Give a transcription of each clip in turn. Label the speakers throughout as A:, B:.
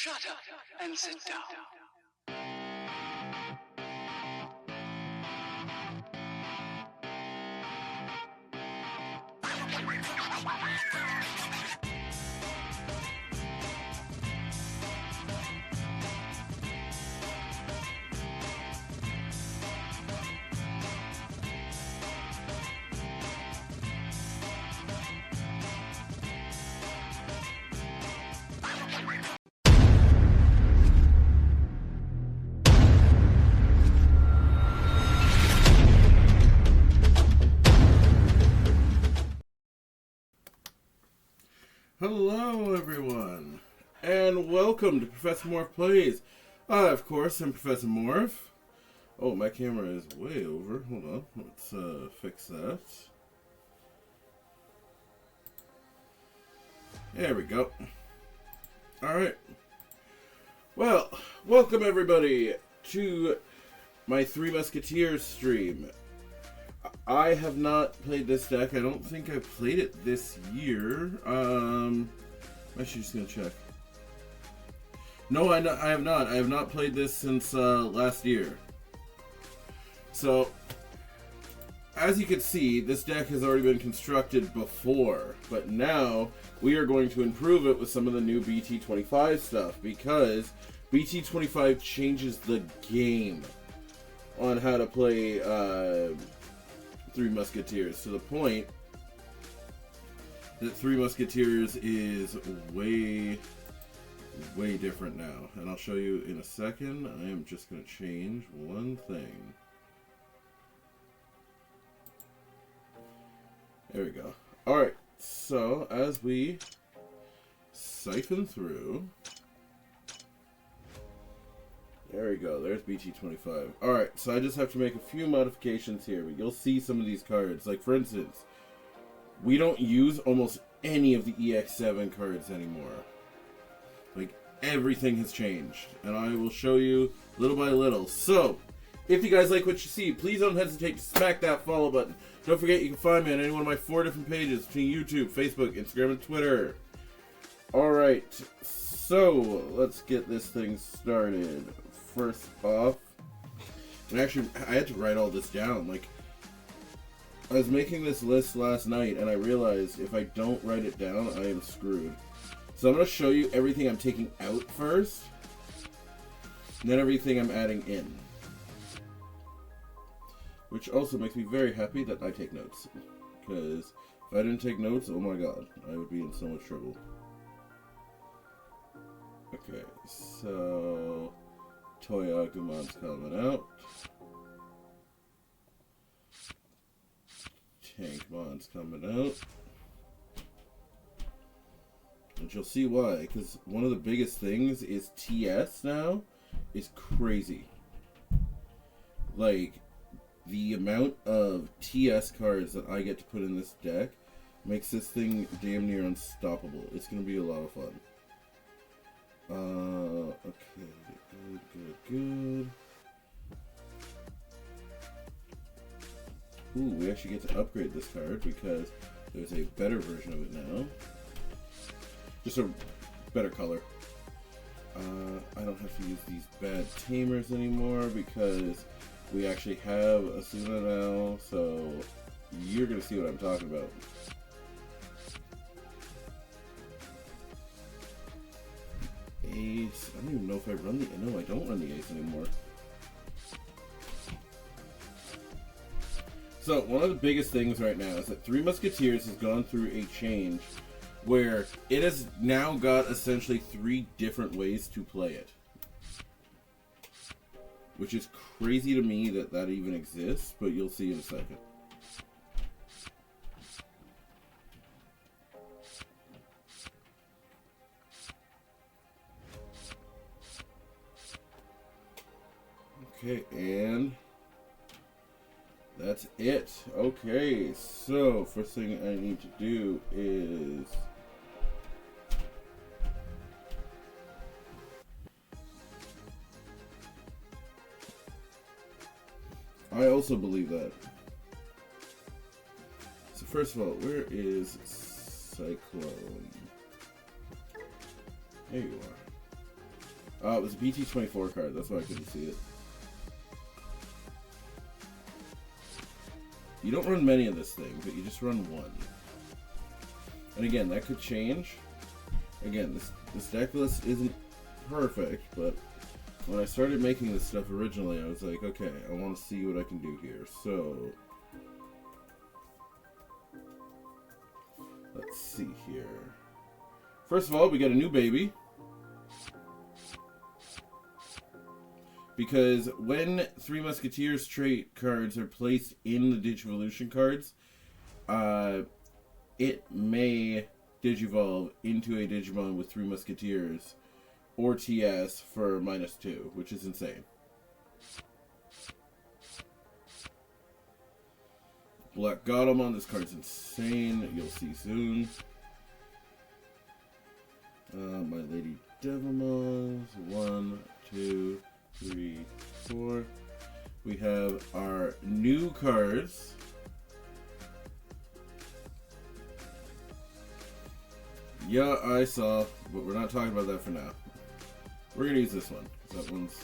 A: Shut up and sit down.
B: Hello everyone, and welcome to Professormorphplays. Of course, I'm Professor Morph. Oh, my camera is way over. Hold on, let's fix that. There we go. Alright. Well, welcome everybody to my Three Musketeers stream. I have not played this deck. I don't think I've played it this year. I'm actually just gonna check. No, I have not. I have not played this since last year. So, as you can see, this deck has already been constructed before, but now we are going to improve it with some of the new BT25 stuff, because BT25 changes the game on how to play Three Musketeers, to the point that Three Musketeers is way different now. And I'll show you in a second. I am just going to change one thing. There we go. Alright, so as we siphon through... There we go, there's BT25. Alright, so I just have to make a few modifications here, but you'll see some of these cards. Like, for instance, we don't use almost any of the EX7 cards anymore. Like, everything has changed, and I will show you little by little. So, if you guys like what you see, please don't hesitate to smack that follow button. Don't forget you can find me on any one of my 4 different pages between YouTube, Facebook, Instagram, and Twitter. Alright, so let's get this thing started. First off, and actually I had to write all this down. Like, I was making this list last night and I realized if I don't write it down, I am screwed. So I'm going to show you everything I'm taking out first, and then everything I'm adding in. Which also makes me very happy that I take notes, because if I didn't take notes, oh my god, I would be in so much trouble. Okay, so Toyagumon's coming out. Tankmon's coming out. And you'll see why, because one of the biggest things is TS now is crazy. Like, the amount of TS cards that I get to put in this deck makes this thing damn near unstoppable. It's going to be a lot of fun. Okay, good. Ooh, we actually get to upgrade this card because there's a better version of it now. Just a better color. I don't have to use these bad tamers anymore because we actually have Asuna now, so you're going to see what I'm talking about. Ace. I don't even know if I run the... No, I don't run the Ace anymore. So, one of the biggest things right now is that Three Musketeers has gone through a change where it has now got essentially 3 different ways to play it. Which is crazy to me that that even exists, but you'll see in a second. Okay, and that's it. Okay, so first thing I need to do is I also believe that. So first of all, where is Cyclone? There you are. It was a BT24 card, that's why I couldn't see it. You don't run many of this thing, but you just run one. And again, that could change. Again, this deck list isn't perfect, but when I started making this stuff originally, I was like, okay, I want to see what I can do here. So, let's see here. First of all, we got a new baby. Because when Three Musketeers trait cards are placed in the Digivolution cards, it may Digivolve into a Digimon with Three Musketeers or TS for -2, which is insane. Black Godamon, this card's insane. You'll see soon. My Lady Devilmon, 1, 2, 3, 4. We have our new cards. Yeah, I saw, but we're not talking about that for now. We're gonna use this one, because that one's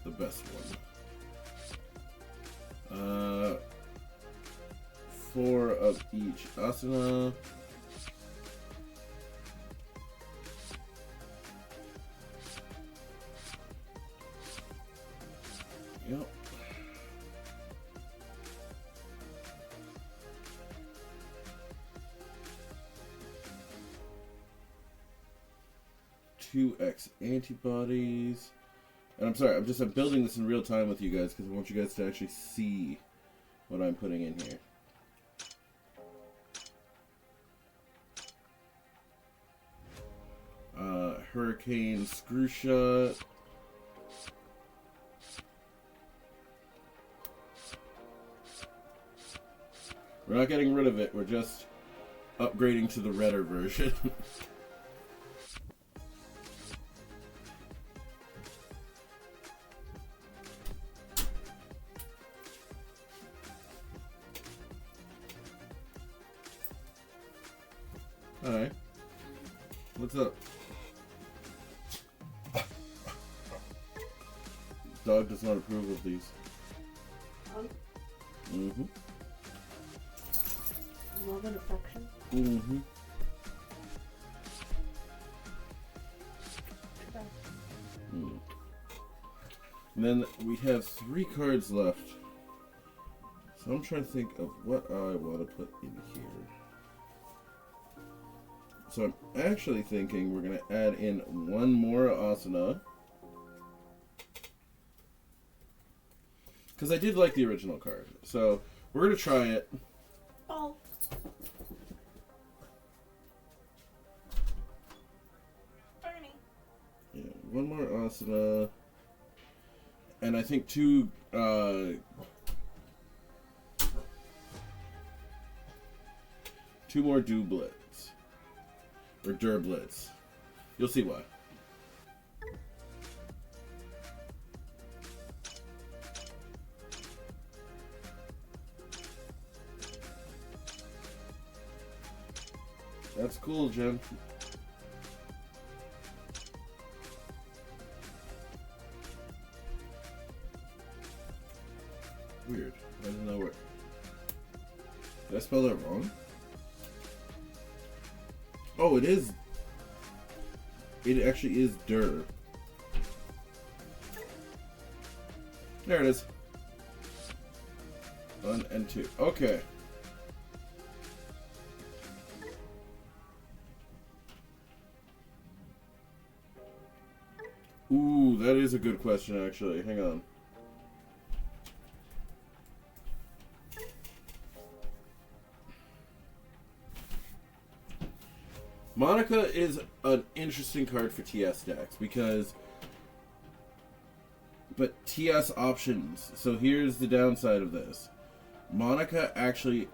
B: the best one. 4 of each asana. Yep. Two X antibodies. And I'm sorry, I'm building this in real time with you guys because I want you guys to actually see what I'm putting in here. Hurricane Screw Shot. We're not getting rid of it, we're just upgrading to the redder version. Hi. What's up? Dog does not approve of these. Mm-hmm.
C: Love and affection.
B: Mm-hmm. Mm. And then we have 3 cards left. So I'm trying to think of what I want to put in here. So I'm actually thinking we're going to add in one more asana. Because I did like the original card. So we're going to try it.
C: Oh. Bernie.
B: Yeah, one more asana. And I think 2 more doublets. Or derblets. You'll see why. That's cool, Jen. Weird. I don't know where. Did I spell that wrong? Oh, it is. It actually is der. There it is. 1 and 2. Okay. Ooh, that is a good question, actually. Hang on. Monica is an interesting card for TS decks because... But TS options. So here's the downside of this. Monica actually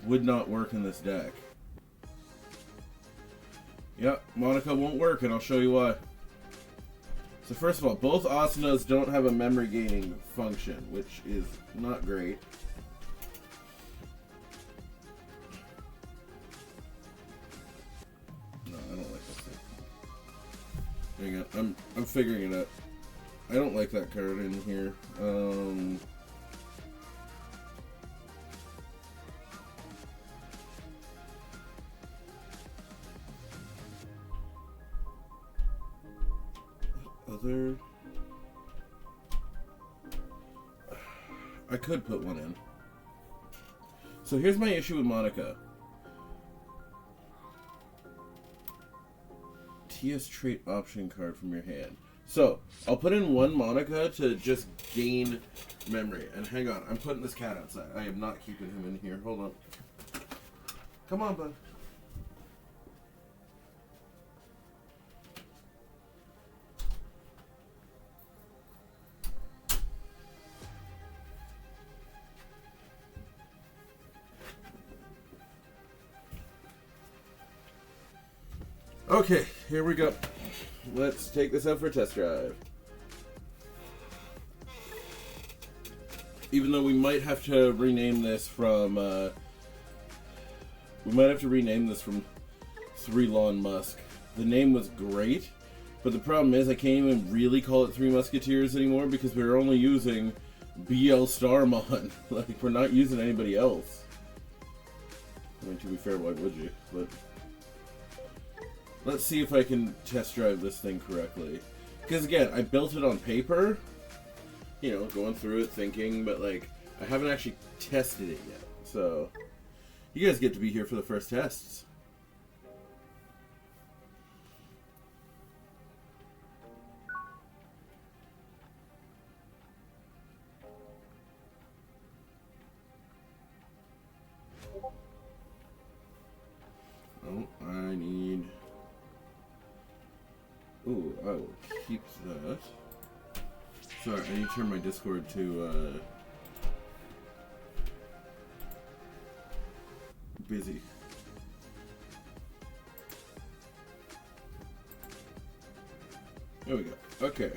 B: would not work in this deck. Yep, Monica won't work, and I'll show you why. So first of all, both asanas don't have a memory gaining function, which is not great. No, I don't like this thing. Hang on, I'm figuring it out. I don't like that card in here. Other... I could put one in. So here's my issue with Monica. TS trait option card from your hand. So, I'll put in one Monica to just gain memory. And hang on, I'm putting this cat outside. I am not keeping him in here. Hold on. Come on, bud. Okay, here we go. Let's take this out for a test drive. Even though we might have to rename this from, Three Lawn Musk. The name was great, but the problem is I can't even really call it Three Musketeers anymore because we're only using BL Starmon. Like, we're not using anybody else. I mean, to be fair, why would you? But... let's see if I can test drive this thing correctly. Because again, I built it on paper, you know, going through it, thinking, but like, I haven't actually tested it yet. So, you guys get to be here for the first tests. Oh, I need... ooh, I will keep that. Sorry, I need to turn my Discord to, busy. There we go. Okay.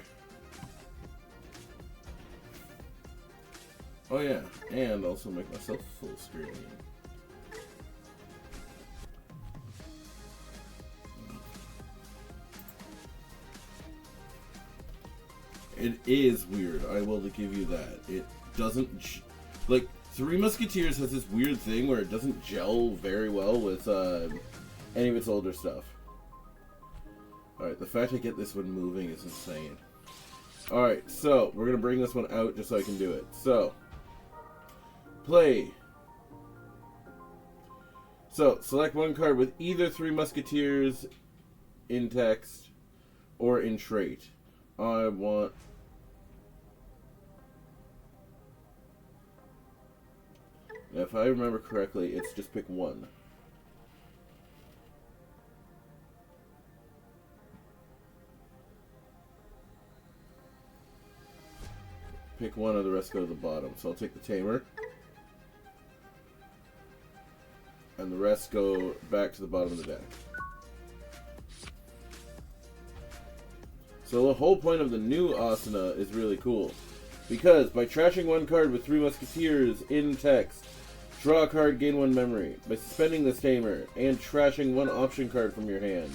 B: Oh yeah, and also make myself full screen. It is weird, I will give you that. It doesn't... like, Three Musketeers has this weird thing where it doesn't gel very well with any of its older stuff. Alright, the fact I get this one moving is insane. Alright, so, we're going to bring this one out just so I can do it. So, play. So, select one card with either Three Musketeers in text or in trait. I want... if I remember correctly, it's just pick one. Pick one, or the rest go to the bottom. So I'll take the Tamer. And the rest go back to the bottom of the deck. So the whole point of the new Asuna is really cool. Because by trashing one card with Three Musketeers in text, draw a card, gain one memory. By suspending this Tamer and trashing one option card from your hand,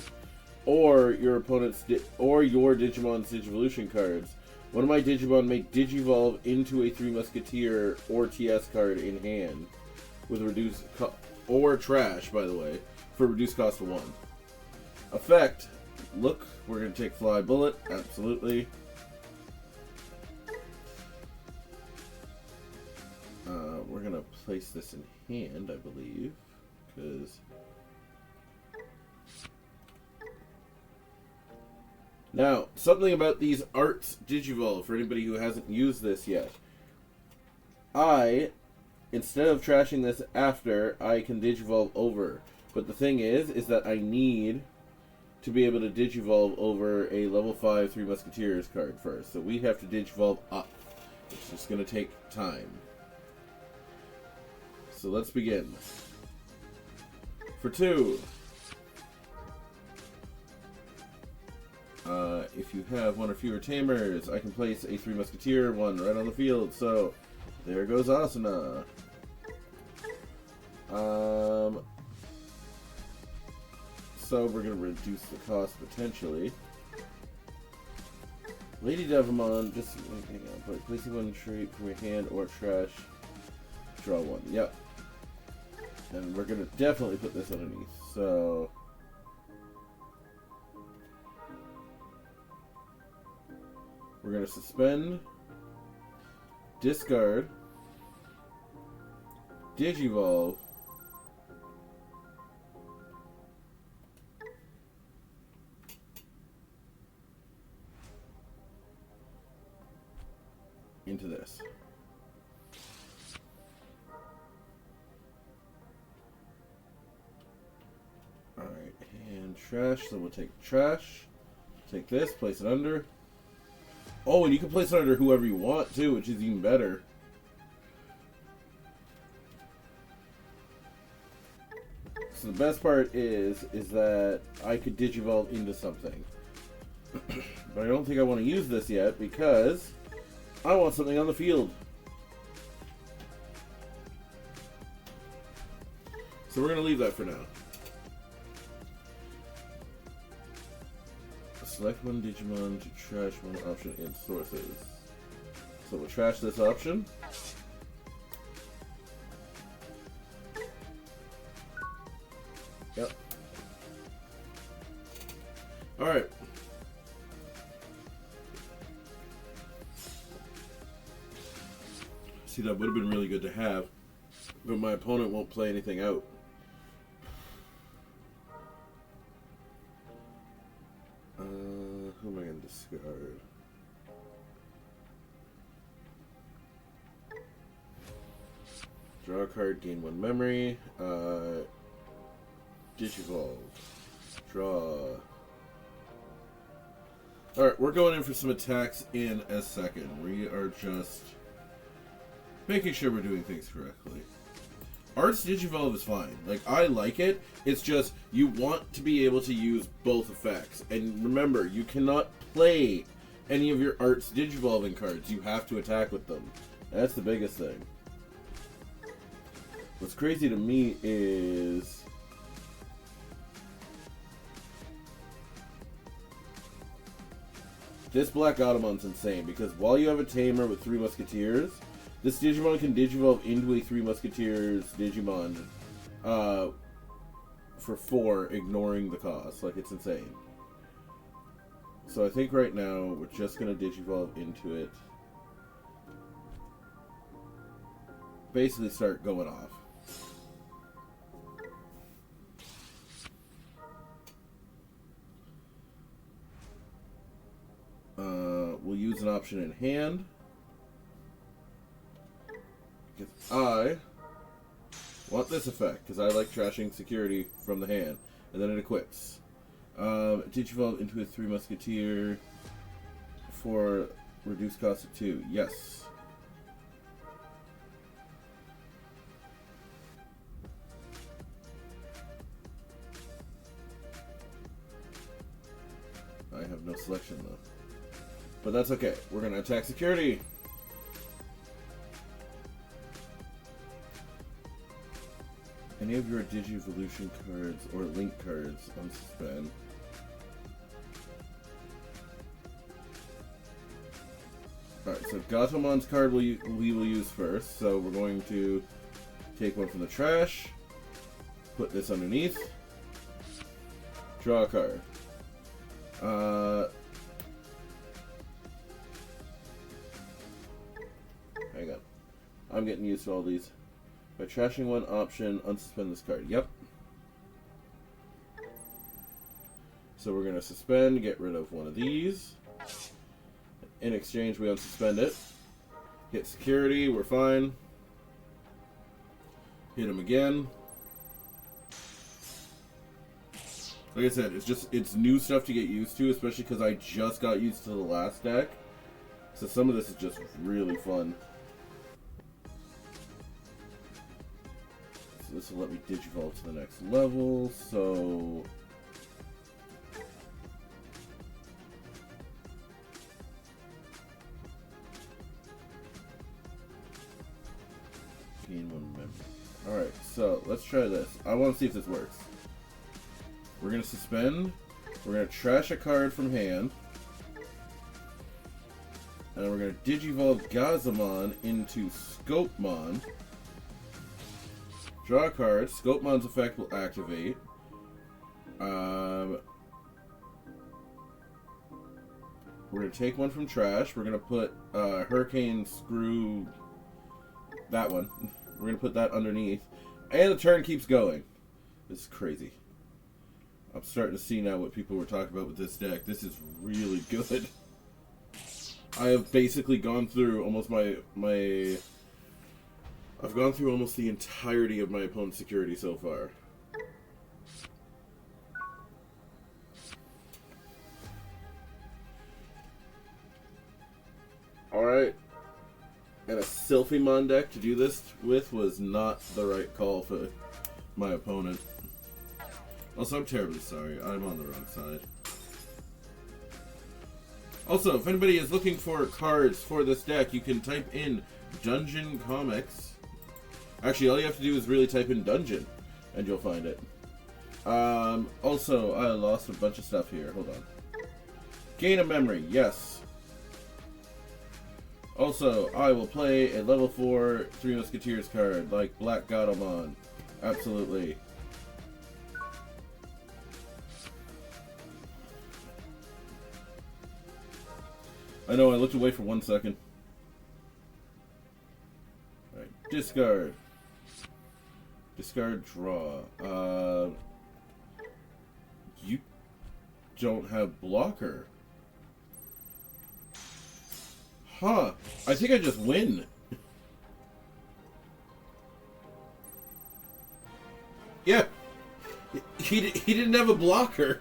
B: or your opponent's or your Digimon's Digivolution cards, one of my Digimon may Digivolve into a Three Musketeer or TS card in hand with reduced or trash, by the way, for reduced cost of 1. Effect. Look, we're going to take Fly Bullet, absolutely. We're going to place this in hand, I believe, because... now, something about these Arts Digivolve, for anybody who hasn't used this yet. Instead of trashing this after, I can Digivolve over. But the thing is that I need to be able to Digivolve over a level 5 Three Musketeers card first. So we have to Digivolve up. It's just going to take time. So let's begin. For 2. If you have one or fewer Tamers, I can place a Three Musketeer one right on the field. So there goes Asuna. So we're going to reduce the cost potentially. Lady Devimon, just hang on, but placing one trait from your hand or trash, draw one. Yep. And we're gonna definitely put this underneath. So we're gonna suspend, discard, Digivolve, into this. Alright, and trash, so we'll take trash, take this, place it under. Oh, and you can place it under whoever you want too, which is even better. So the best part is that I could Digivolve into something. But I don't think I want to use this yet because I want something on the field. So we're going to leave that for now. Select one Digimon to trash one option in sources. So we'll trash this option. Yep. Alright. See, that would have been really good to have, but my opponent won't play anything out. Who am I going to discard? Draw a card, gain one memory. Digivolve. Draw. Alright, we're going in for some attacks in a second. We are just making sure we're doing things correctly. Arts Digivolve is fine. Like, I like it. It's just, you want to be able to use both effects. And remember, you cannot play any of your Arts Digivolving cards. You have to attack with them. That's the biggest thing. What's crazy to me is this Black Audimon's insane, because while you have a Tamer with 3 Musketeers, this Digimon can Digivolve into a 3 Musketeers Digimon for 4, ignoring the cost. Like, it's insane. So I think right now we're just going to Digivolve into it. Basically start going off. We'll use an option in hand. Because I want this effect, because I like trashing security from the hand. And then it equips. Digivolve into a 3 Musketeer for reduced cost of 2. Yes. I have no selection though. But that's okay. We're going to attack security. Any of your Digivolution cards or Link cards unsuspend. Alright, so Gatomon's card we will use first. So we're going to take one from the trash. Put this underneath. Draw a card. Hang on. I'm getting used to all these. By trashing one option, unsuspend this card. Yep. So we're going to suspend, get rid of one of these. In exchange, we unsuspend it. Hit security, we're fine. Hit him again. Like I said, it's new stuff to get used to, especially because I just got used to the last deck. So some of this is just really fun. So this will let me Digivolve to the next level, so gain one memory. Alright, so let's try this. I want to see if this works. We're going to suspend. We're going to trash a card from hand. And we're going to Digivolve Gazamon into Scopemon. Draw a card. Scopemon's effect will activate. We're going to take one from trash. We're going to put Hurricane Screw... that one. We're going to put that underneath. And the turn keeps going. This is crazy. I'm starting to see now what people were talking about with this deck. This is really good. I have basically gone through almost I've gone through almost the entirety of my opponent's security so far. Alright. And a Sylphimon deck to do this with was not the right call for my opponent. Also, I'm terribly sorry. I'm on the wrong side. Also, if anybody is looking for cards for this deck, you can type in Dungeon Comics. Actually, all you have to do is really type in Dungeon, and you'll find it. Also, I lost a bunch of stuff here. Hold on. Gain a memory, yes. Also, I will play a level 4 Three Musketeers card, like Black Godamon. Absolutely. I know, I looked away for 1 second. Alright, discard. Discard, draw. You don't have blocker. Huh. I think I just win. Yeah. He didn't have a blocker.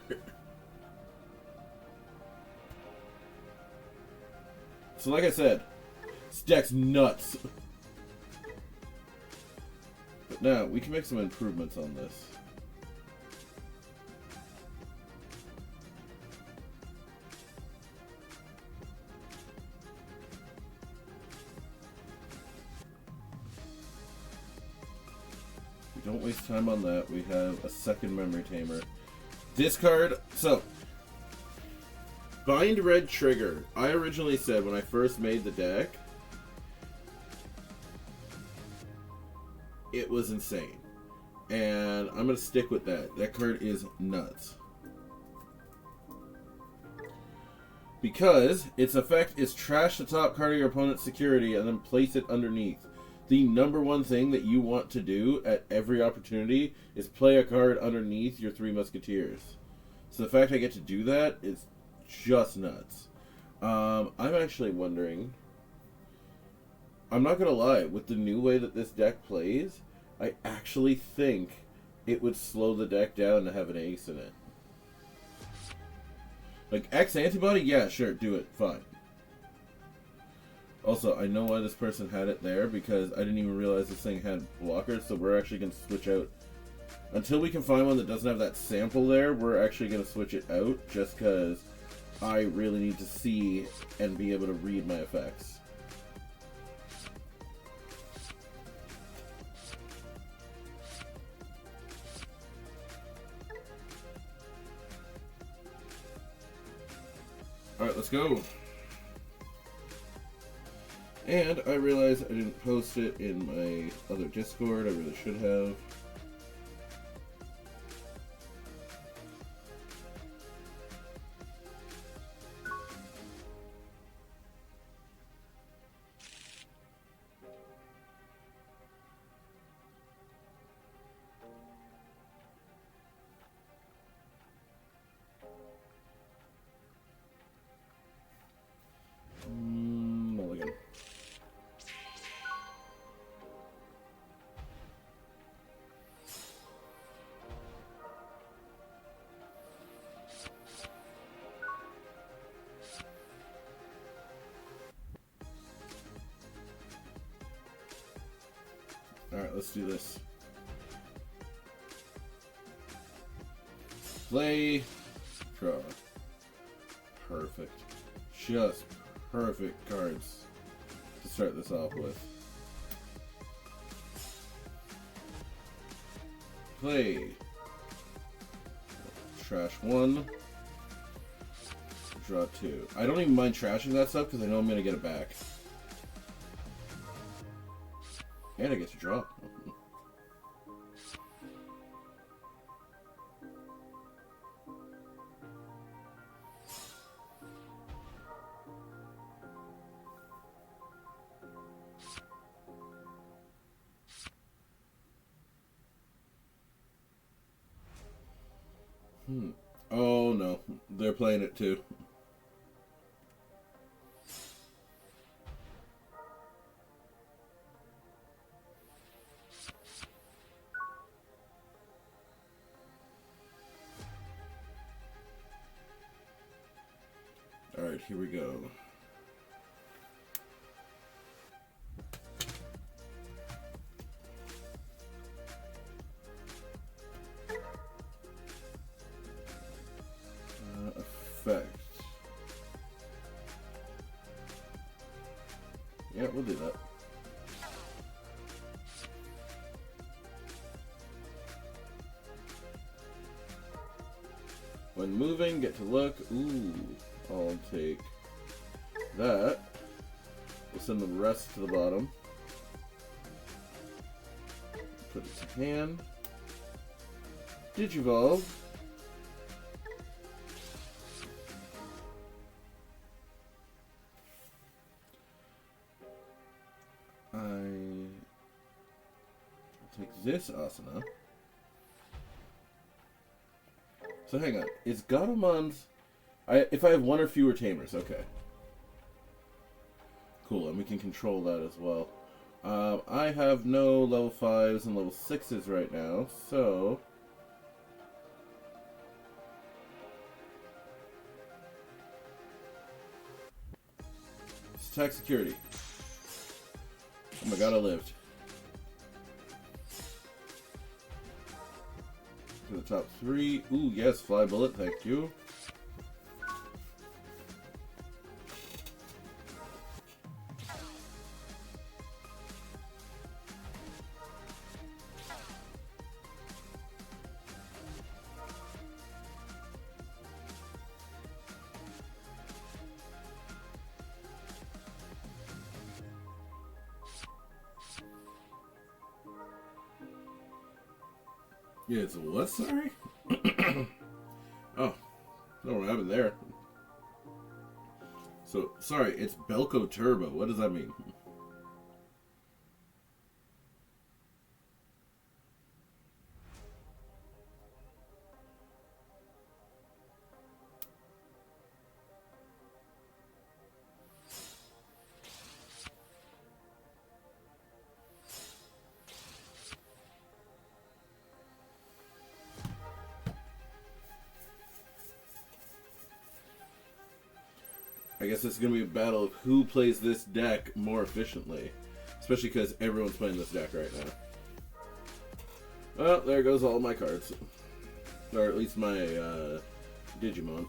B: So like I said, this deck's nuts. But now, we can make some improvements on this. We don't waste time on that. We have a second memory tamer. Discard. So, Bind Red Trigger. I originally said when I first made the deck, it was insane. And I'm going to stick with that. That card is nuts. Because its effect is trash the top card of your opponent's security and then place it underneath. The number one thing that you want to do at every opportunity is play a card underneath your Three Musketeers. So the fact I get to do that is just nuts. I'm actually wondering... I'm not gonna lie, with the new way that this deck plays, I actually think it would slow the deck down to have an ace in it. Like, X antibody? Yeah, sure, do it. Fine. Also, I know why this person had it there, because I didn't even realize this thing had blockers, so we're actually going to switch out. Until we can find one that doesn't have that sample there, we're actually going to switch it out, just because I really need to see and be able to read my effects. Alright, let's go. And I realized I didn't post it in my other Discord. I really should have. Mulligan. Alright, let's do this. Play. Draw. Perfect. Just perfect cards to start this off with. Play. Trash one. Draw 2. I don't even mind trashing that stuff because I know I'm going to get it back. And I get to draw. Oh no, they're playing it too. Alright, here we go. Effect. Yeah, we'll do that. When moving, get to look. Ooh, I'll take that. We'll send the rest to the bottom. Put it to hand. Digivolve. I'll take this asana. So hang on, is Gatomons... if I have one or fewer tamers, okay. Cool, and we can control that as well. I have no level 5s and level 6s right now, so... It's attack security. Oh my god, I lived. To the top 3. Ooh, yes, fly bullet, thank you. Yeah, it's a what, sorry? Oh, no, what happened there? So, sorry, it's Belko Turbo. What does that mean? I guess it's going to be a battle of who plays this deck more efficiently. Especially because everyone's playing this deck right now. Well, there goes all my cards. Or at least my Digimon.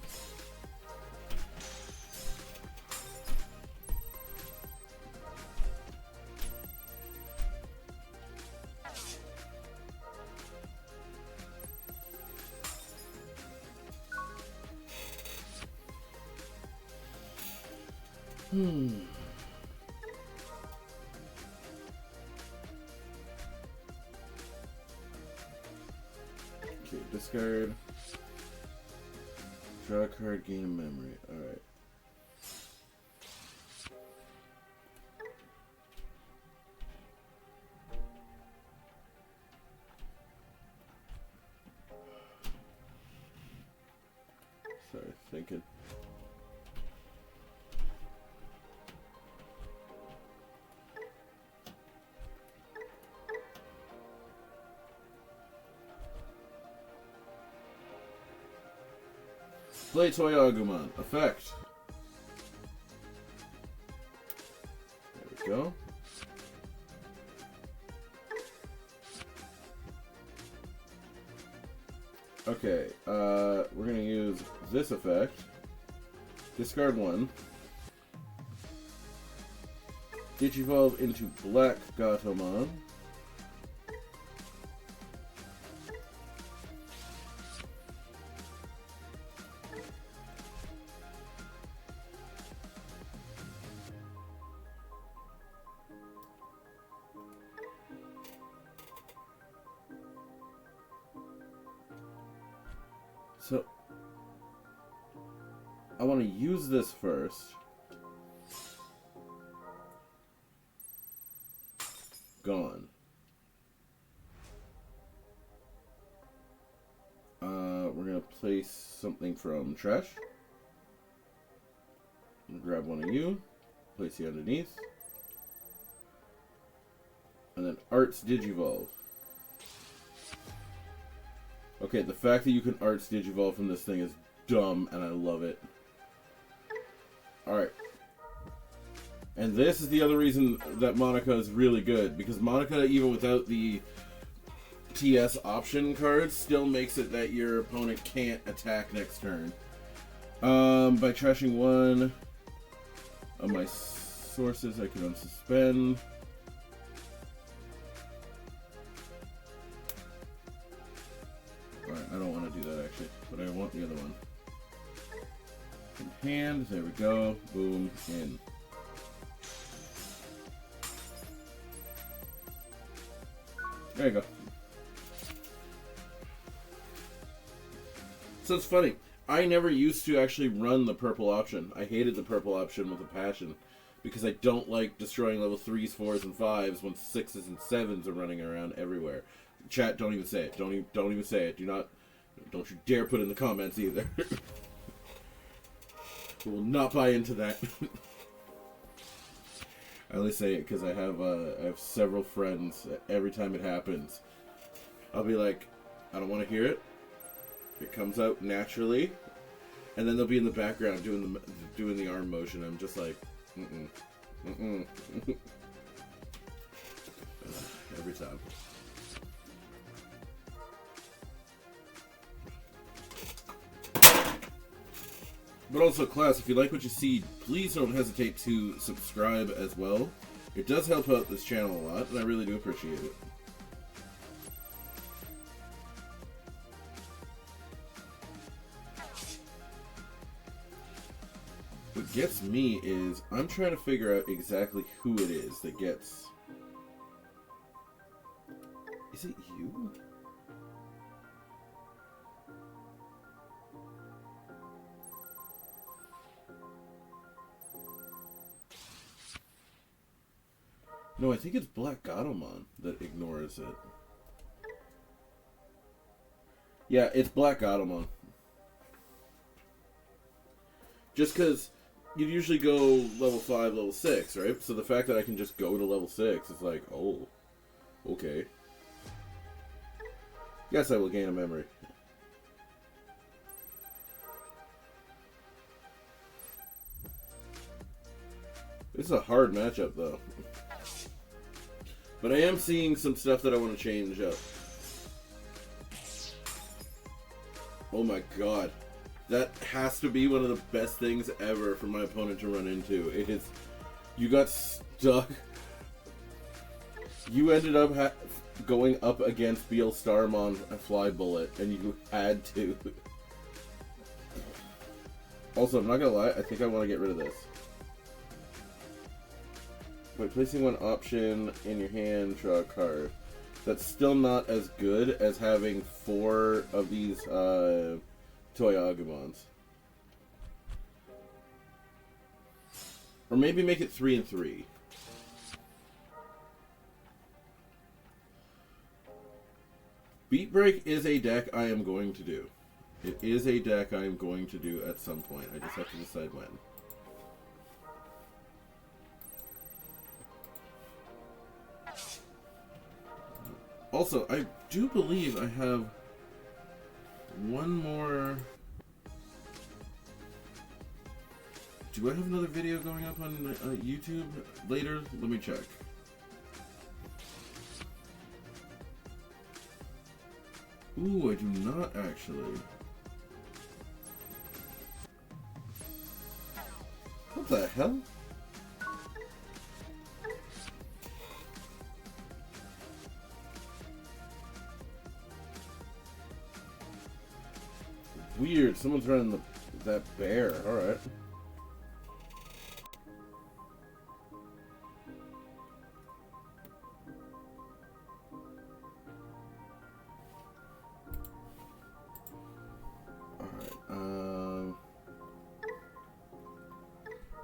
B: Okay, discard. Draw a card, gain a memory. Alright. Sorry, thinking. Play Toy Agumon. Effect. There we go. Okay, we're gonna use this effect. Discard 1. Digivolve into Black Gatomon. I want to use this first. Gone. We're going to place something from trash. Grab one of you. Place you underneath. And then Arts Digivolve. Okay, the fact that you can Arts Digivolve from this thing is dumb, and I love it. Alright. And this is the other reason that Monica is really good, because Monica, even without the TS option cards, still makes it that your opponent can't attack next turn. By trashing one of my sources, I can unsuspend. Alright, I don't want to do that actually, but I want the other one. In hand, there we go. Boom, in. There you go. So it's funny. I never used to actually run the purple option. I hated the purple option with a passion because I don't like destroying level 3s, 4s, and 5s when 6s and 7s are running around everywhere. Chat, don't even say it. Don't even say it. Don't you dare put in the comments either. We will not buy into that. I only say it because I have several friends. Every time it happens, I'll be like, I don't want to hear it. It comes out naturally, and then they'll be in the background doing the arm motion. I'm just like, every time. But also, class, if you like what you see, please don't hesitate to subscribe as well. It does help out this channel a lot, and I really do appreciate it. What gets me is, I'm trying to figure out exactly who it is that gets... Is it you? No, I think it's Black Godamon that ignores it. Yeah, it's Black Godamon. Just because you'd usually go level 5, level 6, right? So the fact that I can just go to level 6 is like, oh, okay. Yes, I will gain a memory. This is a hard matchup, though. But I am seeing some stuff that I want to change up. Oh my god. That has to be one of the best things ever for my opponent to run into. It is... You got stuck. You ended up going up against Beal Starmon a Fly Bullet, and you had to. Also, I'm not gonna lie, I think I want to get rid of this. By placing one option in your hand, draw a card. That's still not as good as having 4 of these Toy Agumons. Or maybe make it 3 and 3. Beat Break is a deck I am going to do. It is a deck I am going to do at some point. I just have to decide when. Also, I do believe I have one more... Do I have another video going up on YouTube later? Let me check. Ooh, I do not actually. What the hell? Weird, someone's running that bear. Alright. Alright,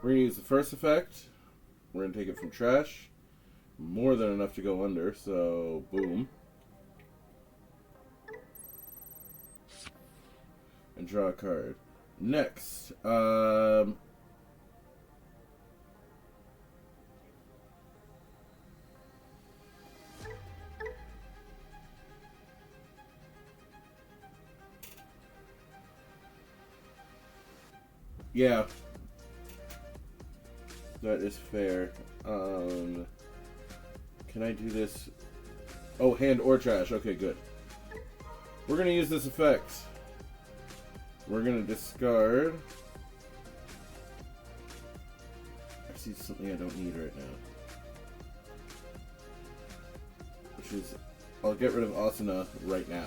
B: We're going to use the first effect. We're going to take it from trash. More than enough to go under, so boom. And draw a card. Next, yeah, that is fair. Can I do this? Oh, hand or trash. Okay, good. We're gonna use this effect. We're gonna discard. I see something I don't need right now. Which is, I'll get rid of Asuna right now.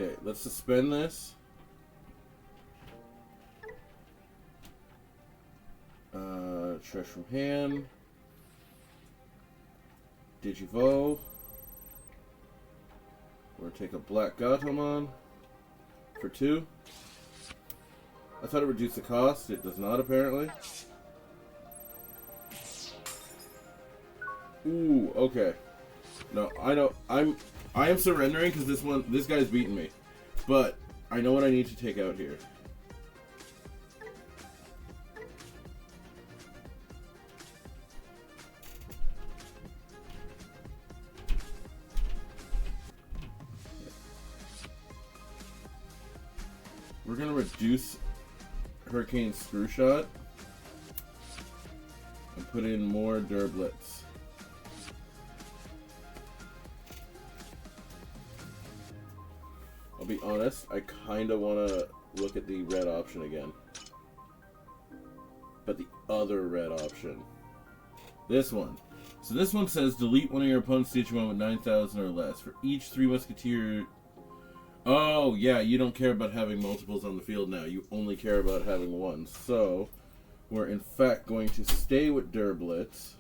B: Okay, let's suspend this. Trash from hand. Digivo. We're gonna take a black Gatomon for 2. I thought it reduced the cost. It does not, apparently. Ooh, okay. No, I know. I am surrendering because this guy's beating me. But I know what I need to take out here. We're gonna reduce Hurricane Screwshot and put in more Durblitz. I'll be honest, I kinda wanna look at the red option again. But the other red option. This one. So this one says delete one of your opponent's Digimon with 9,000 or less. For each 3 Musketeer. Oh, yeah, you don't care about having multiples on the field now. You only care about having one. So, we're in fact going to stay with Durblitz.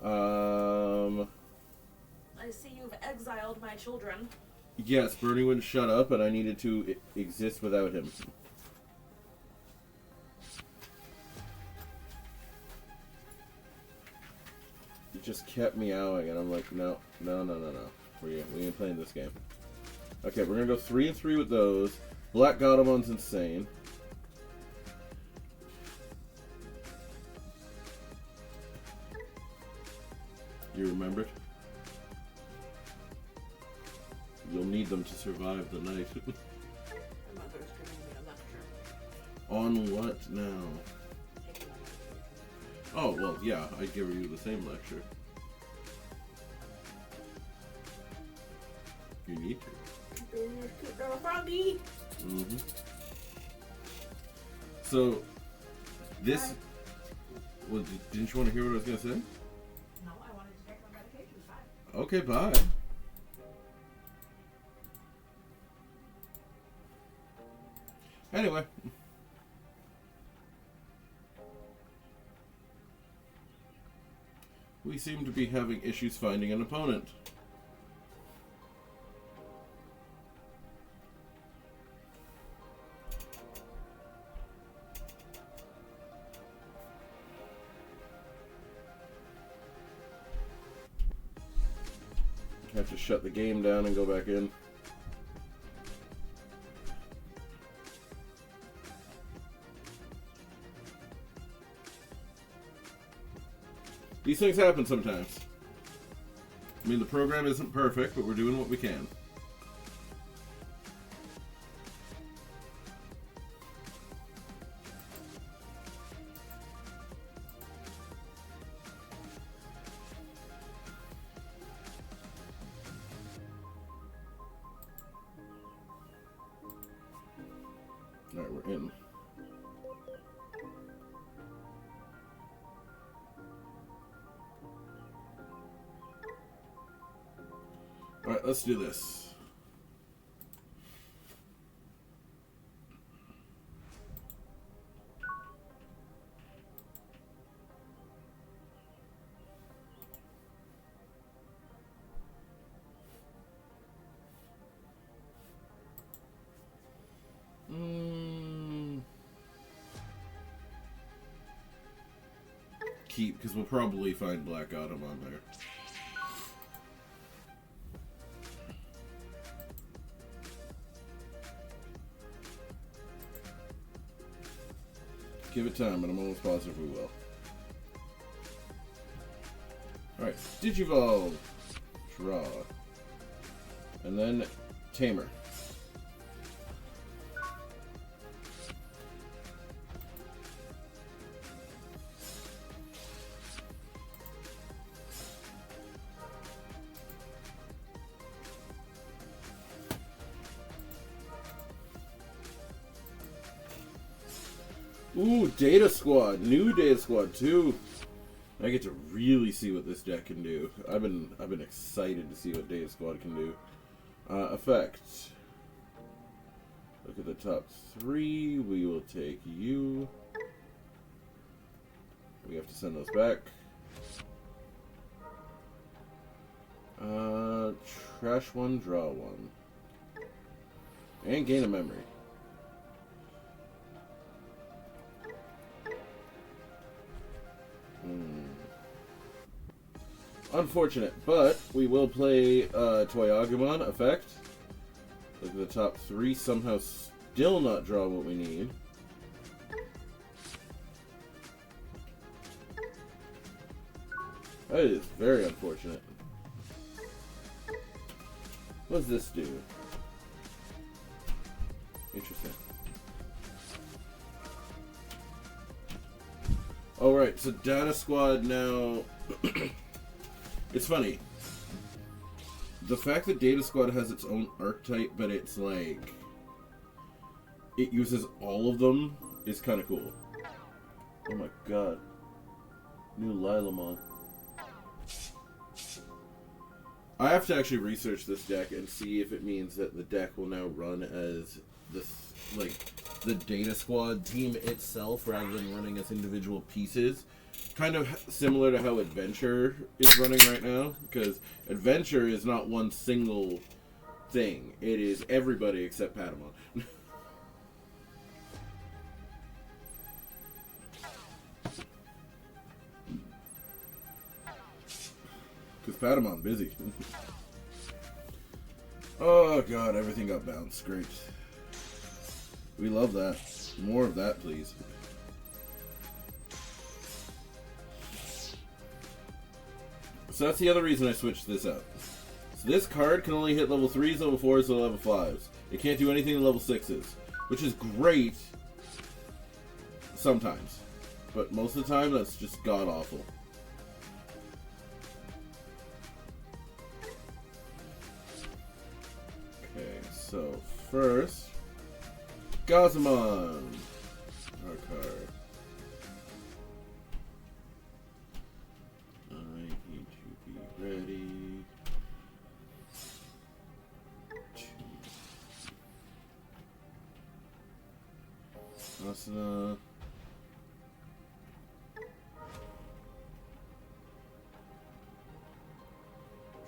C: I see you've exiled my children.
B: Yes, Bernie wouldn't shut up, and I needed to exist without him. He just kept meowing, and I'm like, no. We ain't playing this game. Okay, we're gonna go 3 and 3 with those. Black Gatomon's insane. You remembered? You'll need them to survive the night.
C: My mother's giving me a lecture.
B: On what now?
C: Taking my medication.
B: Oh, well, yeah, I'd give you the same lecture. You need to.
C: Being your cute little froggy.
B: Mm-hmm. So, this... Well, didn't you want to hear what I was going to say?
C: No, I wanted to take my medication. Bye.
B: Okay, bye. Anyway. We seem to be having issues finding an opponent. Have to shut the game down and go back in. These things happen sometimes. I mean, the program isn't perfect, but we're doing what we can. Alright, we're in. Alright, let's do this. keep, because we'll probably find Black Autumn on there. Give it time, but I'm almost positive we will. Alright, Digivolve. Draw. And then Tamer. Ooh, Data Squad. New Data Squad, too. I get to really see what this deck can do. I've been excited to see what Data Squad can do. Effect. Look at the top 3. We will take you. We have to send those back. Trash 1, draw 1. And gain a memory. Unfortunate, but we will play Toyagumon effect. Look at the top 3. Somehow still not draw what we need. That is very unfortunate. What does this do? Interesting. Alright, so Data Squad now... It's funny. The fact that Data Squad has its own archetype, but it's like... It uses all of them is kind of cool. Oh my god. New Lilamon. I have to actually research this deck and see if it means that the deck will now run as this, like, the Data Squad team itself rather than running as individual pieces. Kind of similar to how Adventure is running right now, because Adventure is not one single thing. It is everybody except Patamon. Because Patamon busy. Oh god, everything got bounced. Great. We love that. More of that, please. So that's the other reason I switched this up. So this card can only hit level 3s, level 4s, and level 5s. It can't do anything to level 6s. Which is great sometimes. But most of the time, that's just god-awful. Okay, so first, Gazamon. Our card. I need to be ready. Asana.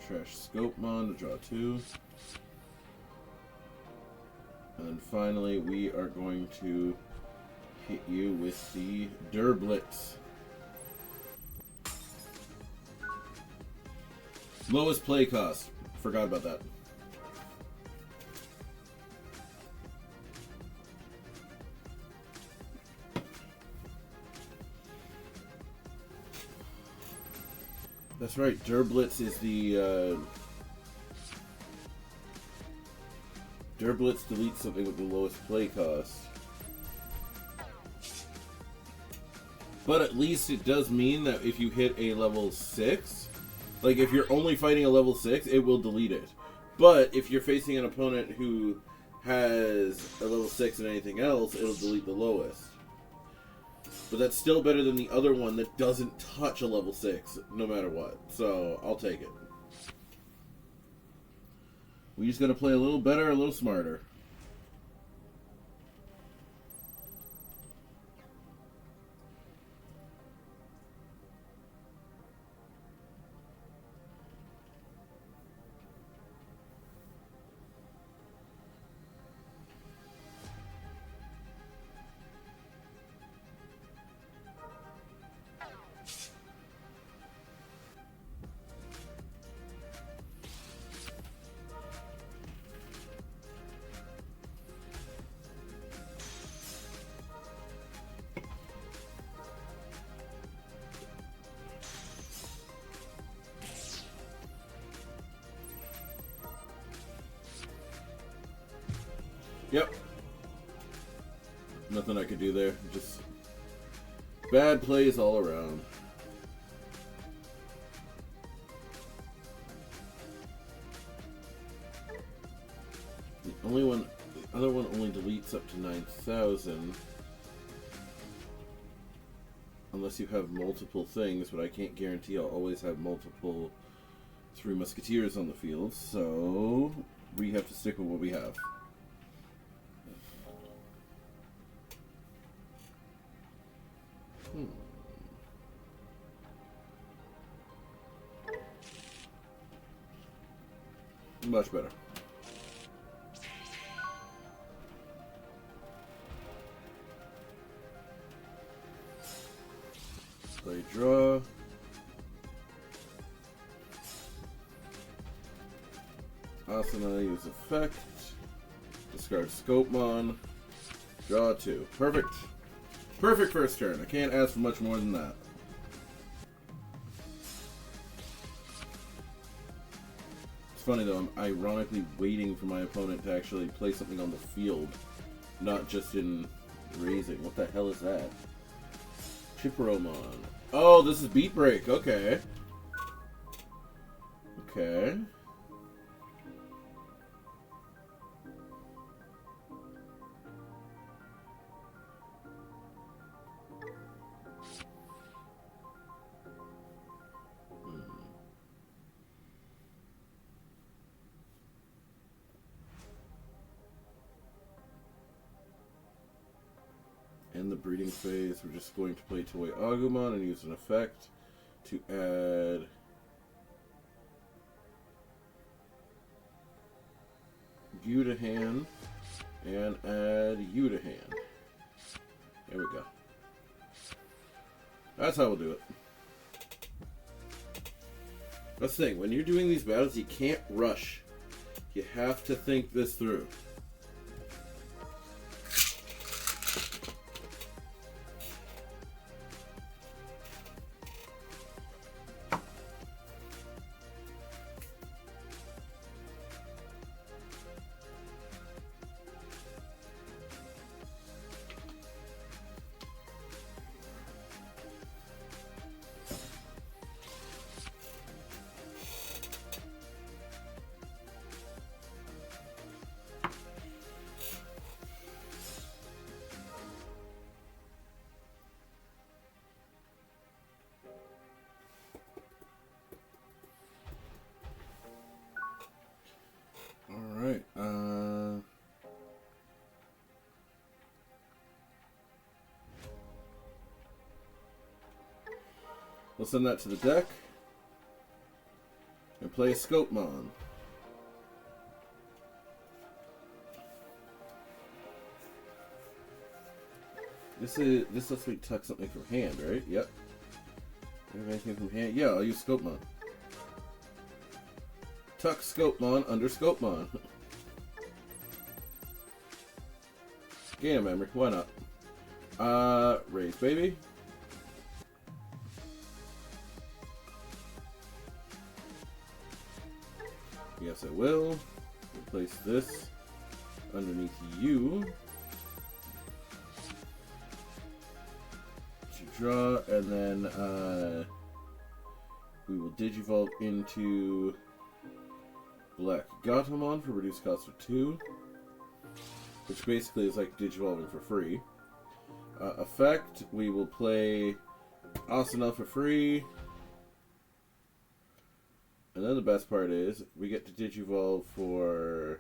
B: Trash Scopemon to draw 2. And then finally, we are going to hit you with the Durblitz. Lowest play cost. Forgot about that. That's right, Durblitz is the, Durblitz deletes something with the lowest play cost. But at least it does mean that if you hit a level 6, like if you're only fighting a level 6, it will delete it. But if you're facing an opponent who has a level 6 and anything else, it'll delete the lowest. But that's still better than the other one that doesn't touch a level 6, no matter what. So, I'll take it. We just gotta play a little better, a little smarter. Yep. Nothing I could do there. Just bad plays all around. The other one only deletes up to 9,000. Unless you have multiple things, but I can't guarantee I'll always have multiple 3 Musketeers on the field, so we have to stick with what we have. Much better. Play draw. Asana use effect. Discard Scopemon. Draw 2. Perfect. Perfect first turn. I can't ask for much more than that. It's funny though, I'm ironically waiting for my opponent to actually play something on the field, not just in raising. What the hell is that? Chipperomon. Oh, this is Beat Break. Okay. Okay. In the breeding phase, we're just going to play Toy Agumon and use an effect to add you to hand and add you to hand. There we go. That's how we'll do it. That's the thing, when you're doing these battles, you can't rush. You have to think this through. Alright, we'll send that to the deck and play Scopemon. This lets me tuck something from hand, right? Yep. Do I have anything from hand? Yeah, I'll use Scopemon. Tuck Scopemon under Scopemon. Game memory, why not? Raise baby. Yes, I will. Place this underneath you. To draw, and then we will Digivolve into Black Gatomon for reduced cost of 2, which basically is like Digivolving for free. Effect, we will play Asana for free. And then the best part is, we get to Digivolve for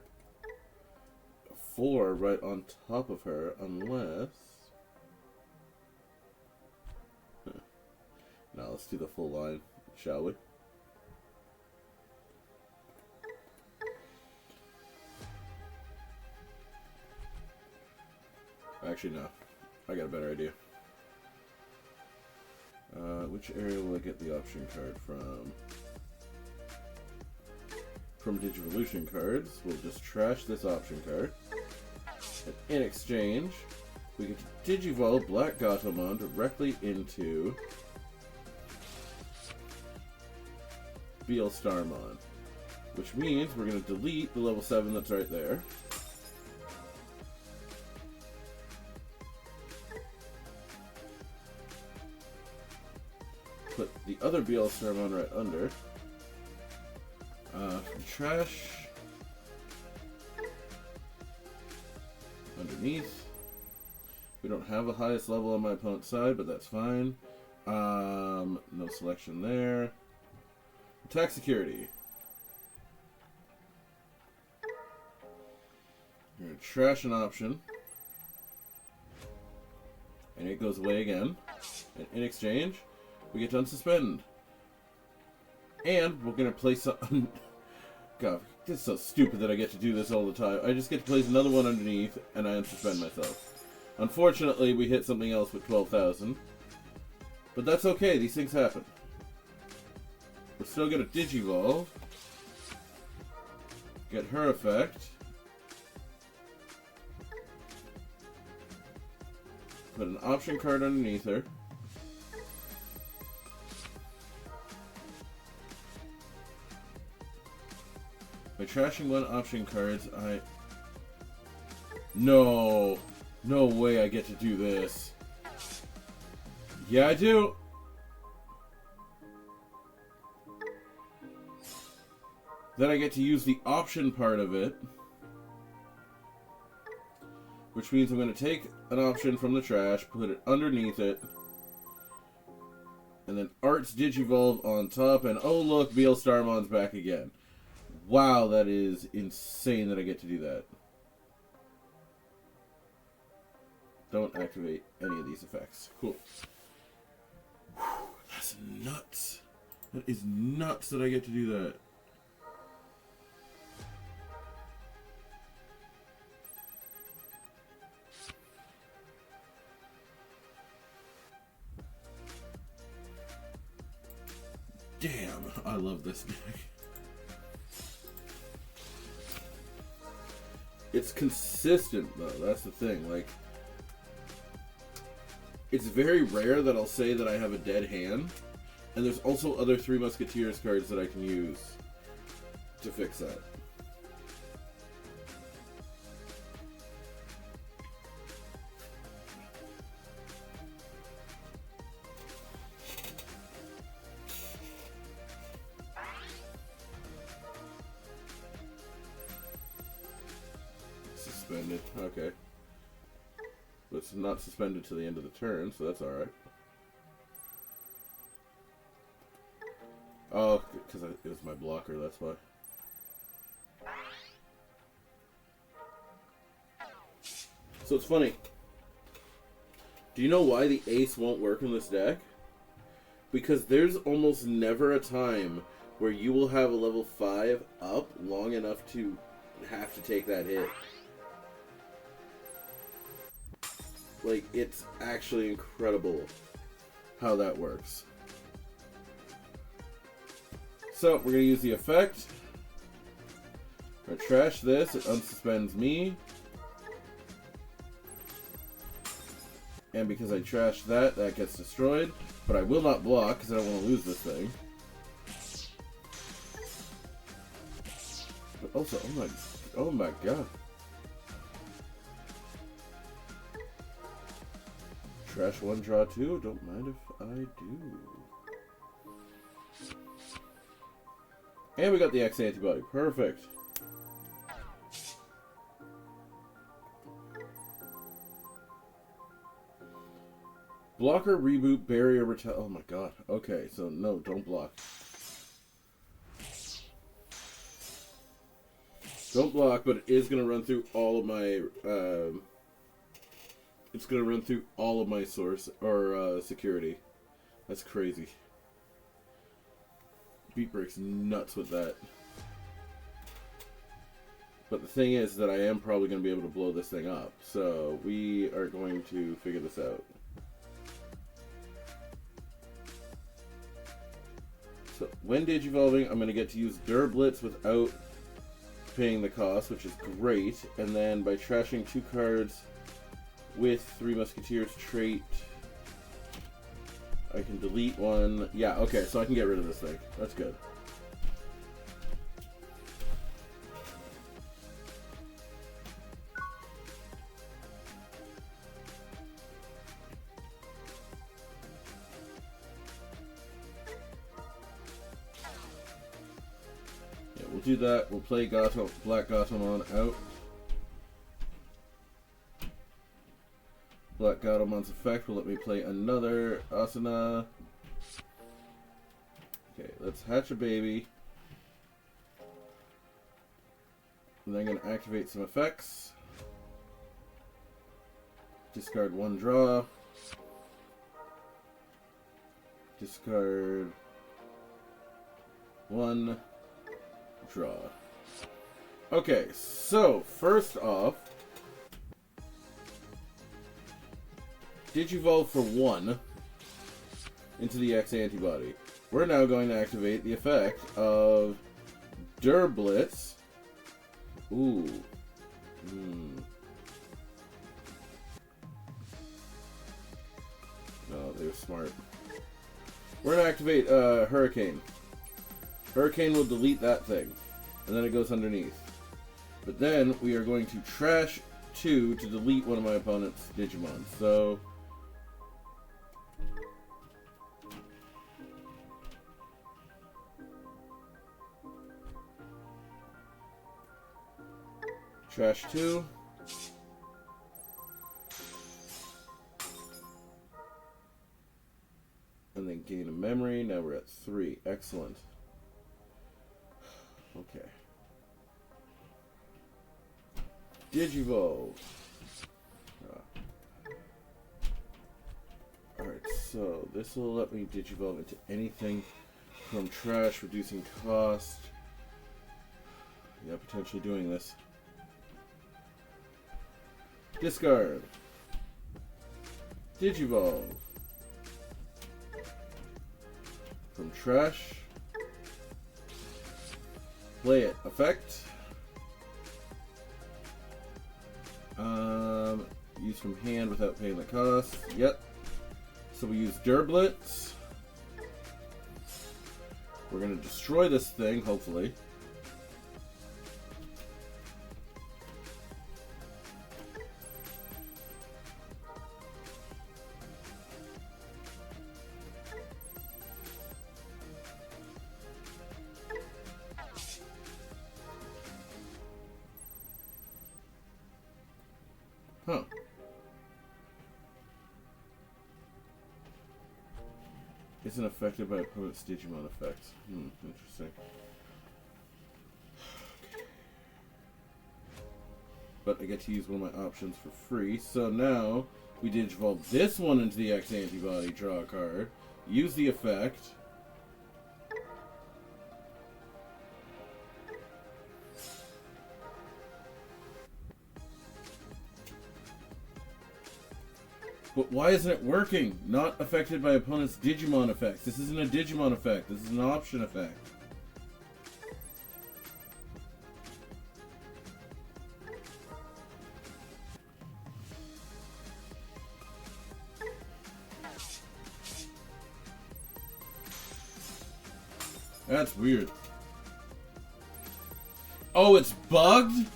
B: 4 right on top of her, unless... Now let's do the full line, shall we? Actually, no. I got a better idea. Which area will I get the option card from? From Digivolution cards, we'll just trash this option card. And in exchange, we get to Digivolve Black Gatomon directly into Beelstarmon. Which means we're going to delete the level 7 that's right there. other Starmon right under. Trash. Underneath. We don't have the highest level on my opponent's side, but that's fine. No selection there. Attack security. You're gonna trash an option. And it goes away again. And in exchange, we get to unsuspend. And we're gonna place some. God, this is so stupid that I get to do this all the time. I just get to place another one underneath, and I unsuspend myself. Unfortunately, we hit something else with 12,000. But that's okay, these things happen. We're still gonna Digivolve. Get her effect. Put an option card underneath her. By trashing one option cards, No! No way I get to do this. Yeah, I do! Then I get to use the option part of it. Which means I'm going to take an option from the trash, put it underneath it. And then Arts Digivolve on top, and oh look, Starmon's back again. Wow, that is insane that I get to do that. Don't activate any of these effects. Cool. Whew, that's nuts. That is nuts that I get to do that. Damn, I love this deck. It's consistent, though. That's the thing. Like, it's very rare that I'll say that I have a dead hand, and there's also other Three Musketeers cards that I can use to fix that. Suspended. Okay. But it's not suspended to the end of the turn, so that's alright. Oh, because it was my blocker, that's why. So it's funny. Do you know why the ace won't work in this deck? Because there's almost never a time where you will have a level 5 up long enough to have to take that hit. Like, it's actually incredible how that works. So, we're going to use the effect. We're going to trash this. It unsuspends me. And because I trashed that, that gets destroyed. But I will not block because I don't want to lose this thing. But also, oh my god. Trash 1, draw 2. Don't mind if I do. And we got the X antibody. Perfect. Blocker, reboot, barrier, oh my god. Okay, so no, don't block. Don't block, but it is going to run through all of my, it's going to run through all of my source, or, security. That's crazy. Beat Break's nuts with that. But the thing is that I am probably going to be able to blow this thing up. So, we are going to figure this out. So, when Digivolving, I'm going to get to use Durblitz without paying the cost, which is great. And then by trashing 2 cards with Three Musketeers trait, I can delete 1. Yeah, okay, so I can get rid of this thing. That's good. do that. We'll play Black Gatomon out. Black Gatomon's effect will let me play another Asuna. Okay, let's hatch a baby. And then I'm going to activate some effects. Discard one draw. Discard one draw. Okay, so first off, Digivolve for 1 into the X antibody. We're now going to activate the effect of Durblitz. Ooh. No, they're smart. We're going to activate Hurricane. Hurricane will delete that thing. And then it goes underneath. But then we are going to trash 2 to delete one of my opponent's Digimon. So trash 2. And then gain a memory. Now we're at 3. Excellent. Okay. Digivolve. Alright, so this will let me Digivolve into anything from trash, reducing cost. Yeah, potentially doing this. Discard. Digivolve. From trash. Play it. Effect. Use from hand without paying the cost. Yep. So we use Durblitz. We're going to destroy this thing, hopefully. Huh. Isn't affected by opponent's Digimon effects. Interesting. But I get to use one of my options for free. So now we Digivolve this one into the X antibody, draw a card, use the effect. But why isn't it working? Not affected by opponent's Digimon effects. This isn't a Digimon effect. This is an option effect. That's weird. Oh, it's bugged?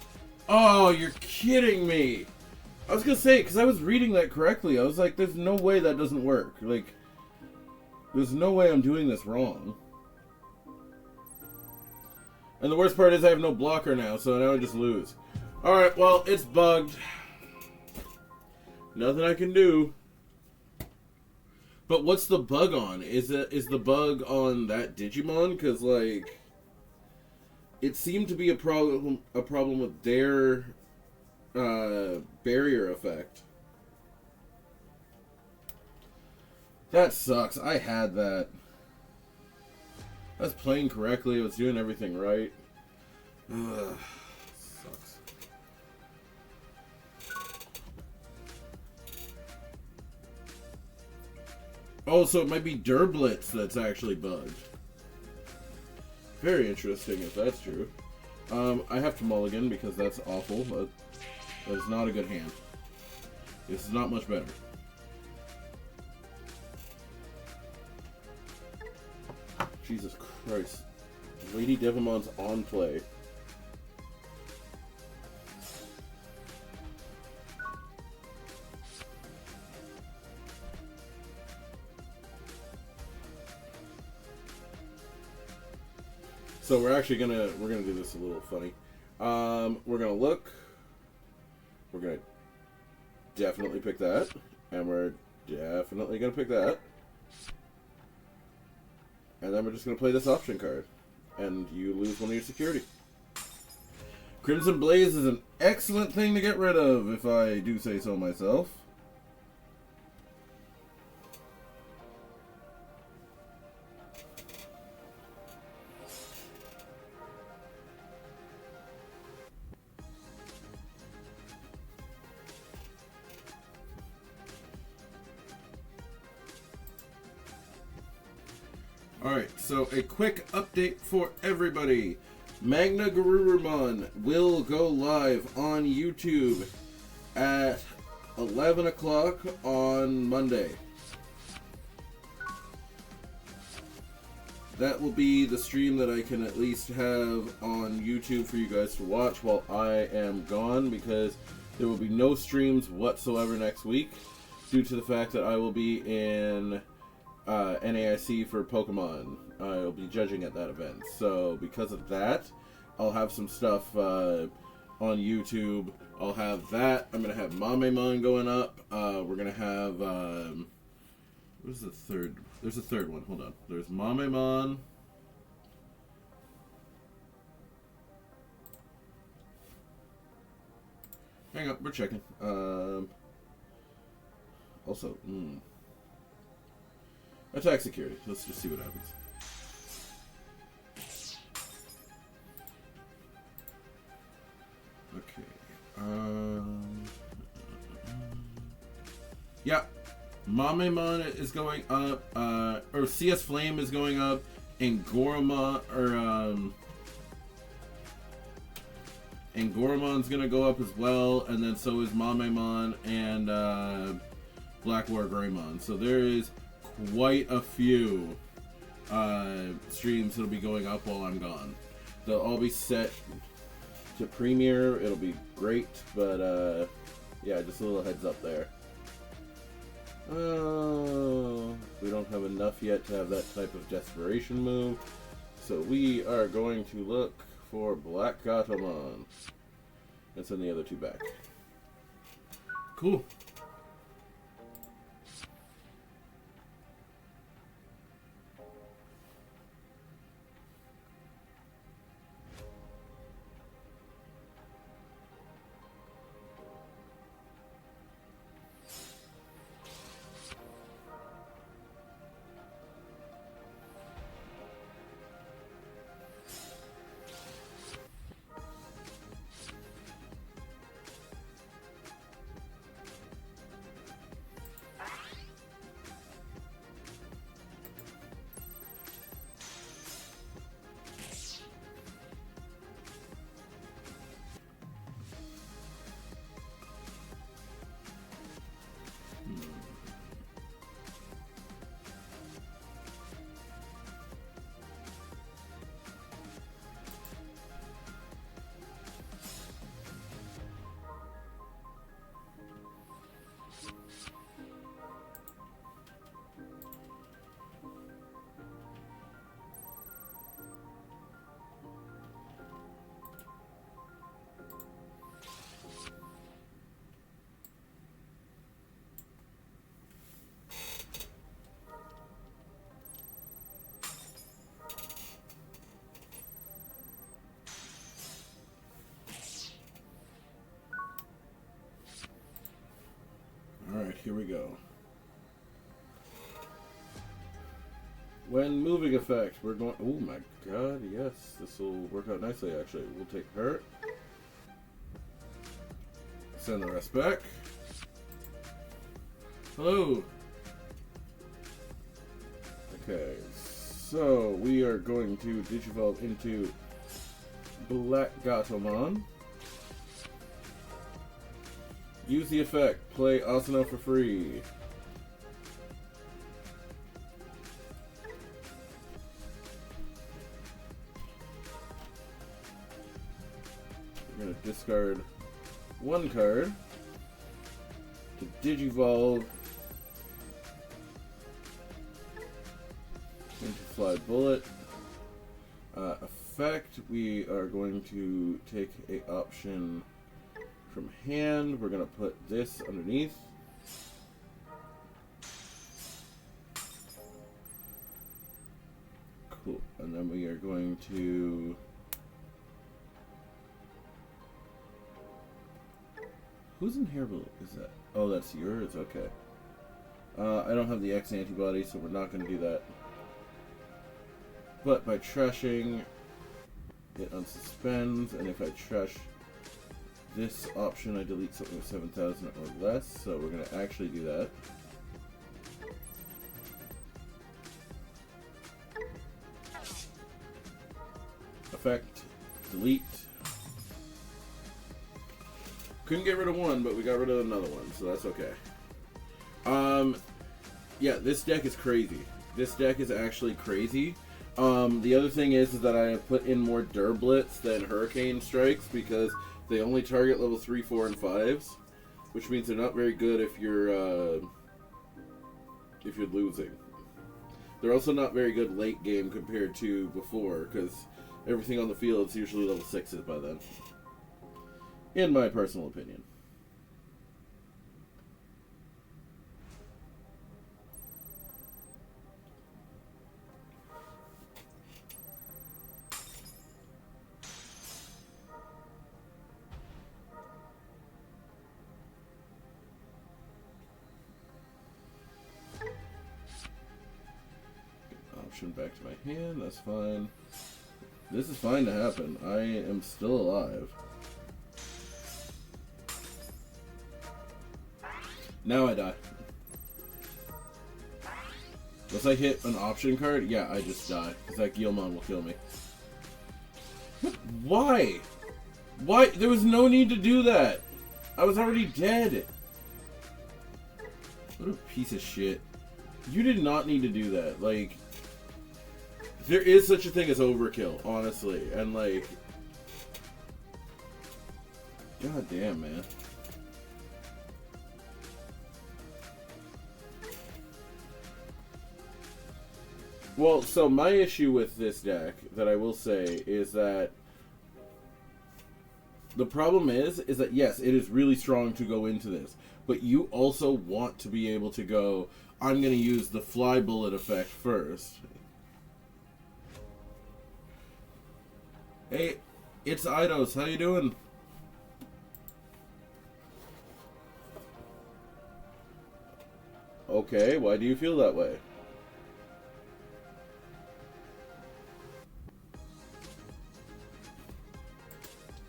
B: Oh, you're kidding me. I was gonna say, because I was reading that correctly. I was like, there's no way that doesn't work. Like, there's no way I'm doing this wrong. And the worst part is I have no blocker now, so now I just lose. Alright, well, it's bugged. Nothing I can do. But what's the bug on? Is the bug on that Digimon? Because, like, it seemed to be a problem with their barrier effect. That sucks. I had that. I was playing correctly. I was doing everything right. Ugh. Sucks. Oh, so it might be Durblitz that's actually bugged. Very interesting if that's true. I have to mulligan because that's awful. That is not a good hand. This is not much better. Jesus Christ. Lady Devimon's on play. So we're actually gonna do this a little funny. We're gonna look. We're gonna definitely pick that, and we're definitely gonna pick that, and then we're just gonna play this option card, and you lose one of your security. Crimson Blaze is an excellent thing to get rid of, if I do say so myself. Alright, so a quick update for everybody. Magna Garurumon will go live on YouTube at 11 o'clock on Monday. That will be the stream that I can at least have on YouTube for you guys to watch while I am gone, because there will be no streams whatsoever next week due to the fact that I will be in NAIC for Pokemon. I'll be judging at that event. So because of that, I'll have some stuff on YouTube. I'll have that. I'm going to have Mamemon going up. We're going to have... what is the third? There's a third one. Hold on. There's Mamemon. Hang on. We're checking. Also... Attack security. Let's just see what happens. Okay. Yeah. Mamemon is going up. Or CS Flame is going up. And Goramon, and Goramon's gonna go up as well. And then so is Mamemon and Blackwater Greymon. So there is quite a few streams that'll be going up while I'm gone. They'll all be set to premiere. It'll be great, but yeah, just a little heads up there. We don't have enough yet to have that type of desperation move, so we are going to look for Black Gatomon and send the other two back. Cool. Alright, here we go. When moving effect, we're going... Oh my god, yes. This will work out nicely, actually. We'll take her. Send the rest back. Hello! Okay, so we are going to Digivolve into Black Gatomon. Use the effect. Play Asuna for free. We're going to discard one card to Digivolve into Fly Bullet. effect, we are going to take a option from hand. We're going to put this underneath. Cool. And then we are going to... Whose inheritable is that? Oh, that's yours? Okay. I don't have the X antibody, so we're not going to do that. But by trashing, it unsuspends, and if I trash this option, I delete something with 7,000 or less, so we're going to actually do that. Effect, delete. Couldn't get rid of one, but we got rid of another one, so that's okay. Yeah, this deck is crazy. This deck is actually crazy. The other thing is that I have put in more Durblitz than Hurricane Strikes because they only target level 3, 4, and 5s, which means they're not very good if you're losing. They're also not very good late game compared to before because everything on the field is usually level 6s by then. In my personal opinion. Option back to my hand, that's fine. This is fine to happen. I am still alive. Now I die. Once I hit an option card, yeah, I just die. Because that Guilmon will kill me. Why? Why? There was no need to do that. I was already dead. What a piece of shit. You did not need to do that. Like, there is such a thing as overkill, honestly. And, like, god damn, man. Well, so my issue with this deck, that I will say, is that the problem is that yes, it is really strong to go into this, but you also want to be able to go, I'm going to use the fly bullet effect first. Hey, it's Eidos, how you doing? Okay, why do you feel that way?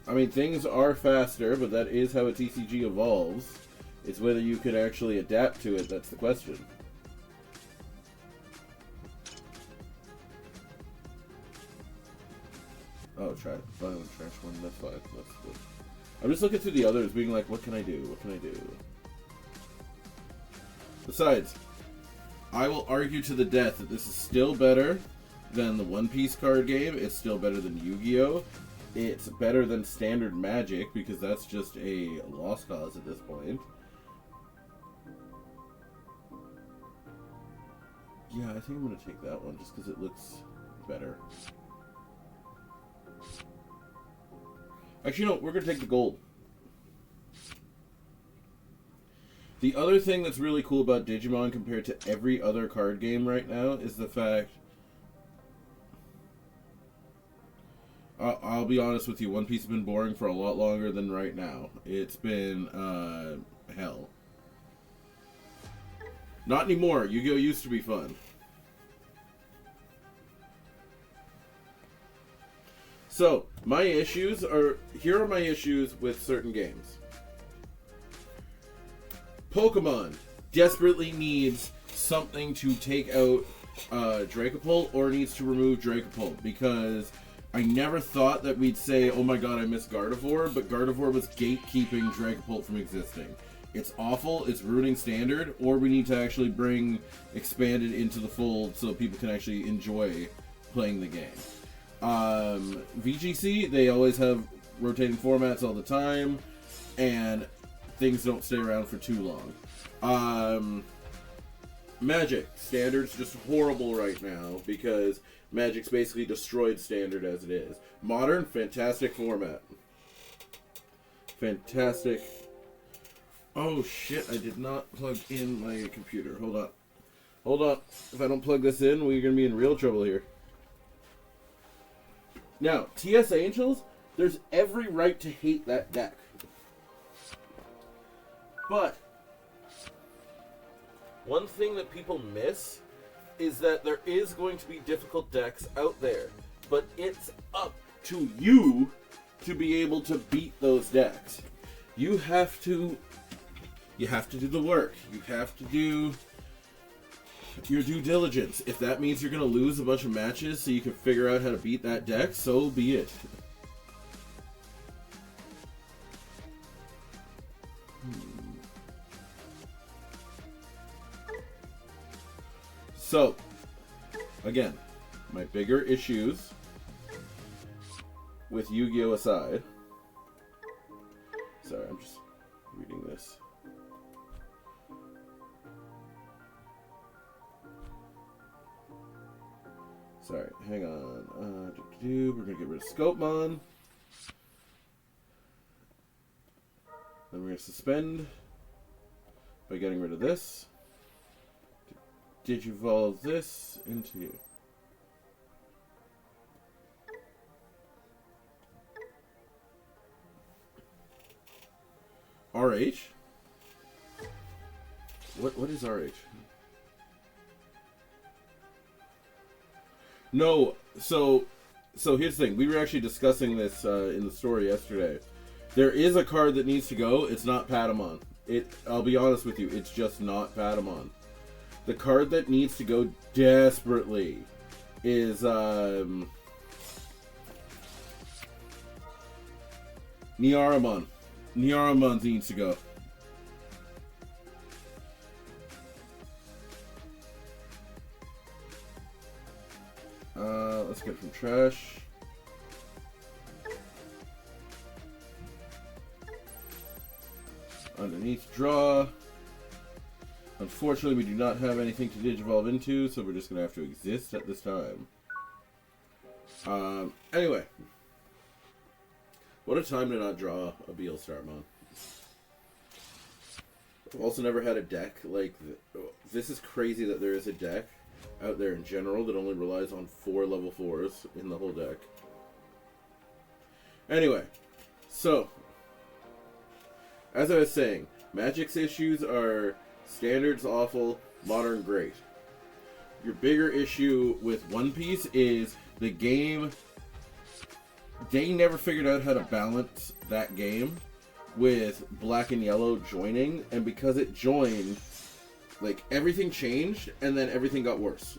B: I mean, things are faster, but that is how a TCG evolves. It's whether you can actually adapt to it, that's the question. Oh, trash one, that's fine. That's good. I'm just looking through the others, being like, what can I do? What can I do? Besides, I will argue to the death that this is still better than the One Piece card game. It's still better than Yu-Gi-Oh! It's better than Standard Magic, because that's just a lost cause at this point. Yeah, I think I'm going to take that one, just because it looks better. Actually, no, we're going to take the gold. The other thing that's really cool about Digimon compared to every other card game right now is the fact... I'll be honest with you, One Piece has been boring for a lot longer than right now. It's been, hell. Not anymore. Yu-Gi-Oh! Used to be fun. So, my issues are... Here are my issues with certain games. Pokemon desperately needs something to take out Dracopult, or needs to remove Dracopult, because I never thought that we'd say, oh my god, I miss Gardevoir, but Gardevoir was gatekeeping Dracopult from existing. It's awful, it's ruining Standard, or we need to actually bring Expanded into the fold so people can actually enjoy playing the game. VGC, they always have rotating formats all the time, and things don't stay around for too long. Magic, Standard's just horrible right now, because Magic's basically destroyed Standard as it is. Modern, fantastic format. Fantastic. Oh shit, I did not plug in my computer. Hold on. Hold on. If I don't plug this in, we're going to be in real trouble here. Now, TS Angels, there's every right to hate that deck. But one thing that people miss is that there is going to be difficult decks out there. But it's up to you to be able to beat those decks. You have to do the work. You have to do your due diligence. If that means you're going to lose a bunch of matches so you can figure out how to beat that deck, so be it. So, again, my bigger issues with Yu-Gi-Oh! Aside. Sorry, I'm just reading this. Sorry, hang on. We're going to get rid of Scopemon. Then we're going to suspend by getting rid of this. Digivolve this into RH? What is RH? No, so here's the thing. We were actually discussing this in the story yesterday. There is a card that needs to go. It's not Patamon. I'll be honest with you. It's just not Patamon. The card that needs to go desperately is Niaramon. Niaramon needs to go. Let's get from trash. Underneath, draw. Unfortunately, we do not have anything to digivolve into, so we're just going to have to exist at this time. Anyway. What a time to not draw a Beelstarmon. I've also never had a deck like this. Is crazy that there is a deck out there in general that only relies on 4 level 4s in the whole deck. Anyway, so as I was saying, Magic's issues are Standard's awful, Modern great. Your bigger issue with One Piece is the game. They never figured out how to balance that game with Black and Yellow joining, and because it joined, like, everything changed, and then everything got worse.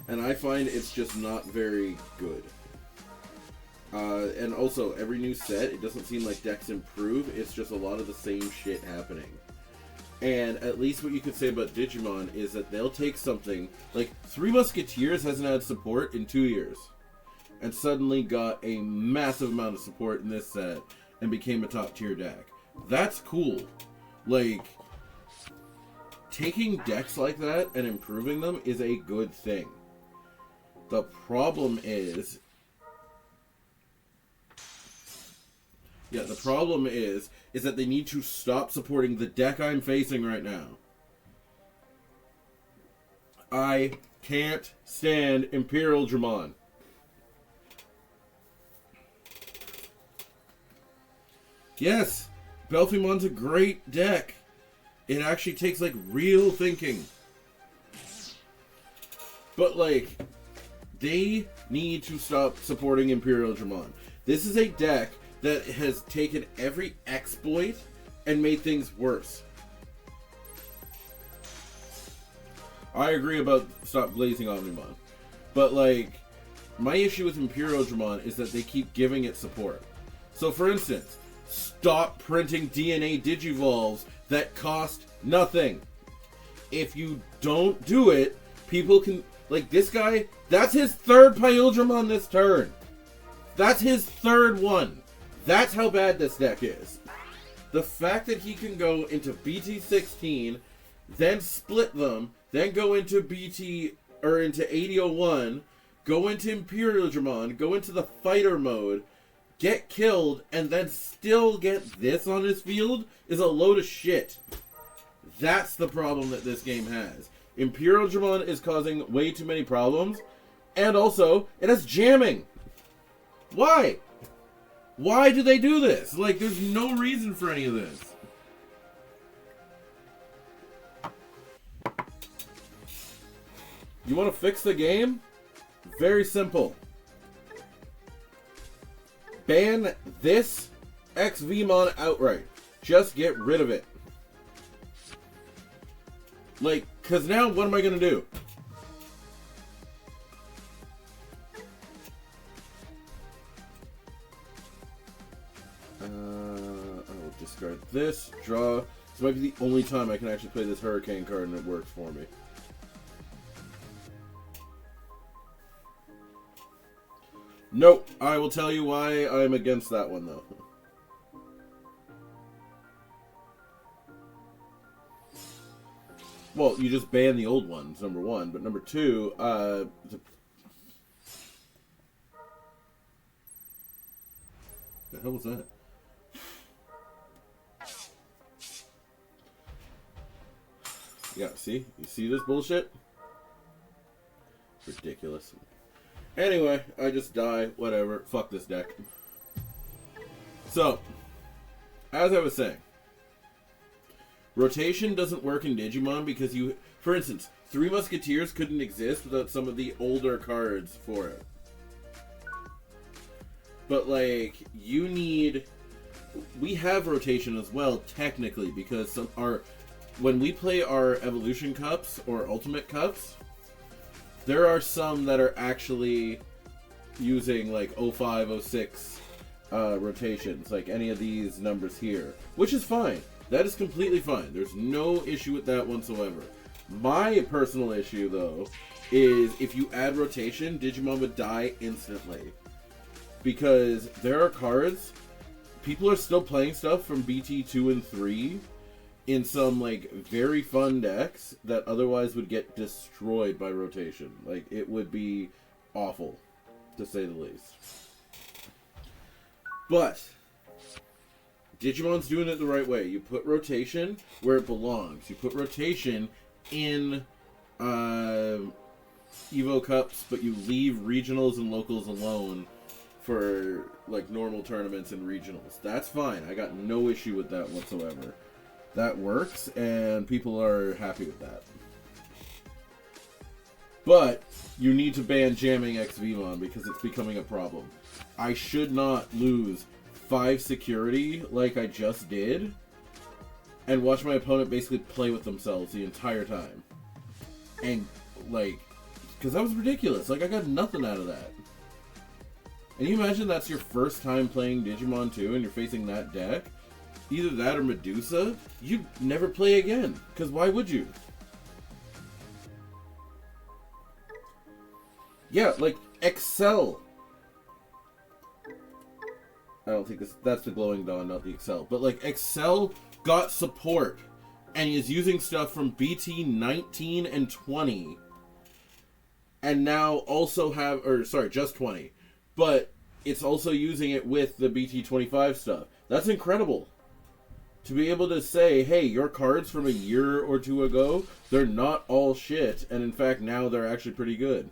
B: And I find it's just not very good. And also, every new set, it doesn't seem like decks improve, it's just a lot of the same shit happening. And at least what you could say about Digimon is that they'll take something, like, Three Musketeers hasn't had support in 2 years. And suddenly got a massive amount of support in this set, and became a top tier deck. That's cool. Like, taking decks like that and improving them is a good thing. The problem is... Yeah, the problem is that they need to stop supporting the deck I'm facing right now. I can't stand Imperial Dramon. Yes, Belphymon's a great deck. It actually takes, like, real thinking. But, like, they need to stop supporting Imperial Dramon. This is a deck that has taken every exploit and made things worse. I agree about stop glazing Omnimon. But, like, my issue with Imperial Dramon is that they keep giving it support. So, for instance, stop printing DNA Digivolves that cost nothing. If you don't do it, people can... Like, this guy, that's his 3rd Pyldramon this turn. That's his 3rd one. That's how bad this deck is. The fact that he can go into BT16, then split them, then go into BT or into 8001, go into Imperial Digimon, go into the fighter mode, get killed, and then still get this on his field is a load of shit. That's the problem that this game has. Imperial Digimon is causing way too many problems, and also, it has jamming. Why? Why do they do this? Like, there's no reason for any of this. You want to fix the game? Very simple. Ban this XVmon outright. Just get rid of it. Like, because now what am I going to do? I'll discard this, draw. This might be the only time I can actually play this Hurricane card and it works for me. Nope, I will tell you why I'm against that one though. Well, you just ban the old ones, number one, but number two, the hell was that? Yeah, see? You see this bullshit? Ridiculous. Anyway, I just die, whatever. Fuck this deck. So, as I was saying, rotation doesn't work in Digimon because you, for instance, Three Musketeers couldn't exist without some of the older cards for it. But, like, you need... We have rotation as well, technically, because when we play our Evolution Cups or Ultimate Cups, there are some that are actually using, like, 05, 06 rotations, like any of these numbers here, which is fine. That is completely fine. There's no issue with that whatsoever. My personal issue, though, is if you add rotation, Digimon would die instantly. Because there are cards, people are still playing stuff from BT 2 and 3 in some, like, very fun decks that otherwise would get destroyed by rotation. Like, it would be awful, to say the least. But Digimon's doing it the right way. You put rotation where it belongs. You put rotation in Evo Cups, but you leave regionals and locals alone for, like, normal tournaments and regionals. That's fine. I got no issue with that whatsoever. That works, and people are happy with that. But you need to ban jamming XVmon because it's becoming a problem. I should not lose 5 security like I just did and watch my opponent basically play with themselves the entire time. And, like, because that was ridiculous. Like, I got nothing out of that. And you imagine that's your first time playing Digimon 2 and you're facing that deck? Either that or Medusa, you'd never play again. Because why would you? Yeah, like, Excel. I don't think that's the Glowing Dawn, not the Excel. But, like, Excel got support. And is using stuff from BT 19 and 20. And now also have, or sorry, just 20. But it's also using it with the BT 25 stuff. That's incredible. To be able to say, hey, your cards from a year or two ago, they're not all shit. And in fact, now they're actually pretty good.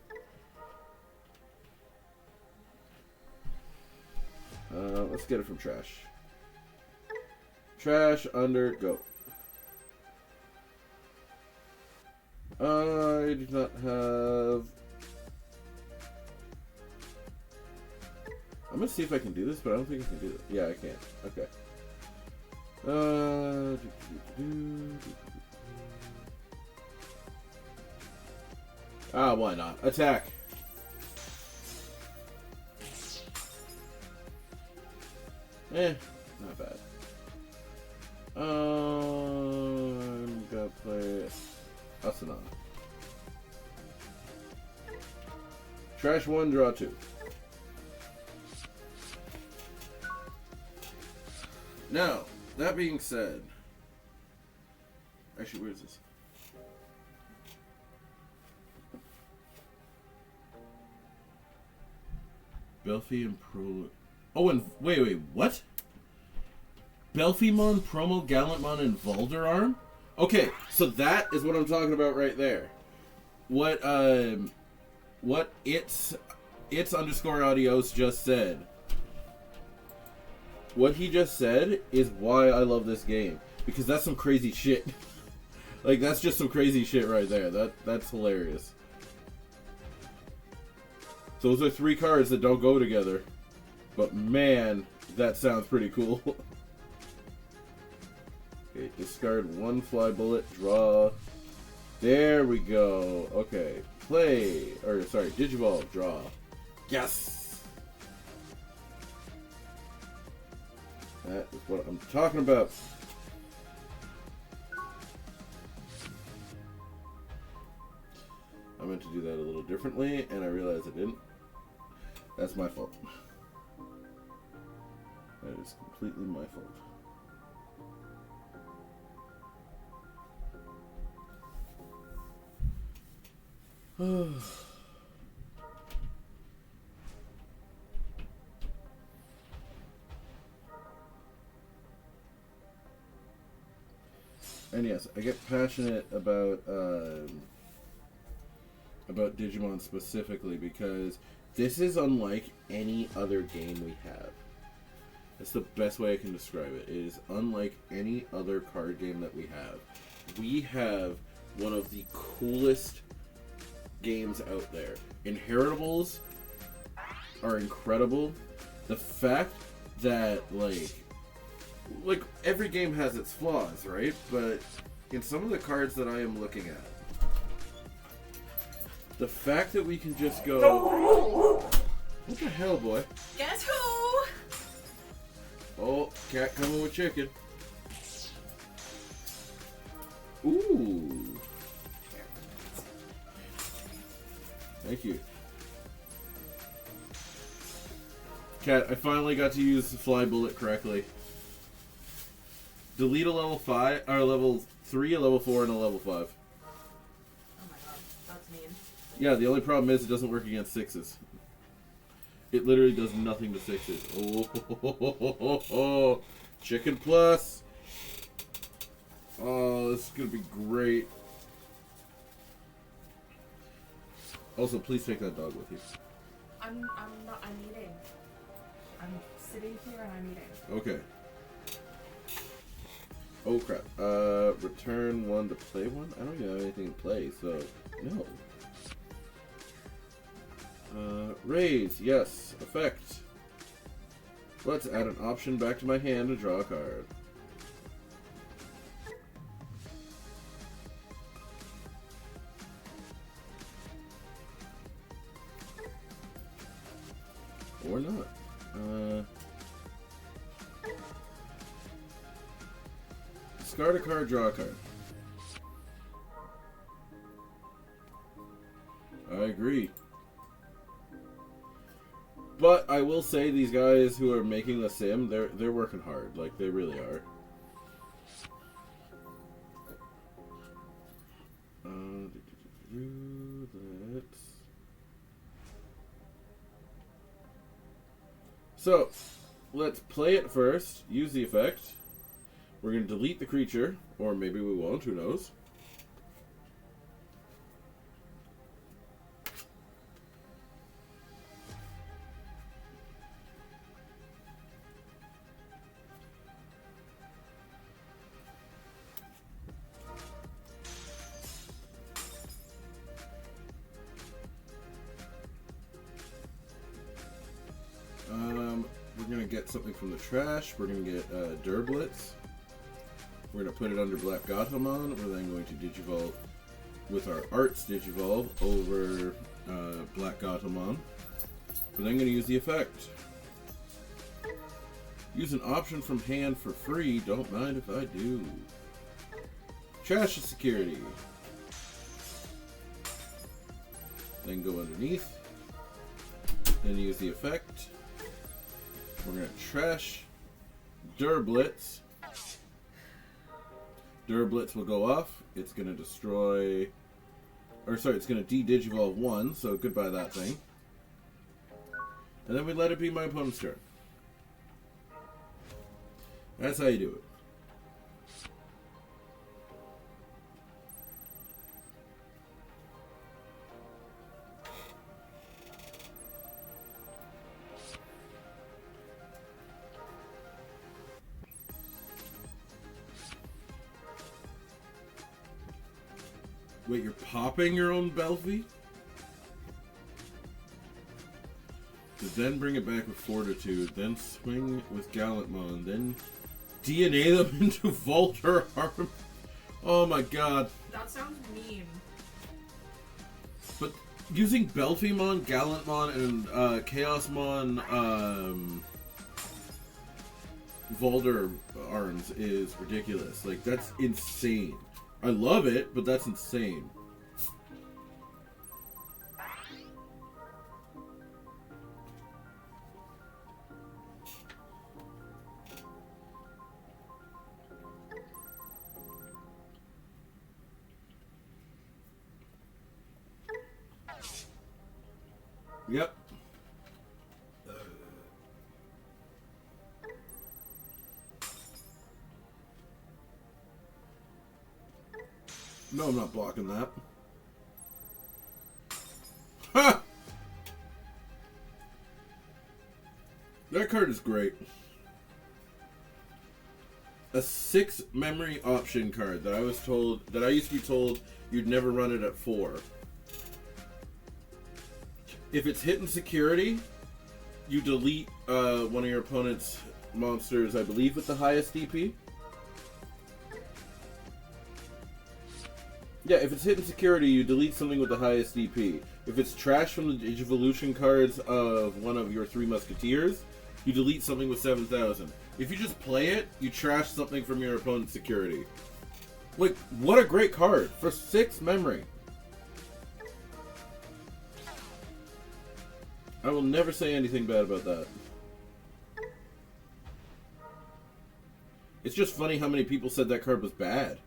B: Let's get it from trash. Trash, under, go. I do not have... I'm gonna see if I can do this, but I don't think I can do it. Yeah, I can. Okay. Why not? Attack. Not bad. I'm gonna play Asana. Trash 1, draw 2. Now, that being said, actually, where is this? Belfi and Pro... Oh, and wait, what? Belfimon, Promo, Gallantmon, and Valderarm? Okay, so that is what I'm talking about right there. What it's underscore audios just said. What he just said is why I love this game. Because that's some crazy shit. Like, that's just some crazy shit right there. That's hilarious. So those are 3 cards that don't go together. But man, that sounds pretty cool. Okay, discard 1 fly bullet, draw. There we go. Okay, play. Or, sorry, Digivolve, draw. Yes! That is what I'm talking about. I meant to do that a little differently, and I realized I didn't. That's my fault. That is completely my fault. And yes, I get passionate about Digimon specifically because this is unlike any other game we have. That's the best way I can describe it. It is unlike any other card game that we have. We have one of the coolest games out there. Inheritables are incredible. The fact that like every game has its flaws, right? But in some of the cards that I am looking at, the fact that we can just go... What the hell, boy?
C: Guess who?
B: Oh, cat coming with chicken. Ooh. Thank you. Cat, I finally got to use the fly bullet correctly. Delete a level 5, or level 3, a level 4, and a level 5.
C: Oh my god, that's mean.
B: Yeah, the only problem is it doesn't work against 6s. It literally does nothing to 6s. Oh, chicken plus. Oh, this is gonna be great. Also, please take that dog with you.
C: I'm eating. I'm sitting here and I'm eating.
B: Okay. Oh crap. Return 1 to play 1? I don't even have anything to play, so no. Raise, yes. Effect. Let's add an option back to my hand to draw a card. Or not. Discard a card, draw a card. I agree. But I will say these guys who are making the sim, they're working hard. Like, they really are. So, let's play it first, use the effect. We're going to delete the creature, or maybe we won't, who knows. We're going to get something from the trash. We're going to get Durblitz. We're going to put it under Black Gatomon. We're then going to Digivolve with our Arts Digivolve over Black Gatomon. We're then going to use the effect. Use an option from hand for free. Don't mind if I do. Trash the security. Then go underneath. Then use the effect. We're going to trash Durblitz. Durblitz will go off. It's going to destroy... Or sorry, it's going to de-Digivolve 1, so goodbye that thing. And then we let it be my opponent's turn. That's how you do it. Wait, you're popping your own Belfie? To then bring it back with Fortitude, then swing with Gallantmon, then DNA them into Vulture Arm. Oh my god.
C: That sounds mean.
B: But using Belfimon, Gallantmon, and Chaosmon Vulture Arms is ridiculous. Like, that's insane. I love it, but that's insane. Yep. No, I'm not blocking that. Ha! That card is great. A 6 memory option card that I was told, that I used to be told you'd never run it at 4. If it's hidden security, you delete one of your opponent's monsters, I believe, with the highest DP. Yeah, if it's hidden security, you delete something with the highest DP. If it's trash from the Digivolution cards of one of your 3 Musketeers, you delete something with 7,000. If you just play it, you trash something from your opponent's security. Like, what a great card for 6 memory. I will never say anything bad about that. It's just funny how many people said that card was bad.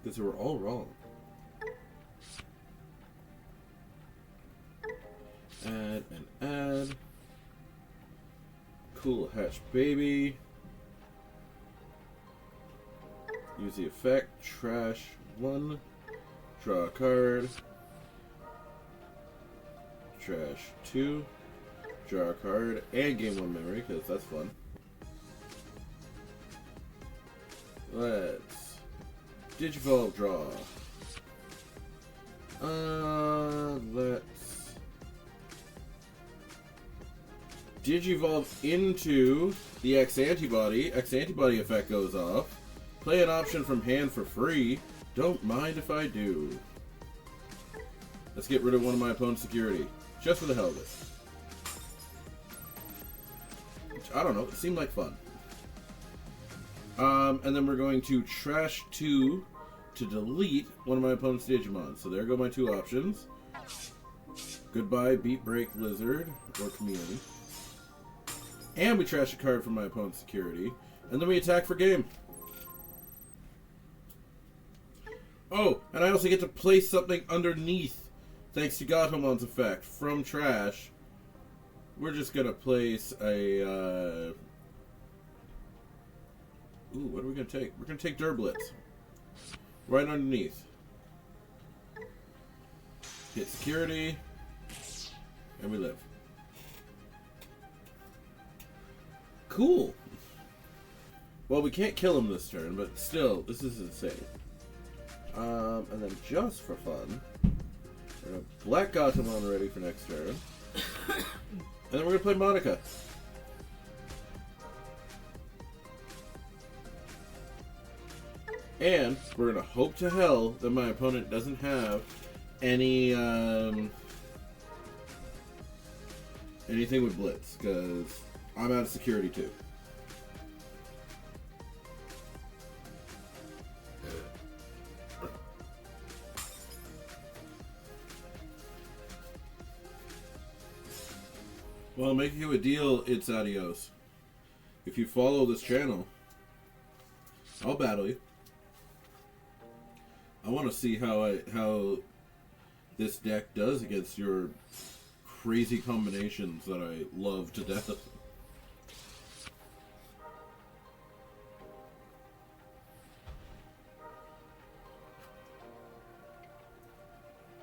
B: Because they were all wrong. Add and add. Cool Hatch Baby. Use the effect. Trash 1. Draw a card. Trash 2. Draw a card. And gain 1 memory, because that's fun. Let's Digivolve draw. Let's Digivolve into the X antibody. X antibody effect goes off. Play an option from hand for free. Don't mind if I do. Let's get rid of one of my opponent's security. Just for the hell of it. Which, I don't know, it seemed like fun. And then we're going to trash 2 to delete one of my opponent's Digimon. So there go my 2 options. Goodbye, Beat Break Lizard, or Chameleon. And we trash a card from my opponent's security. And then we attack for game. Oh, and I also get to place something underneath, thanks to Gautomon's effect, from trash. We're just going to place a... Ooh, what are we going to take? We're going to take Durblitz. Right underneath. Hit security. And we live. Cool. Well, we can't kill him this turn, but still, this is insane. And then just for fun, we're going to Black Gautomon ready for next turn. And then we're going to play Monica. And we're going to hope to hell that my opponent doesn't have any anything with Blitz, because I'm out of security too. Well, making you a deal, it's adios. If you follow this channel, I'll battle you. I want to see how this deck does against your crazy combinations that I love to death.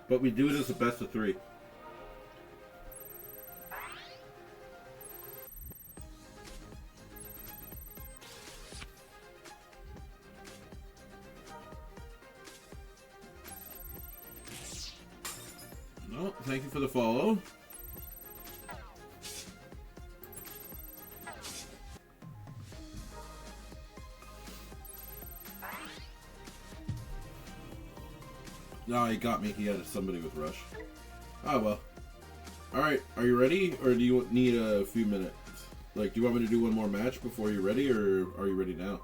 B: But we do it as a best of 3. No, thank you for the follow. No, he got me. He had somebody with rush. Ah, well. Alright, are you ready? Or do you need a few minutes? Like, do you want me to do one more match before you're ready? Or are you ready now?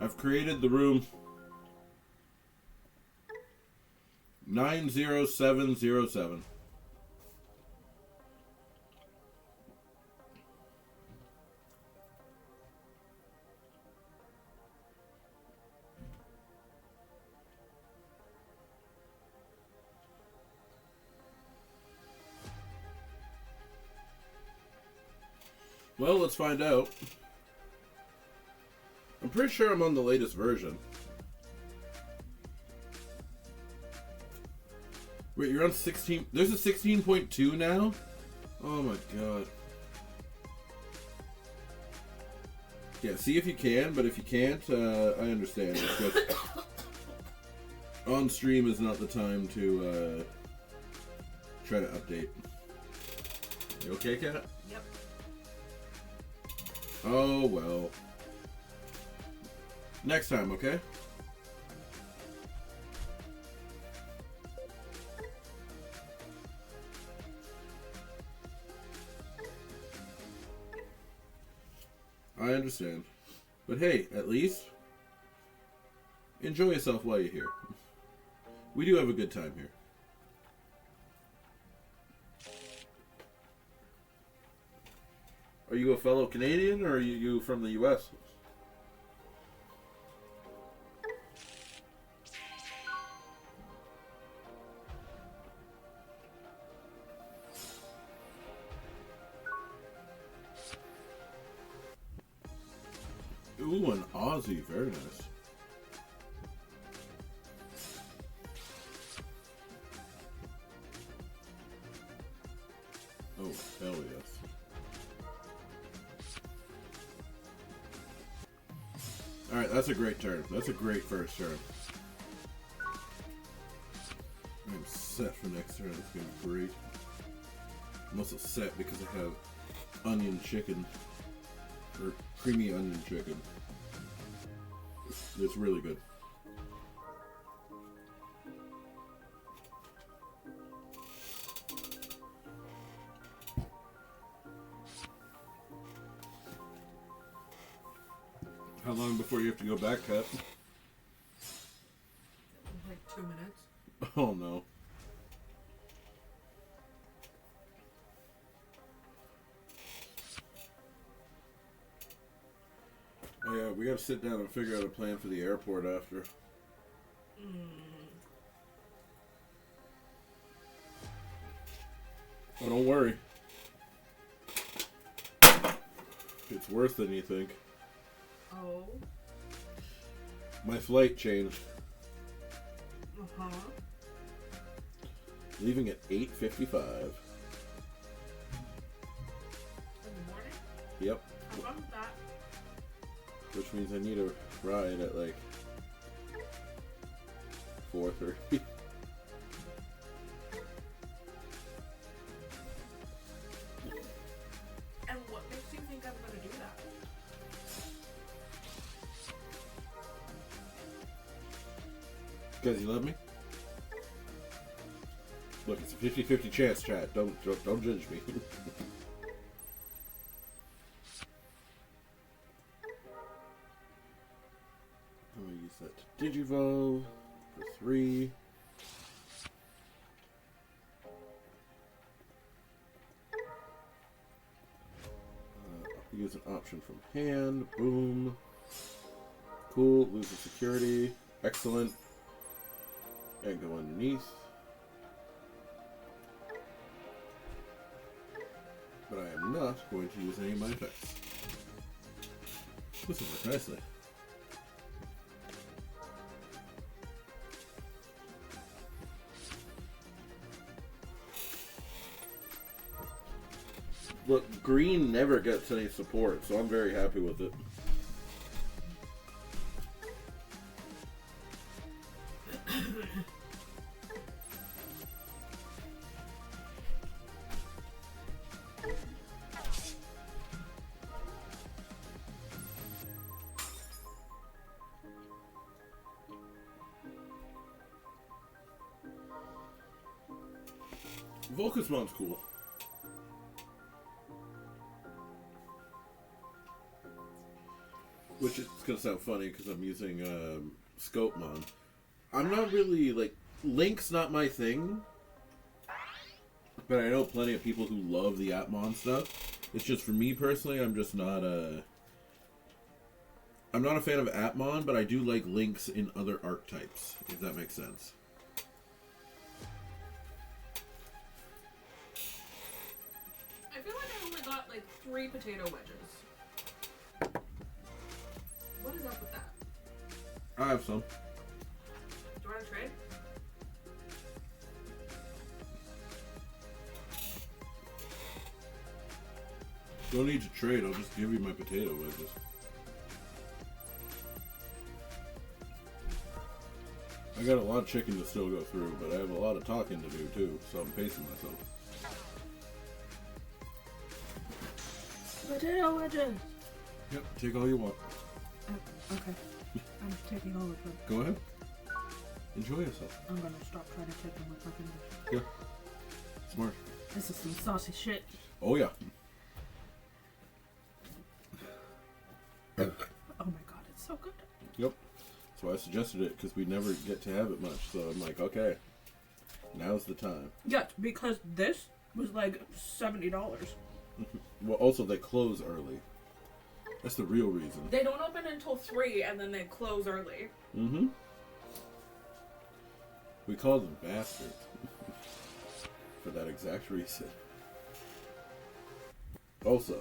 B: I've created the room 90707. Well, let's find out. I'm pretty sure I'm on the latest version. Wait, you're on 16... There's a 16.2 now? Oh my god. Yeah, see if you can, but if you can't, I understand. It's just... on stream is not the time to, try to update. You okay, Kat?
C: Yep.
B: Oh, well. Next time, okay? I understand. But hey, at least enjoy yourself while you're here. We do have a good time here. Are you a fellow Canadian or are you from the US? Ooh, an Aussie. Very nice. Oh, hell yes. Alright, that's a great turn. That's a great first turn. I'm set for next turn. It's going to be great. I'm also set because I have onion chicken. Or creamy onion chicken. It's really good. How long before you have to go back, Kat?
C: Like 2 minutes.
B: Oh no. Oh yeah, we gotta sit down and figure out a plan for the airport after. Oh, don't worry. It's worse than you think.
C: Oh.
B: My flight changed.
C: Uh-huh.
B: Leaving at 8:55.
C: In the morning?
B: Yep.
C: How long is that?
B: Which means I need a ride at like 4:30.
C: And what makes you think I'm gonna do that?
B: Because you love me? Look, it's a 50-50 chance, chat. Don't judge me. I'm gonna use that to Digivolve for 3. Use an option from hand. Boom. Cool. Lose the security. Excellent. And go underneath. But I am not going to use any of my effects. This will work nicely. Look, green never gets any support, so I'm very happy with it. Volcasmon's cool. Which is gonna sound funny because I'm using Scopemon. I'm not really like Link's not my thing, but I know plenty of people who love the Atmon stuff. It's just for me personally, I'm just not a. I'm not a fan of Atmon, but I do like Links in other archetypes, if that makes sense.
C: I feel like I only got like 3 potato wedges. What is up with that?
B: I have some.
C: Do you want to trade?
B: Don't need to trade, I'll just give you my potato wedges. I got a lot of chicken to still go through, but I have a lot of talking to do too, so I'm pacing myself.
C: Potato wedges!
B: Yep, take all you want.
C: Okay. I'm taking all of them.
B: Go ahead. Enjoy yourself.
C: I'm gonna stop trying to take them with my fingers.
B: Yeah. Smart.
C: This is some saucy shit.
B: Oh yeah.
C: Oh my god, it's so good.
B: Yep. That's why I suggested it, because we never get to have it much, so I'm like, okay. Now's the time.
C: Yeah, because this was like $70.
B: Well, also they close early. That's the real reason.
C: They don't open until 3 and then they close early.
B: Mm-hmm. We call them bastards. For that exact reason. Also,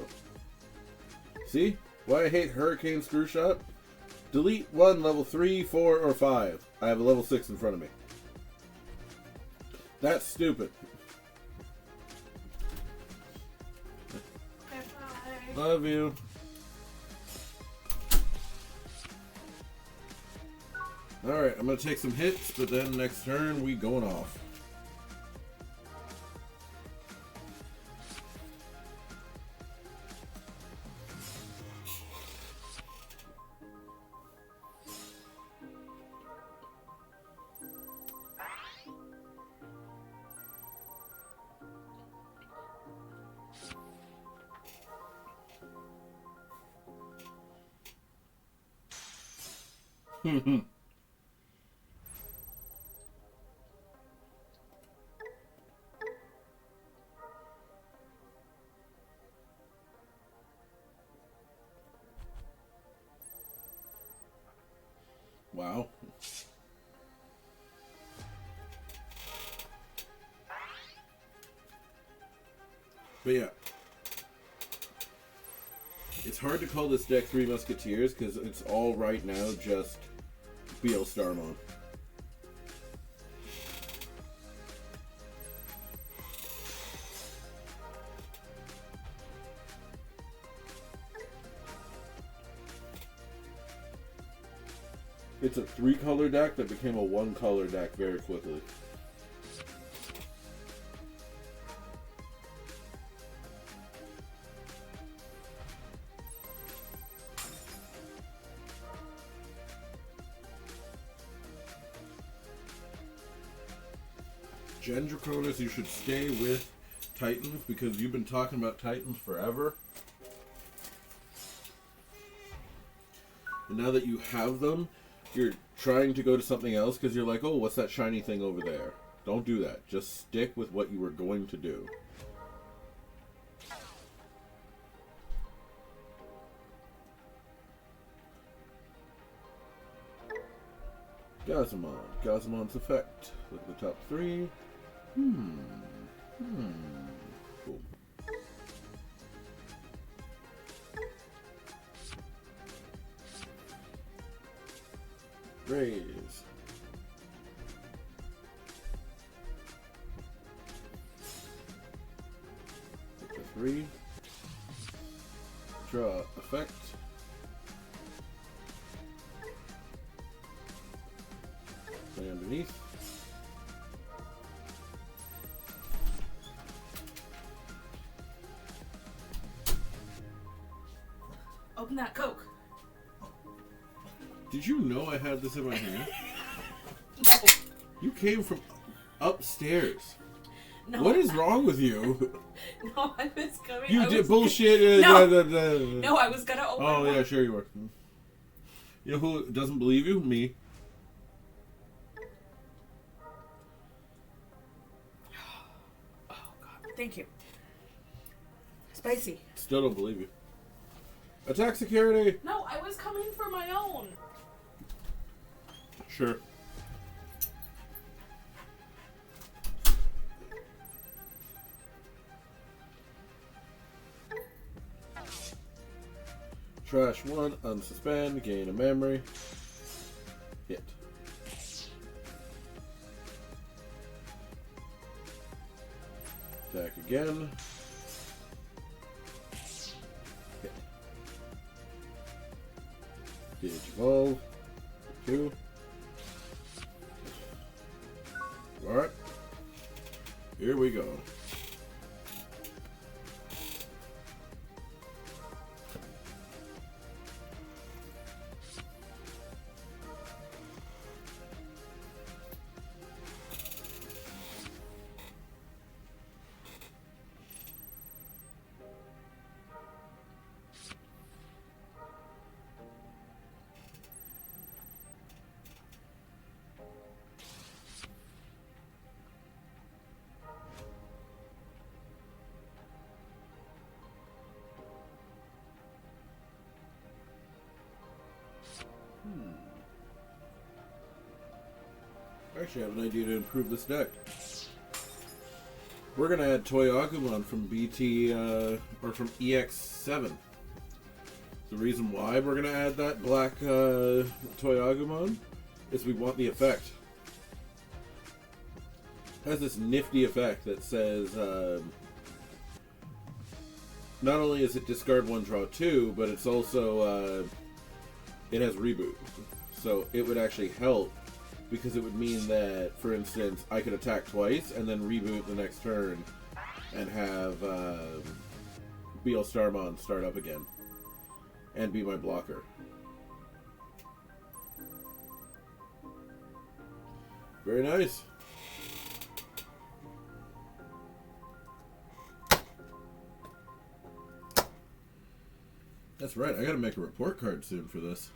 B: see? Why I hate Hurricane Screwshot? Delete 1, level 3, 4, or 5. I have a level 6 in front of me. That's stupid.
C: Bye.
B: Love you. Alright, I'm gonna take some hits, but then next turn we going off. Wow. But yeah. It's hard to call this deck 3 Musketeers because it's all right now just BL Starmon. It's a 3-color deck that became a 1-color deck very quickly. Gen Draconis, you should stay with Titans because you've been talking about Titans forever. And now that you have them, you're trying to go to something else because you're like, oh, what's that shiny thing over there? Don't do that. Just stick with what you were going to do. Gazamon. Gazamon's effect. Look at the top three. Cool. Raise. Take the 3. Draw effect. Play underneath.
C: Open that Coke.
B: Did you know I had this in my hand?
C: No.
B: You came from upstairs.
C: No.
B: What is wrong with you?
C: No, I was coming.
B: You
C: I
B: did
C: was
B: bullshit.
C: No. No, I was gonna open
B: Oh,
C: one.
B: yeah, sure you were. You know who doesn't believe you? Me.
C: Oh, God. Thank you. Spicy.
B: Still don't believe you. Attack security!
C: No, I was coming for my own.
B: Sure. Trash 1, unsuspend, gain a memory. Hit. Attack again. Hit. Digivolve. 2. Alright. Here we go. Actually, I have an idea to improve this deck. We're gonna add Toy Agumon from BT, or from EX7. The reason why we're gonna add that black Toy Agumon is we want the effect. It has this nifty effect that says, not only is it discard 1, draw 2, but it's also, it has reboot. So it would actually help, because it would mean that, for instance, I could attack twice and then reboot the next turn and have Starmon start up again and be my blocker. Very nice. That's right, I gotta make a report card soon for this.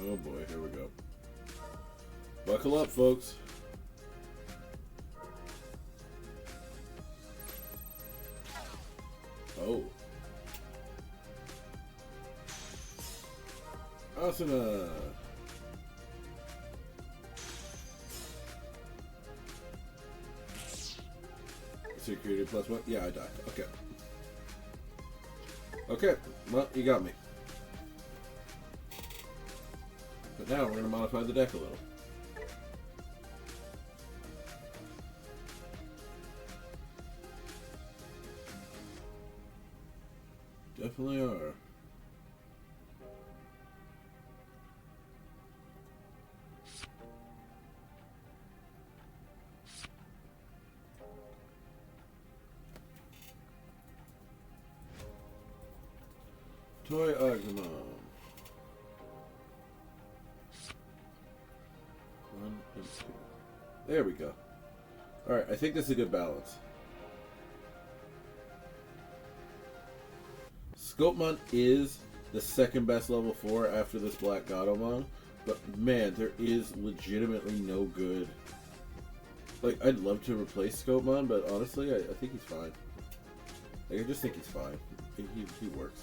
B: Oh boy, here we go. Buckle up, folks. Oh. Asuna. Security +1. Yeah, I died. Okay. Okay. Well, you got me. But now we're going to modify the deck a little. Definitely are. Toy Agumon. 1 and 2. There we go. Alright, I think this is a good balance. Scotemon is the second best level 4 after this Black Godomon, but man, there is legitimately no good. Like, I'd love to replace Scotemon, but honestly, I think he's fine. Like, I just think he's fine. He works.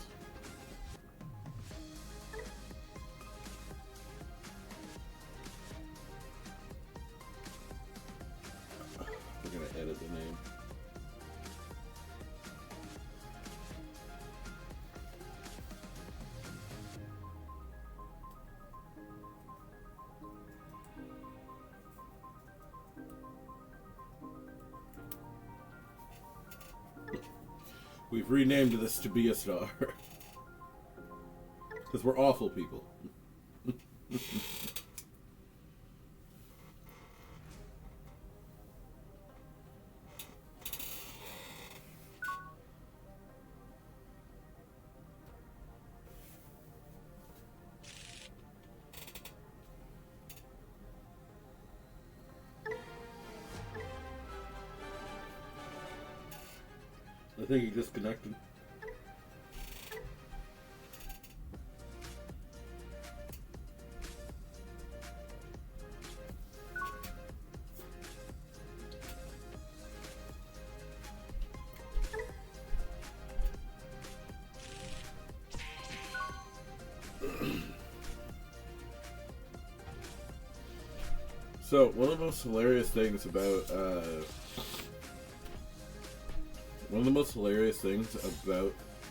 B: We're gonna edit the name. We've renamed this to Be a Star. Because we're awful people. I think he disconnected. So, one of the most hilarious things about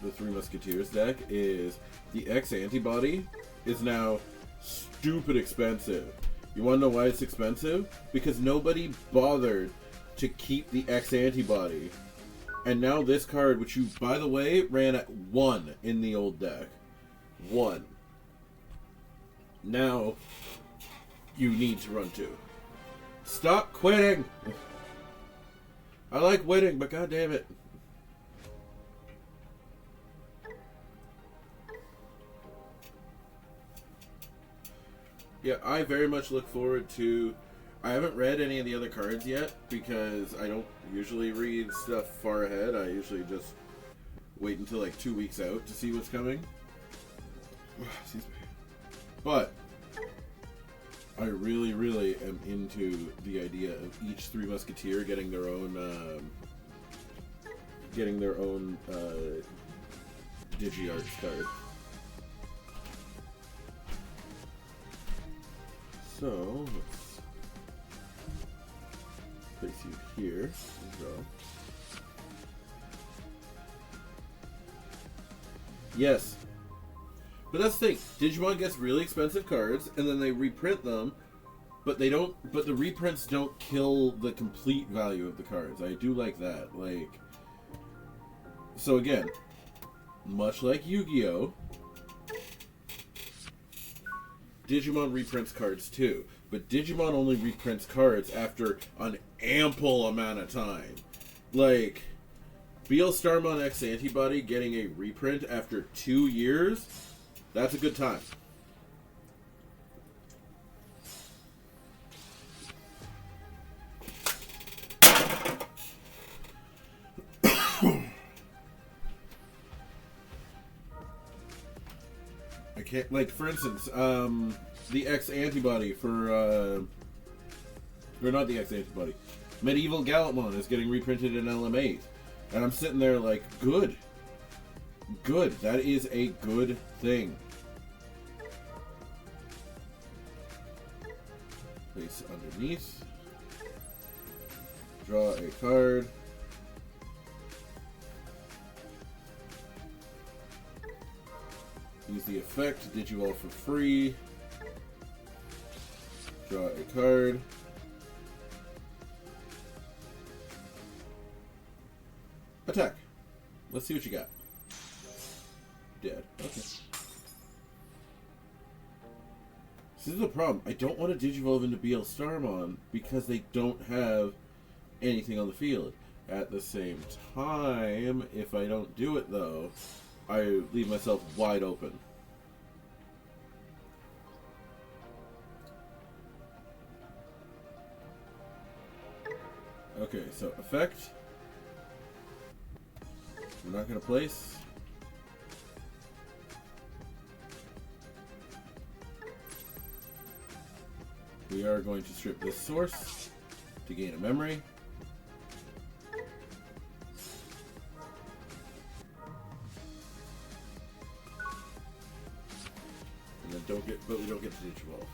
B: the Three Musketeers deck is the X antibody is now stupid expensive. You want to know why it's expensive? Because nobody bothered to keep the X antibody. And now this card, which you, by the way, ran at 1 in the old deck. 1. Now, you need to run 2. Stop quitting! I like winning, but god damn it. Yeah, I very much look forward to... I haven't read any of the other cards yet, because I don't usually read stuff far ahead. I usually just wait until like 2 weeks out to see what's coming. Excuse me. But I really, really am into the idea of each Three Musketeer getting their own Digi-Arts card. So, let's place you here as well. Yes. But that's the thing. Digimon gets really expensive cards, and then they reprint them, but they don't. But the reprints don't kill the complete value of the cards. I do like that. Like, so again, much like Yu-Gi-Oh, Digimon reprints cards too, but Digimon only reprints cards after an ample amount of time. Like, BL Starmon X Antibody getting a reprint after 2 years, that's a good time. I can't, like, for instance, the X Antibody for, or not the X Antibody, Medieval Gallantmon is getting reprinted in LM8. And I'm sitting there like, good. Good. That is a good thing. Place underneath. Draw a card. Use the effect. Digivolve for free. Draw a card. Attack. Let's see what you got. Dead. Okay. This is the problem. I don't want to Digivolve into BL Starmon because they don't have anything on the field. At the same time, if I don't do it though, I leave myself wide open. Okay, so effect. We're not going to place. we are going to strip this source to gain a memory. And then we don't get to Digivolve.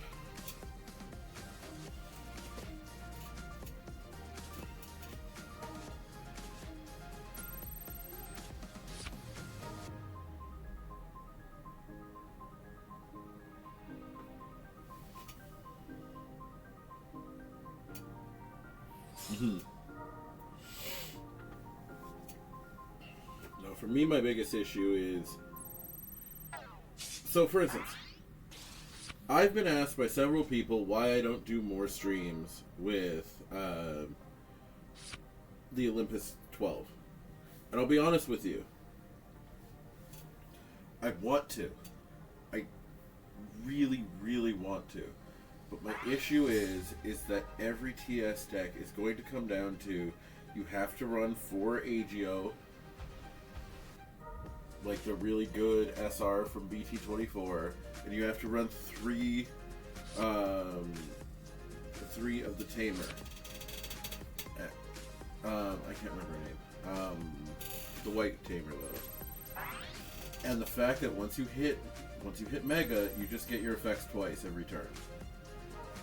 B: Now, for me, my biggest issue is... So, for instance, I've been asked by several people why I don't do more streams with the Olympus 12. And I'll be honest with you. I want to. I really, really want to. But my issue is that every TS deck is going to come down to you have to run 4 AGO, like the really good SR from BT24, and you have to run 3 of the Tamer. I can't remember her name. The white Tamer though. And the fact that once you hit Mega, you just get your effects twice every turn.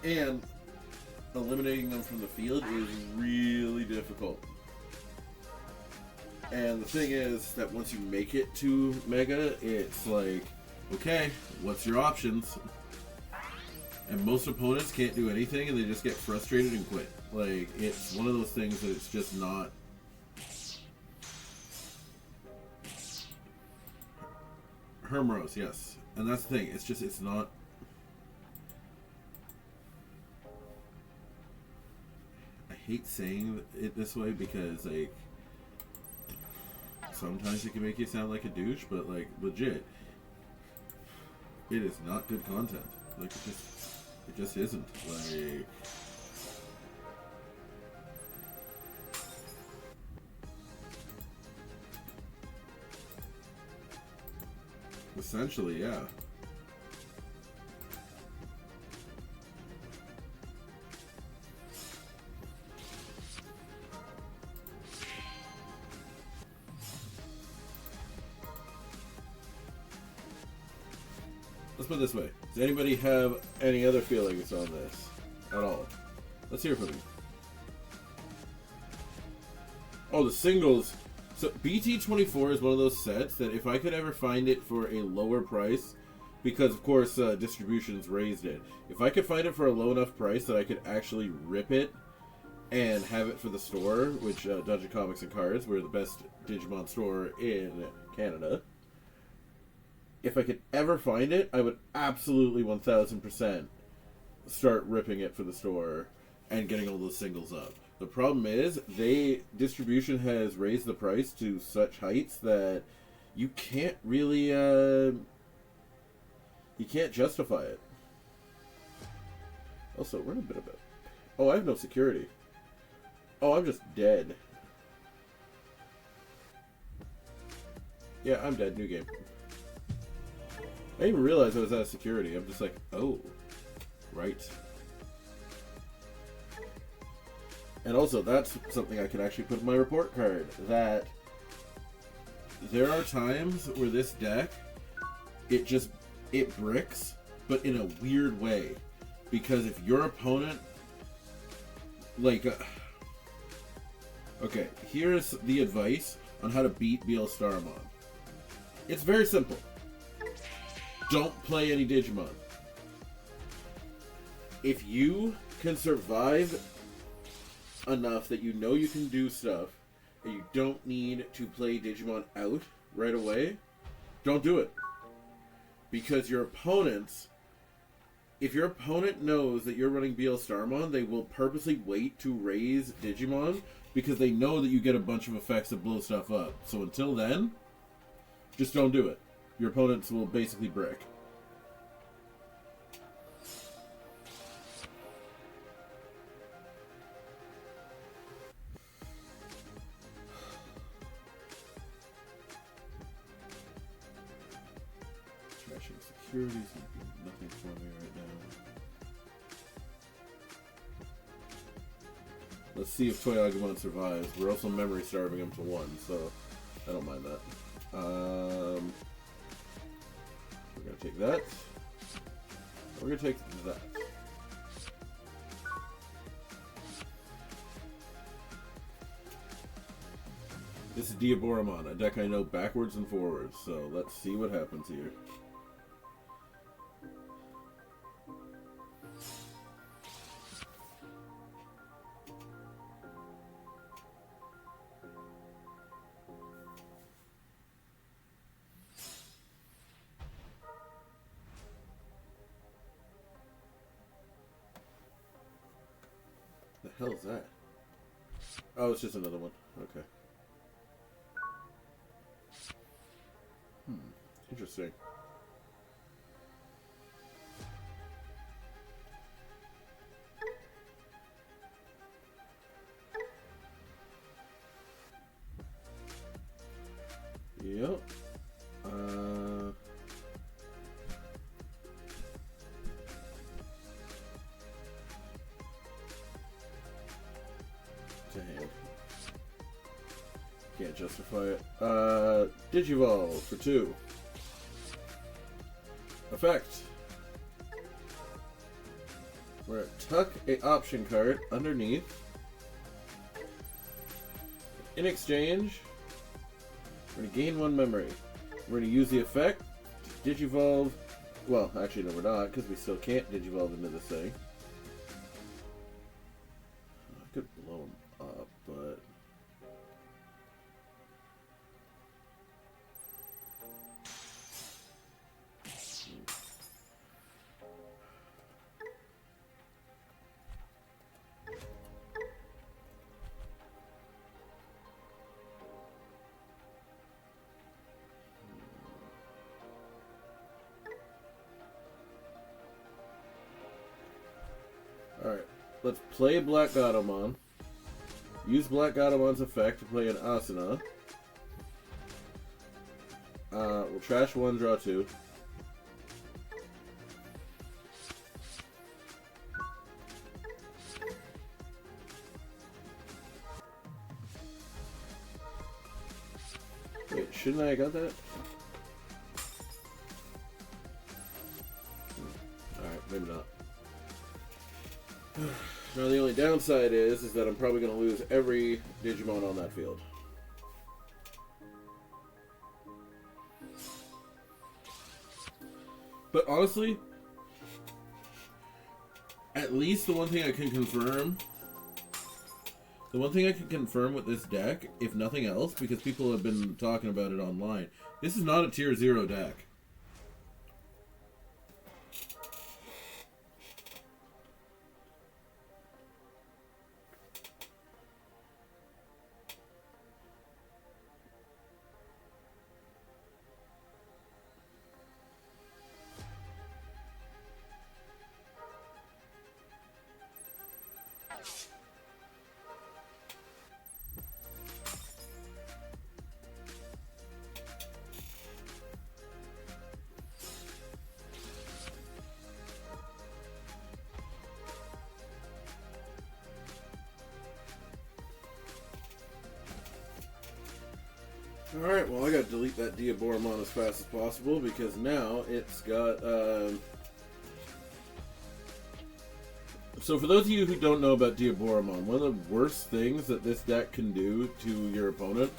B: And eliminating them from the field is really difficult. And the thing is that once you make it to Mega, it's like, okay, what's your options? And most opponents can't do anything and they just get frustrated and quit. Like, it's one of those things that it's just not... Hermeros, yes. And that's the thing, it's not... I hate saying it this way because, like, sometimes it can make you sound like a douche, but, like, legit, it is not good content. Like, it just isn't. Like, essentially, yeah. Let's put it this way. Does anybody have any other feelings on this at all? Let's hear from you. Oh, the singles. So BT24 is one of those sets that if I could ever find it for a lower price, because of course distributions raised it. If I could find it for a low enough price that I could actually rip it and have it for the store, which Dungeon Comics and Cards, we're the best Digimon store in Canada. If I could ever find it, I would absolutely 1000% start ripping it for the store and getting all those singles up. The problem is, distribution has raised the price to such heights that you can't really, you can't justify it. Also, we're in a bit of it. Oh, I have no security. Oh, I'm just dead. Yeah, I'm dead. New game. I didn't even realize I was out of security. I'm just like, oh, right. And also, that's something I can actually put in my report card, that there are times where this deck, it bricks, but in a weird way. Because if your opponent, like, okay, here's the advice on how to beat Starmon. It's very simple. Don't play any Digimon. If you can survive enough that you know you can do stuff, and you don't need to play Digimon out right away, don't do it. Because your opponents, if your opponent knows that you're running Starmon, they will purposely wait to raise Digimon because they know that you get a bunch of effects that blow stuff up. So until then, just don't do it. Your opponents will basically brick. Trashing securities, nothing for me right now. Let's see if Toyagumon survives. We're also memory starving him to 1, so I don't mind that. We're gonna take that. We're gonna take that. This is Diaboromon, a deck I know backwards and forwards, so let's see what happens here. The hell is that? Oh, it's just another one. Okay. Interesting. Yep. Dang. Can't justify it. Digivolve for 2. Effect. We're gonna tuck a option card underneath. In exchange, we're gonna gain 1 memory. We're gonna use the effect to digivolve. Well, actually, no, we're not, because we still can't digivolve into this thing. I could blow him up, but. Alright, let's play Black Godamon. Use Black Godamon's effect to play an Asuna. We'll trash 1, draw 2. Wait, shouldn't I have got that? Alright, maybe not. Now the only downside is that I'm probably going to lose every Digimon on that field. But honestly, at least the one thing I can confirm with this deck, if nothing else, because people have been talking about it online, this is not a tier 0 deck. Alright, well I gotta delete that Diaboromon as fast as possible because now it's got, So for those of you who don't know about Diaboromon, one of the worst things that this deck can do to your opponent,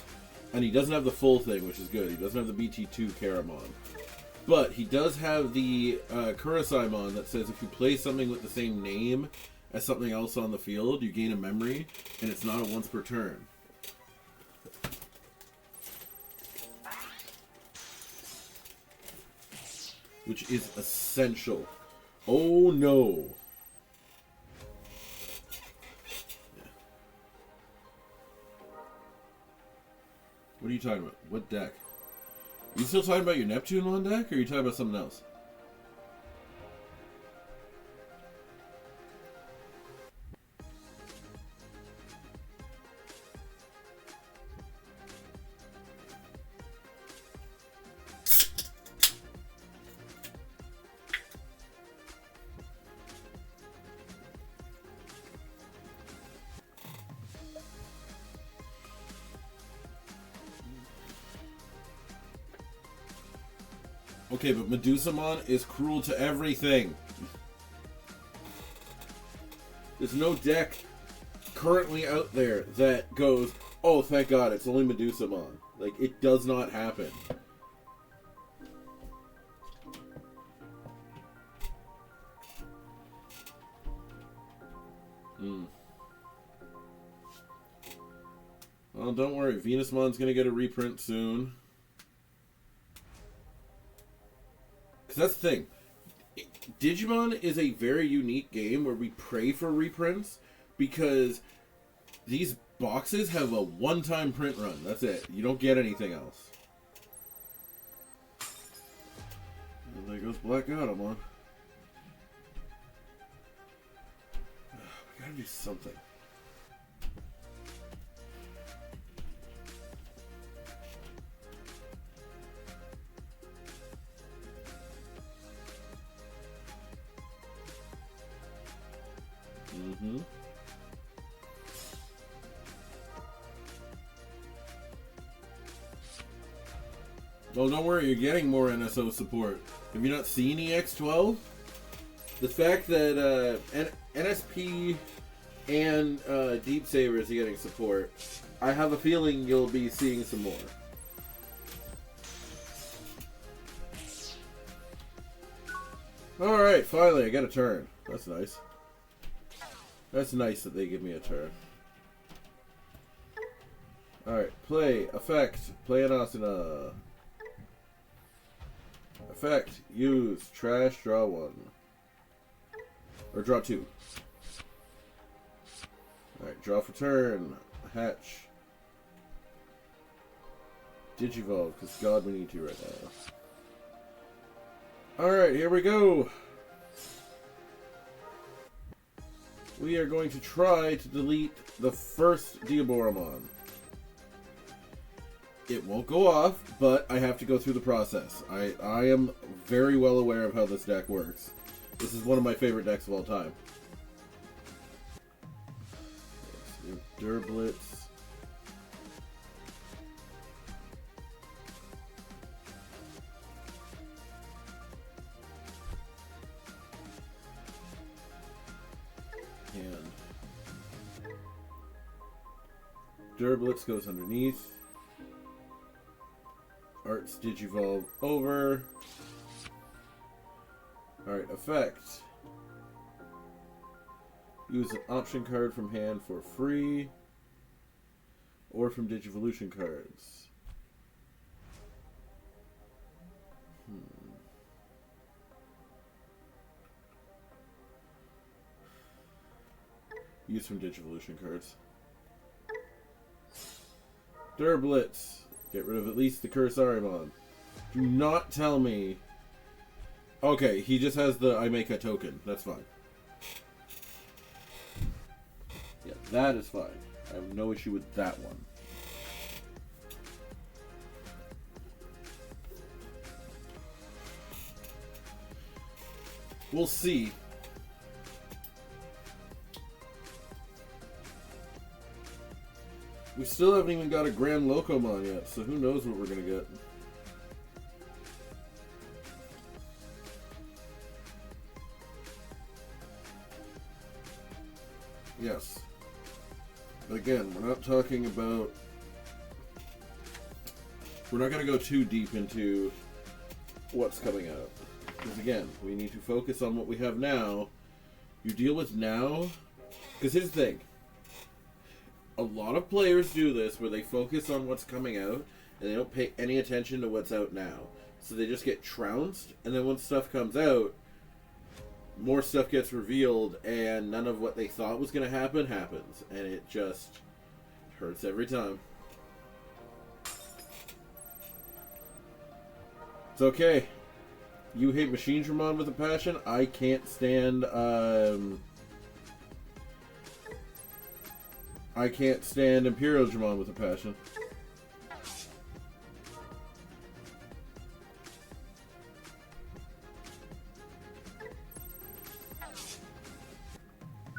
B: and he doesn't have the full thing, which is good, he doesn't have the BT2 Karamon, but he does have the Kurisaimon that says if you play something with the same name as something else on the field, you gain a memory, and it's not a once per turn. Which is essential. Oh no! Yeah. What are you talking about? What deck? Are you still talking about your Neptunemon deck, or are you talking about something else? Okay, but Medusamon is cruel to everything. There's no deck currently out there that goes, oh, thank God, it's only Medusamon. Like, it does not happen. Well, don't worry. Venusmon's going to get a reprint soon. Because that's the thing. Digimon is a very unique game where we pray for reprints because these boxes have a one-time print run. That's it. You don't get anything else. And there goes Black Godamon. We gotta do something. Well, don't worry, you're getting more NSO support. Have you not seen EX12? The fact that NSP and Deep Sabers are getting support, I have a feeling you'll be seeing some more. Alright, finally, I got a turn. That's nice. That's nice that they give me a turn. Alright, play, effect, play an asana. Effect, use, trash, draw one. Or draw two. Alright, draw for turn, hatch. Digivolve, because God, we need to right now. Alright, here we go. We are going to try to delete the first Diaboromon. It won't go off, but I have to go through the process. I am very well aware of how this deck works. This is one of my favorite decks of all time. Durblitz. And Durblitz goes underneath. Arts Digivolve over. Alright, effect. Use an option card from hand for free. Or from Digivolution cards. Use from Digivolution cards. Durblitz. Get rid of at least the Cursarimon. Do not tell me... Okay, he just has the I make a token. That's fine. Yeah, that is fine. I have no issue with that one. We'll see. We still haven't even got a Grand Locomon yet, so who knows what we're gonna get. Yes. But again, we're not talking about... We're not gonna go too deep into what's coming out. Because again, we need to focus on what we have now. You deal with now... Because here's the thing. A lot of players do this where they focus on what's coming out and they don't pay any attention to what's out now. So they just get trounced, and then once stuff comes out, more stuff gets revealed and none of what they thought was going to happen happens. And it just hurts every time. It's okay. You hate Machine Dramon with a passion. I can't stand Imperial Dramon with a passion.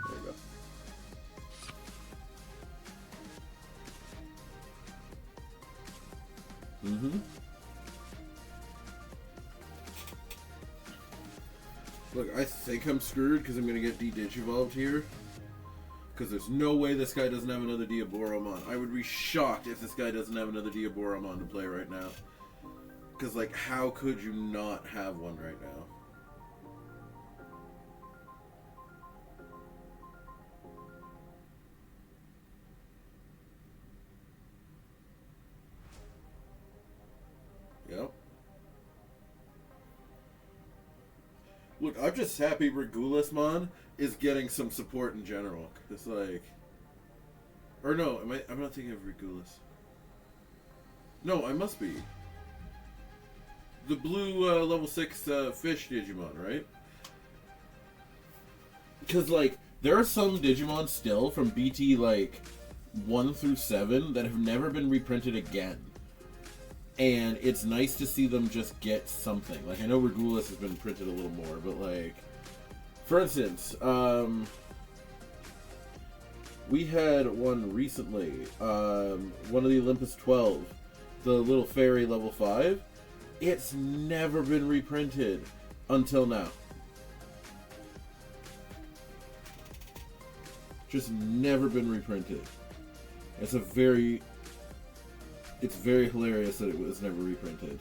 B: There you go. Look, I think I'm screwed because I'm going to get de-digivolved here. Because there's no way this guy doesn't have another Diaboromon. I would be shocked if this guy doesn't have another Diaboromon to play right now. Because, like, how could you not have one right now? Yep. Look, I'm just happy Regulusmon is getting some support in general. It's like... Or no, I'm not thinking of Regulus. No, I must be. The blue level 6 fish Digimon, right? Because, like, there are some Digimon still from BT, like, 1 through 7 that have never been reprinted again. And it's nice to see them just get something. Like, I know Regulus has been printed a little more, but, like... For instance, we had one recently, one of the Olympus 12, the little fairy level 5. It's never been reprinted until now. Just never been reprinted. It's very hilarious that it was never reprinted.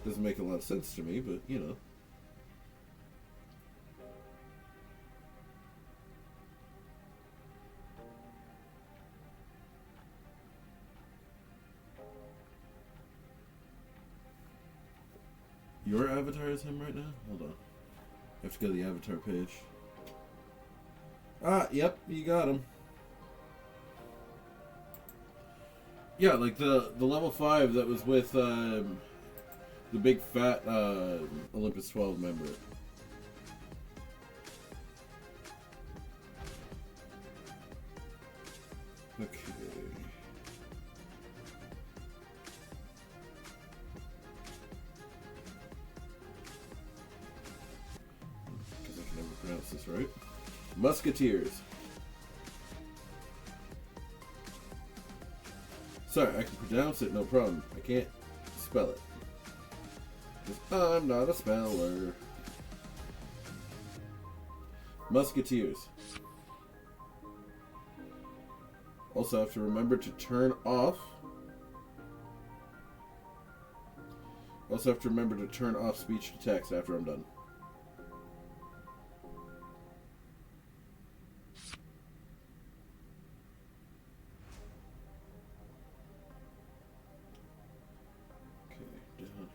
B: Doesn't make a lot of sense to me, but you know. Your avatar is him right now? Hold on. I have to go to the avatar page. Ah, yep, you got him. Yeah, like the level 5 that was with the big fat Olympus 12 member. Okay. Because I can never pronounce this right. Musketeers. Sorry, I can pronounce it, no problem. I can't spell it. I'm not a speller. Musketeers. Also have to remember to turn off. Also have to remember to turn off speech to text after I'm done.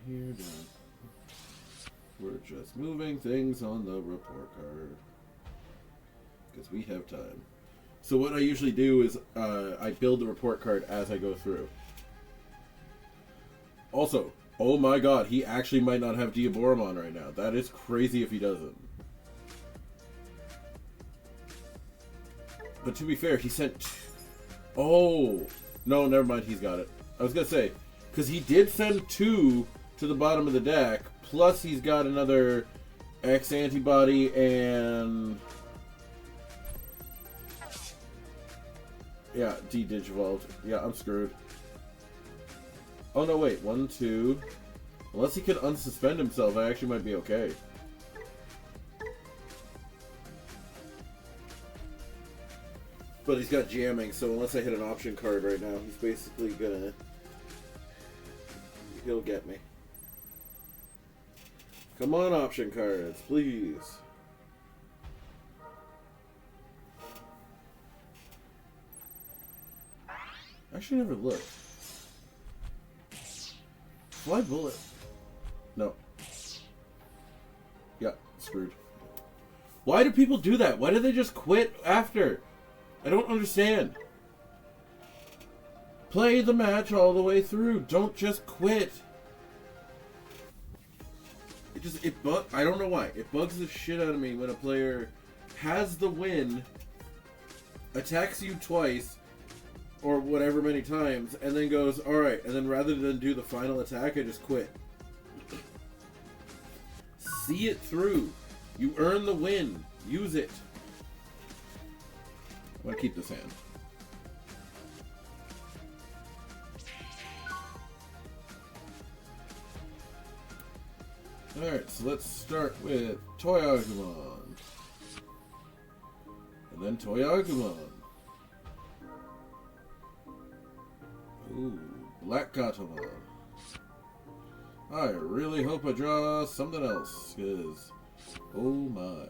B: Here, down. We're just moving things on the report card because we have time. So what I usually do is I build the report card as I go through. Also, oh my god, he actually might not have Diaboromon right now. That is crazy if he doesn't. But to be fair, he sent... Oh! No, never mind, he's got it. I was gonna say, because he did send 2 to the bottom of the deck, plus he's got another X antibody and... Yeah, de-digivolved. Yeah, I'm screwed. Oh no, wait, 1, 2... Unless he can unsuspend himself, I actually might be okay. But he's got jamming, so unless I hit an option card right now, he's basically gonna... He'll get me. Come on, option cards, please. I actually never looked. Fly bullet. No. Yeah, screwed. Why do people do that? Why do they just quit after? I don't understand. Play the match all the way through. Don't just quit. I don't know why. It bugs the shit out of me when a player has the win, attacks you twice, or whatever many times, and then goes, alright, and then rather than do the final attack, I just quit. See it through. You earn the win. Use it. I'm gonna keep this hand. Alright, so let's start with Toy Agumon. And then Toy Agumon. Ooh, Black Gatomon. I really hope I draw something else, because, oh my.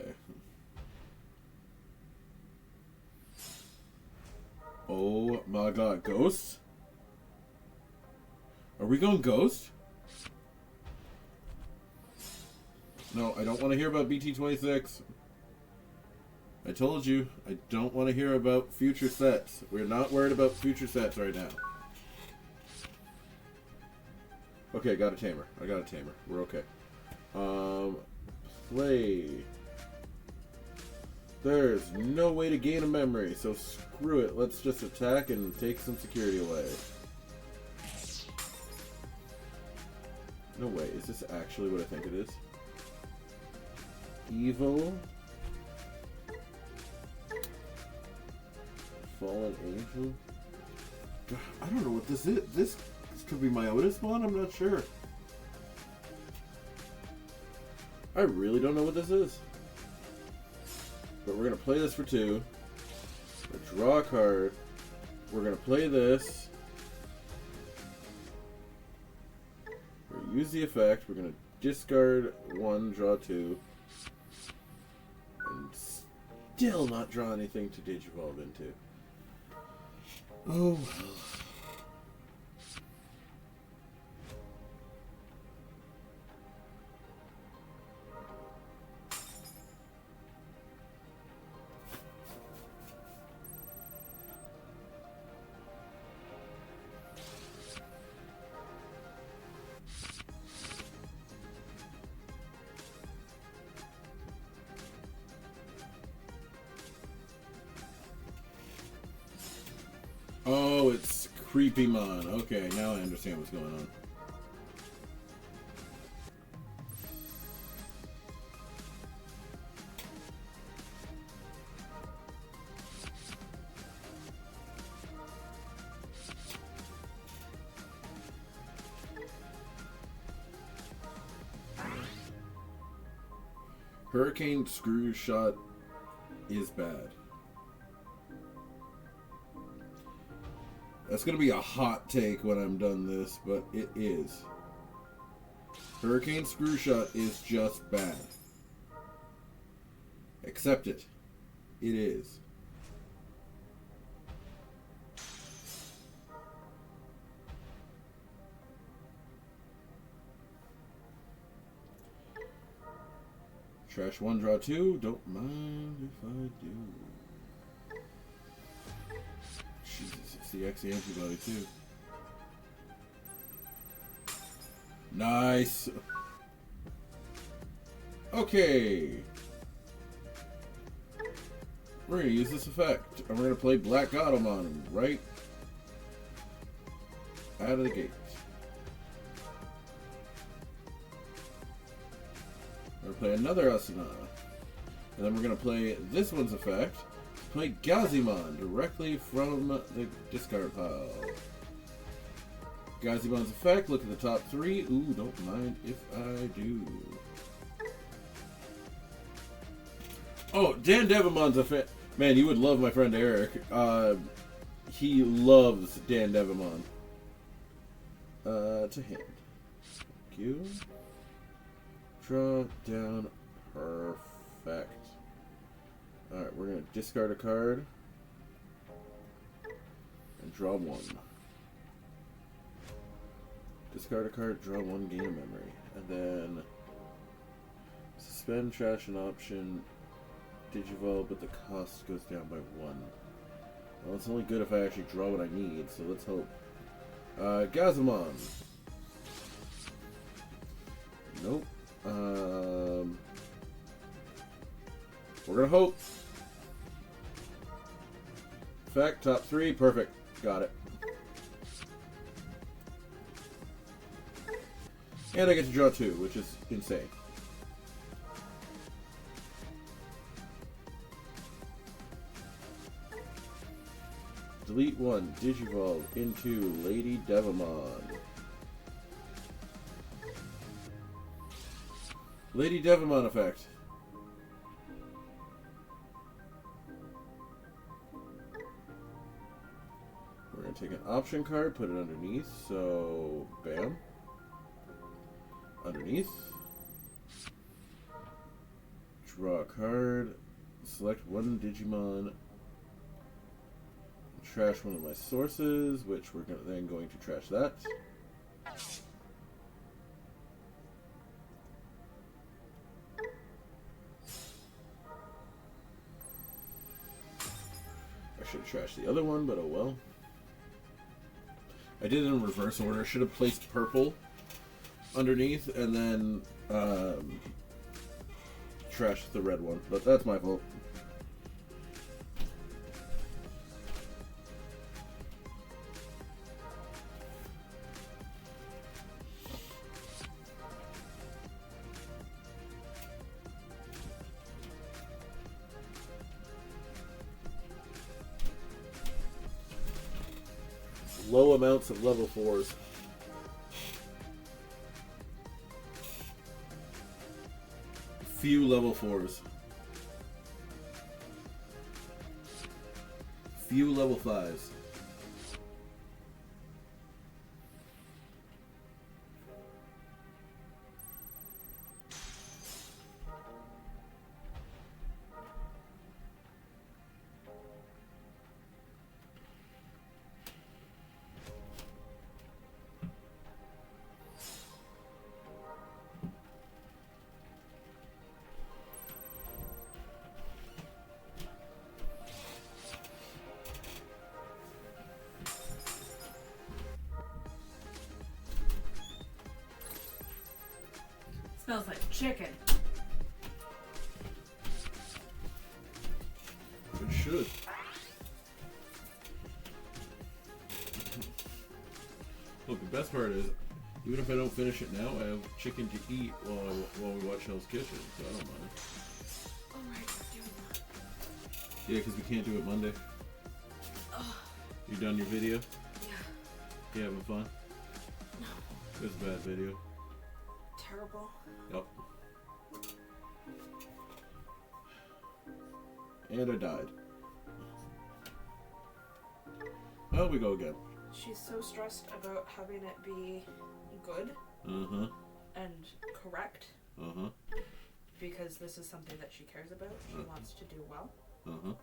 B: Oh my god, Ghost? Are we going Ghost? No, I don't want to hear about BT26. I told you, I don't want to hear about future sets. We're not worried about future sets right now. Okay, got a tamer. I got a tamer. We're okay. Play. There's no way to gain a memory, so screw it. Let's just attack and take some security away. No way. Is this actually what I think it is? Evil. Fallen Angel. God, I don't know what this is. This could be my Otismon? I'm not sure. I really don't know what this is. But we're going to play this for 2. We'll draw a card. We're going to play this. We'll use the effect. We're going to discard 1, draw 2. And still not draw anything to Digivolve into. Oh well. Oh, it's Creepymon. Okay, now I understand what's going on. Hurricane Screw Shot is bad. That's going to be a hot take when I'm done this, but it is. Hurricane Screw Shot is just bad. Accept it. It is. Trash 1, draw 2. Don't mind if I do. Jesus, it's the X antibody too. Nice. Okay. We're gonna use this effect, and we're gonna play Black Gatomon right out of the gate. We're gonna play another Asuna, and then we're gonna play this one's effect. Play Gazimon directly from the discard pile. Gazimon's effect, look at the top 3. Ooh, don't mind if I do. Oh, Dan Devimon's effect. Man, you would love my friend Eric. He loves Dan Devimon. To hand. Thank you. Draw down. Perfect. Alright, we're going to discard a card and draw 1. Discard a card, draw 1, gain a memory. And then suspend, trash an option, Digivolve, but the cost goes down by 1. Well, it's only good if I actually draw what I need, so let's hope. Gazimon. Nope. We're gonna hope. Effect, top 3, perfect. Got it. And I get to draw 2, which is insane. Delete 1, Digivolve into Lady Devimon. Lady Devimon effect. We're going to take an option card, put it underneath. So, bam. Underneath. Draw a card. Select one Digimon. Trash one of my sources, which we're then going to trash that. I should trash the other one, but oh well. I did it in reverse order. I should have placed purple underneath and then trashed the red one, but that's my fault. Low amounts of level 4s. Few level 4s. Few level 5s.
C: Smells like chicken.
B: It should. Look, the best part is, even if I don't finish it now, I have chicken to eat while we watch Hell's Kitchen, so I don't mind.
C: Alright, we're doing that.
B: Yeah, because we can't do it Monday.
C: Ugh.
B: You done your video?
C: Yeah.
B: You having fun?
C: No.
B: It was a bad video.
C: Terrible.
B: Yep. And I died. Well, we go again.
C: She's so stressed about having it be good
B: Uh-huh.
C: and correct
B: Uh-huh.
C: because this is something that she cares about. She wants to do well.
B: Uh-huh.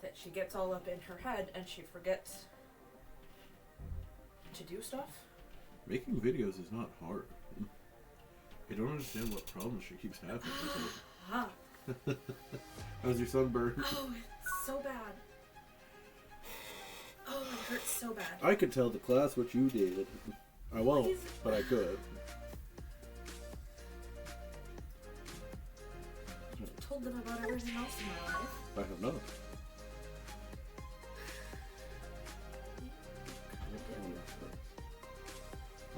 C: That she gets all up in her head and she forgets to do stuff.
B: Making videos is not hard. I don't understand what problems she keeps having with
C: Ah.
B: it. How's your sunburn?
C: Oh, it's so bad. Oh, it hurts so bad.
B: I could tell the class what you did. I won't, but I could.
C: I've told them about everything else in my life.
B: I have not.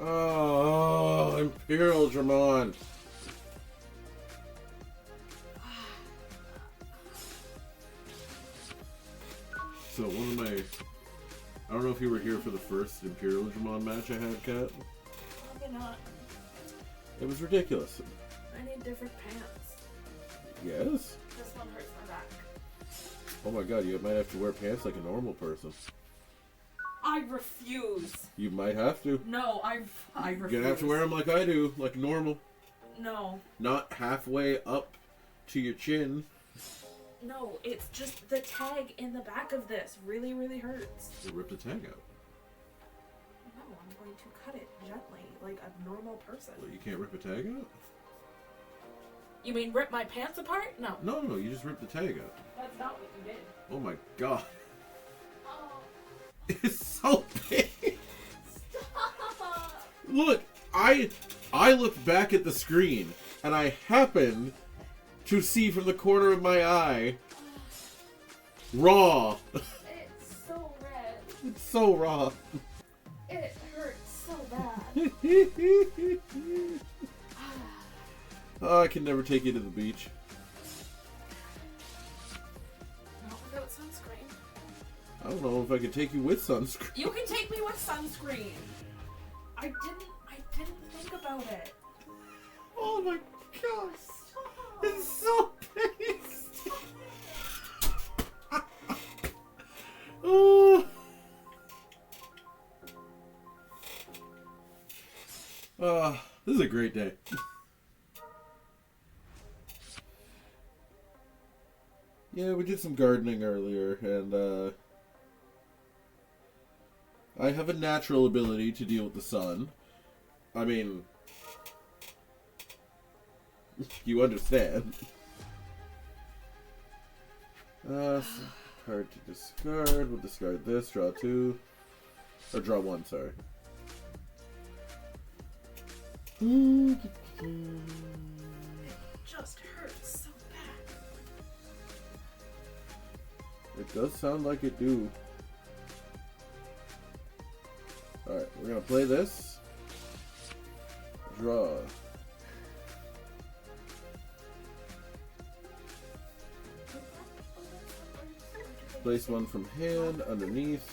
B: Oh, Imperial Dramon. So one of my, I don't know if you were here for the first Imperial Dramon match I had, Kat.
C: Probably not.
B: It was ridiculous.
C: I need different pants.
B: Yes?
C: This one hurts my back.
B: Oh my god, you might have to wear pants like a normal person.
C: I refuse.
B: You might have to.
C: No, I refuse.
B: You're gonna have to wear them like I do, like normal.
C: No.
B: Not halfway up to your chin.
C: No, it's just the tag in the back of this really, really hurts.
B: You rip the tag out.
C: No, I'm going to cut it gently, like a normal person.
B: Well, you can't rip a tag out?
C: You mean rip my pants apart? No.
B: No, you just rip the tag out.
C: That's not what you did.
B: Oh my god.
C: Oh.
B: It's so big.
C: Stop!
B: Look, I looked back at the screen and I happened to see from the corner of my eye raw.
C: It's so red.
B: It's so raw.
C: It hurts so bad.
B: Oh, I can never take you to the beach.
C: Not without sunscreen.
B: I don't know if I can take you with sunscreen.
C: You can take me with sunscreen. I didn't think about it.
B: Oh my gosh. It's so pasty. Oh. This is a great day. Yeah, we did some gardening earlier, and I have a natural ability to deal with the sun. I mean, you understand. Card to discard. We'll discard this. Draw 2. Or draw 1, sorry.
C: It just hurts so bad.
B: It does sound like it do. Alright, we're gonna play this. Draw. Place one from hand underneath.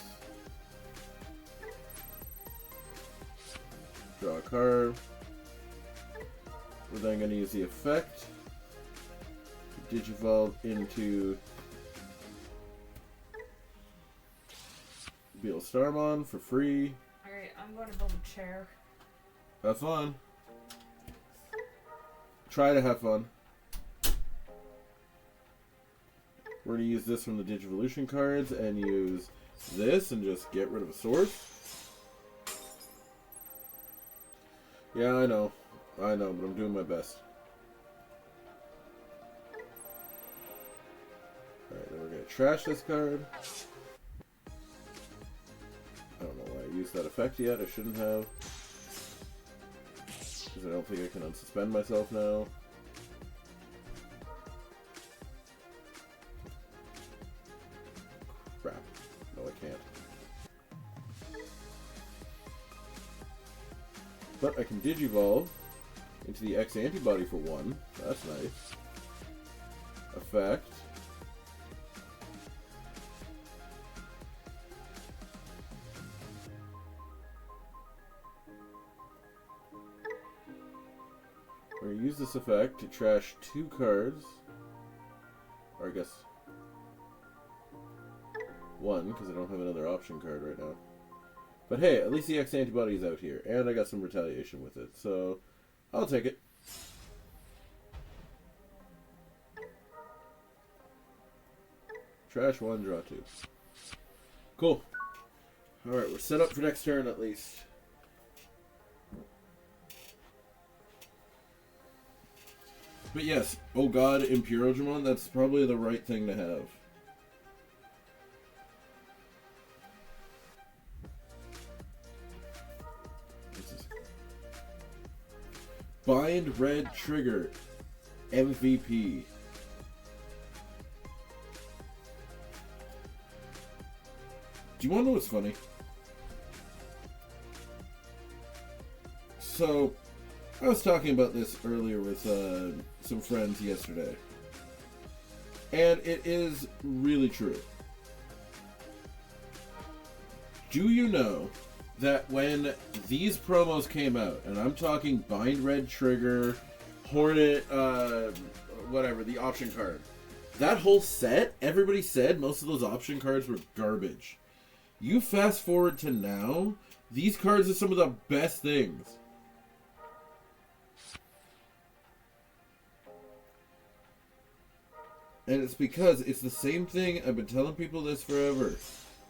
B: Draw a card. We're then going to use the effect to digivolve into Starmon for free.
C: Alright, I'm going to build a chair.
B: Have fun. Try to have fun. We're going to use this from the Digivolution cards and use this and just get rid of a source. Yeah, I know, but I'm doing my best. Alright, then we're going to trash this card. I don't know why I used that effect yet. I shouldn't have. Because I don't think I can unsuspend myself now. Crap. No, I can't. But I can digivolve into the X antibody for 1. That's nice. Effect. We're going to use this effect to trash 2 cards. Or I guess 1, because I don't have another option card right now. But hey, at least the X antibody is out here, and I got some retaliation with it, so I'll take it. Trash 1, draw 2. Cool. Alright, we're set up for next turn at least. But yes, oh god, Impurogimon, that's probably the right thing to have. Bind Red Trigger MVP. Do you want to know what's funny? So, I was talking about this earlier with some friends yesterday. And it is really true. Do you know that when these promos came out, and I'm talking Bind Red Trigger, Hornet, whatever, the option card, that whole set, everybody said most of those option cards were garbage. You fast forward to now, these cards are some of the best things. And it's because it's the same thing, I've been telling people this forever.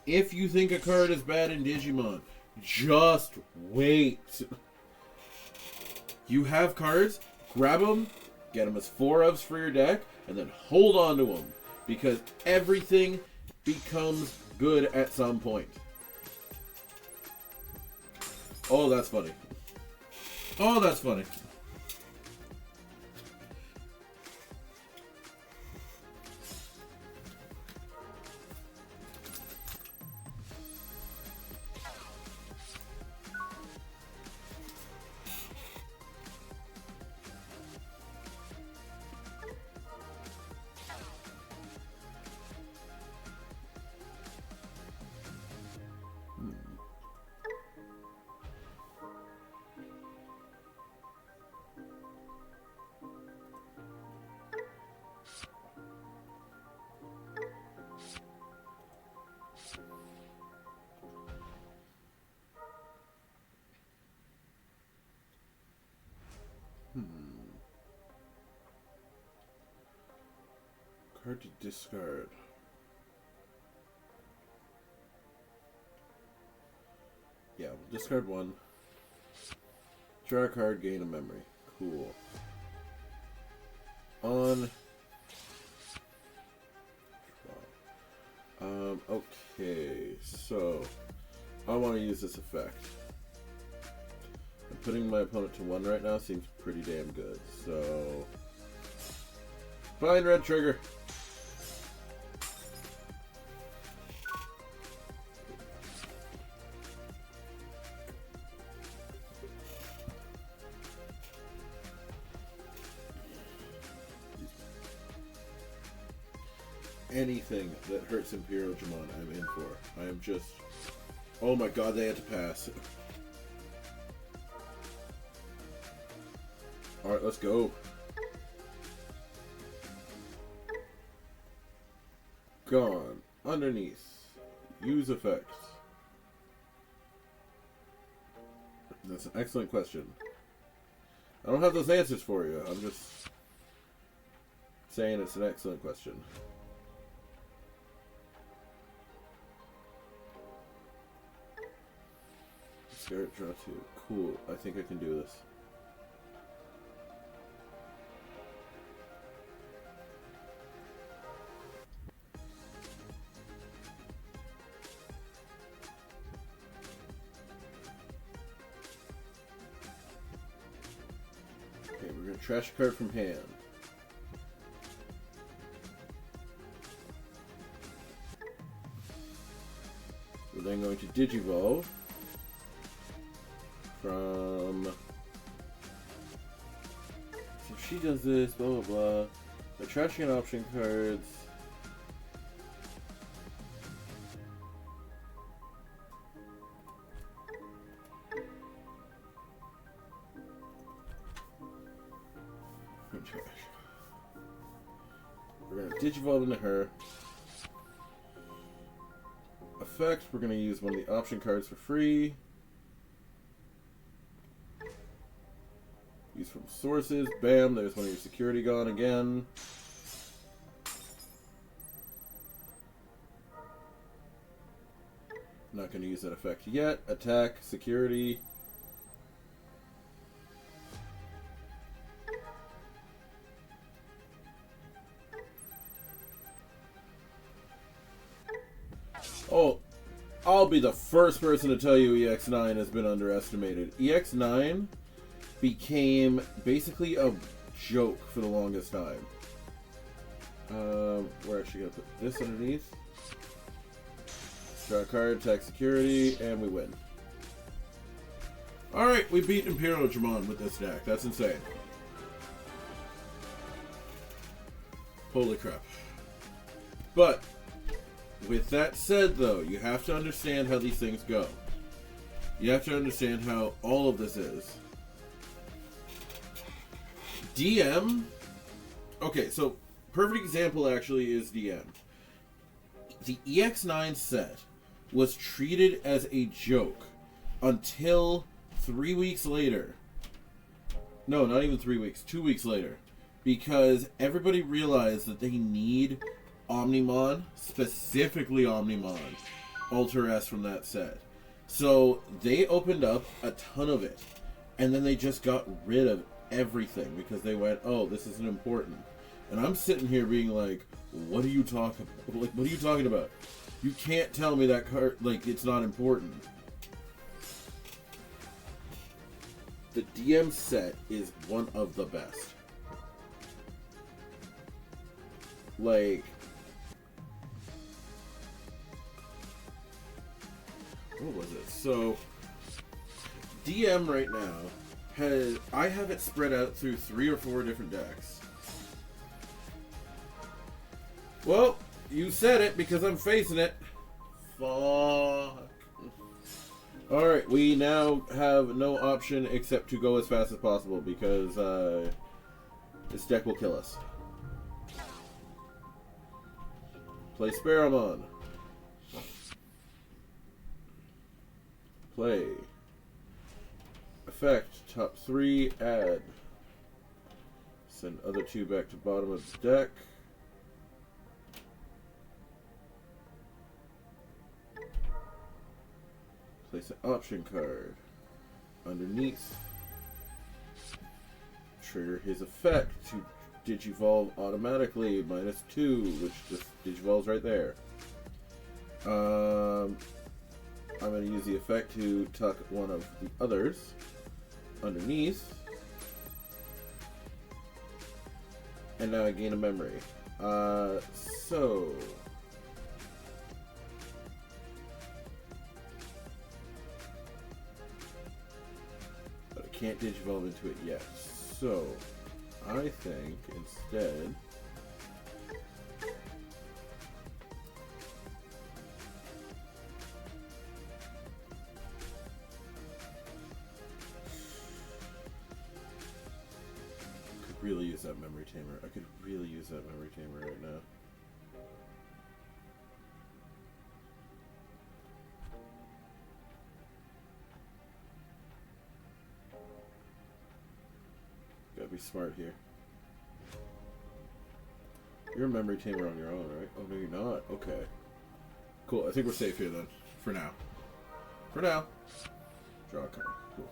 B: If you think a card is bad in Digimon, just wait. You have cards, grab them, get them as 4-ofs for your deck, and then hold on to them. Because everything becomes good at some point. Oh, that's funny. Oh, that's funny. Card to discard. Yeah, we'll discard one. Draw a card, gain a memory. Cool. On. Okay, so I want to use this effect. And putting my opponent to 1 right now seems pretty damn good. So, fine, red trigger. Anything that hurts Imperial Digimon, I'm in for. I am just... Oh my god, they had to pass. Alright, let's go. Gone. Underneath. Use effects. That's an excellent question. I don't have those answers for you. I'm just saying it's an excellent question. Discard, draw 2. Cool. I think I can do this. Okay, we're going to trash a card from hand. We're then going to Digivolve from... So she does this, blah blah blah. They're trashing option cards. Trash. We're gonna Digivolve into her. Effect, we're gonna use one of the option cards for free. Use from sources. Bam, there's one of your security gone again. Not going to use that effect yet. Attack, security. Oh, I'll be the first person to tell you EX9 has been underestimated. EX9 became basically a joke for the longest time. We're actually going to put this underneath. Draw a card, attack security, and we win. Alright, we beat Imperial Digimon with this deck. That's insane. Holy crap. But, with that said though, you have to understand how these things go. You have to understand how all of this is. DM, okay, so perfect example actually is DM. The EX9 set was treated as a joke until 3 weeks later. No, not even 3 weeks, 2 weeks later. Because everybody realized that they need Omnimon, specifically Omnimon, Alter S from that set. So they opened up a ton of it, and then they just got rid of everything because they went, oh, this isn't important. And I'm sitting here being like, what are you talking about? Like, what are you talking about? You can't tell me that card, like, it's not important. The DM set is one of the best. Like, what was it? So, DM right now has, I have it spread out through 3 or 4 different decks. Well, you said it because I'm facing it. Fuck. Alright, we now have no option except to go as fast as possible because this deck will kill us. Play Sparrowmon. Play. Effect. Top 3. Add. Send other 2 back to bottom of the deck. Place an option card. Underneath, trigger his effect to digivolve automatically, -2, which just digivolves right there. I'm going to use the effect to tuck one of the others underneath. And now I gain a memory. So... but I can't digivolve into it yet. So, I think instead... really use that memory tamer. I could really use that memory tamer right now. Gotta be smart here. You're a memory tamer on your own, right? Oh, no, you're not. Okay. Cool. I think we're safe here then. For now. For now. Draw a card. Cool.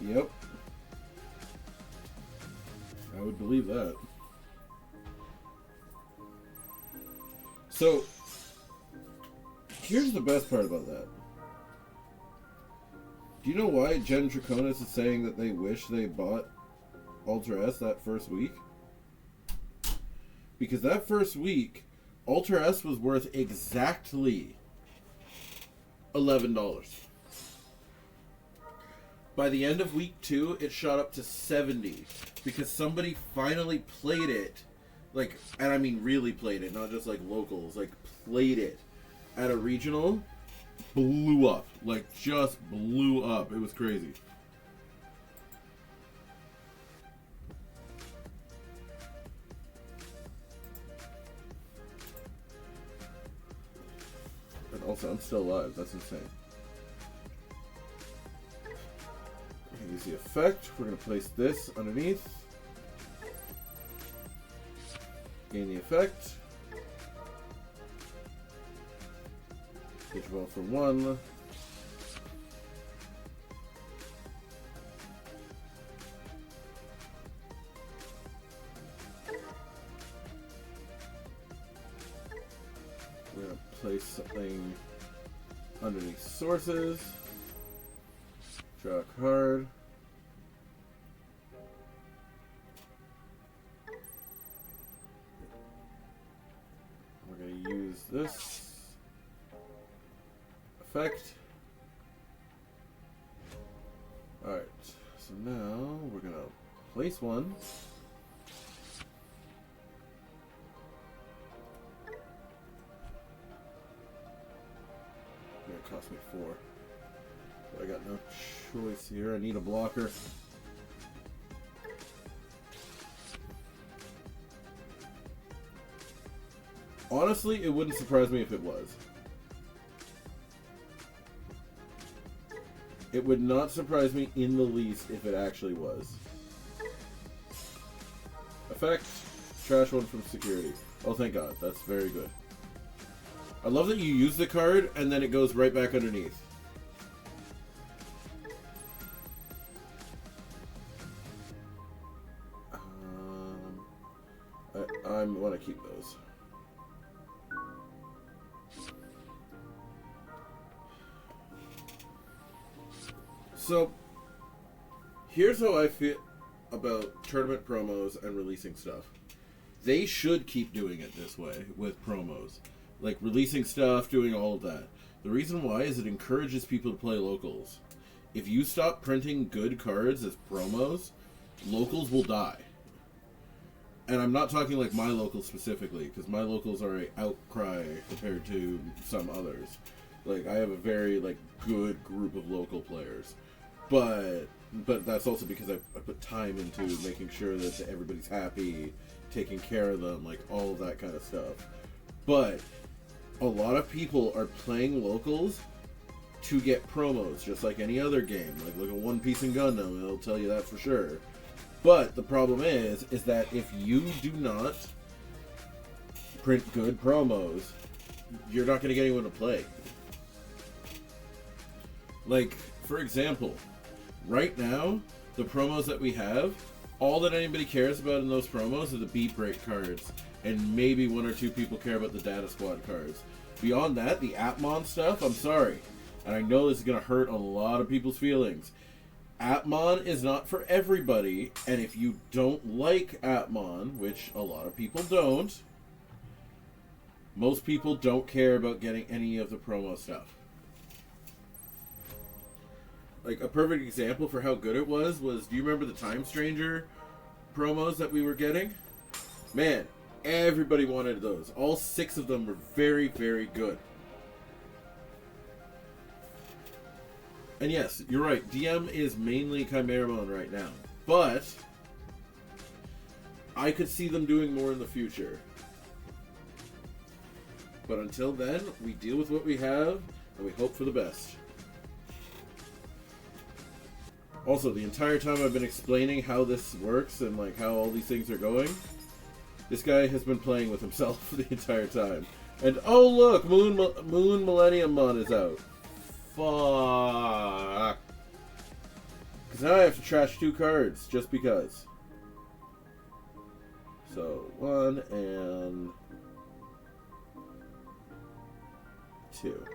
B: Yep. I would believe that. So, here's the best part about that. Do you know why Gen Draconis is saying that they wish they bought Ultra S that first week? Because that first week, Ultra S was worth exactly $11. By the end of week 2, it shot up to 70 because somebody finally played it, like, and I mean really played it, not just like locals, like played it at a regional, blew up, like just blew up. It was crazy. And also, I'm still alive. That's insane. Use the effect. We're going to place this underneath. Gain the effect. Digivolve for 1. We're going to place something underneath sources. Draw a card. We're going to use this effect. Alright, so now we're going to place one. It's going to cost me 4. But I got no choice here. I need a blocker. Honestly, it wouldn't surprise me if it was. It would not surprise me in the least if it actually was. Effect. Trash one from security. Oh, thank God. That's very good. I love that you use the card and then it goes right back underneath. I want to keep those. So, here's how I feel about tournament promos and releasing stuff. They should keep doing it this way with promos. Like, releasing stuff, doing all of that. The reason why is it encourages people to play locals. If you stop printing good cards as promos, locals will die. and I'm not talking like my locals specifically, because my locals are a outcry compared to some others. Like, I have a very, like, good group of local players. But that's also because I put time into making sure that everybody's happy, taking care of them, like, all of that kind of stuff. But a lot of people are playing locals to get promos, just like any other game. Like, look at One Piece and Gundam, it'll tell you that for sure. But the problem is that if you do not print good promos, you're not going to get anyone to play. Like, for example, right now, the promos that we have, all that anybody cares about in those promos are the Beat Break cards, and maybe one or two people care about the Data Squad cards. Beyond that, the Atmon stuff, I'm sorry. And I know this is going to hurt a lot of people's feelings. Atmon is not for everybody, and if you don't like Atmon, which a lot of people don't, most people don't care about getting any of the promo stuff. Like, a perfect example for how good it was, do you remember the Time Stranger promos that we were getting? Man, everybody wanted those. All 6 of them were very, very good. And yes, you're right, DM is mainly Chimeramon right now. But I could see them doing more in the future. But until then, we deal with what we have, and we hope for the best. Also, the entire time I've been explaining how this works and like how all these things are going, this guy has been playing with himself the entire time. And oh look, Moon Millenniummon is out. Fuck. Because now I have to trash 2 cards, just because. So, 1 and 2.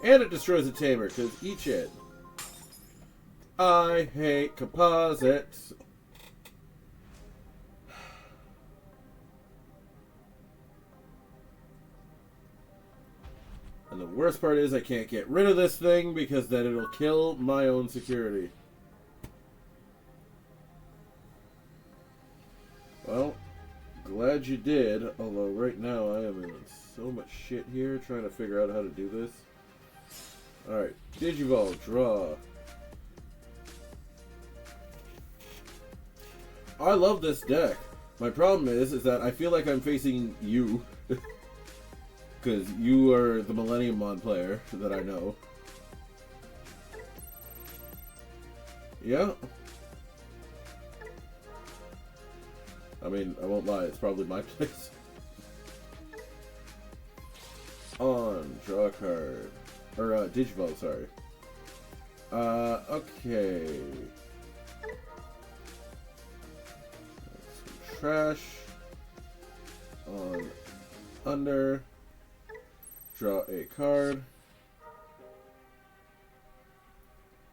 B: And it destroys a tamer, because eat it. I hate composites. And the worst part is I can't get rid of this thing because then it'll kill my own security. Well, glad you did, although right now I am in so much shit here trying to figure out how to do this. Alright, Digivolve, draw. I love this deck. My problem is that I feel like I'm facing you. Because you are the Millenniummon player that I know. Yeah. I mean, I won't lie, it's probably my place. On, draw a card. Or, Digivolve, sorry. Okay. Some trash. On, under. Draw a card.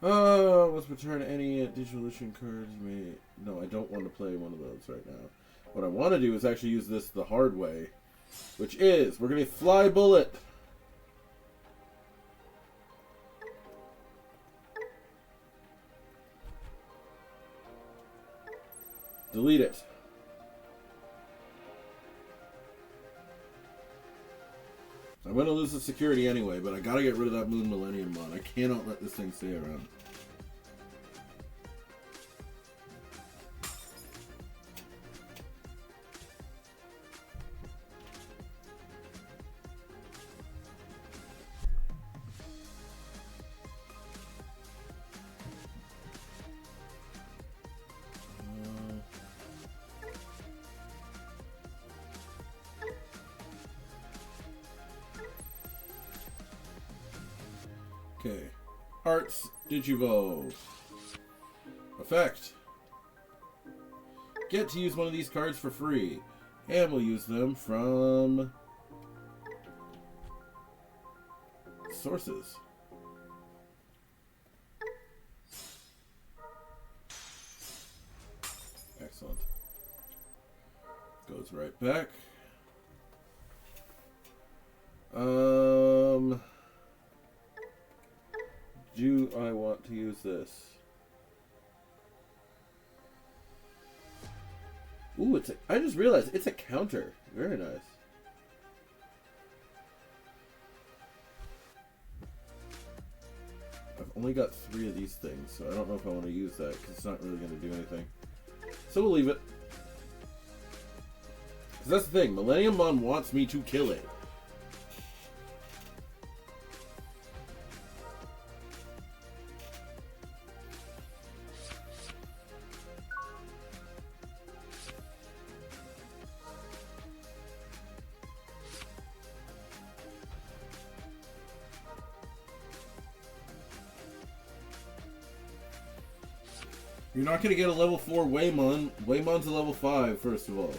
B: Oh, let's return any digital edition cards you may... No, I don't want to play one of those right now. What I want to do is actually use this the hard way, which is, we're going to fly bullet. Delete it. I'm going to lose the security anyway, but I got to get rid of that Moon Millenniummon. I cannot let this thing stay around. Okay. Arts Digivolve. Effect. Get to use one of these cards for free. And we'll use them from sources. Excellent. Goes right back. Do I want to use this? Ooh, I just realized it's a counter. Very nice. I've only got 3 of these things, so I don't know if I want to use that because it's not really going to do anything. So we'll leave it. Because that's the thing, Medusamon wants me to kill it. You're not going to get a level 4 Waymon. Waymon's a level 5, first of all.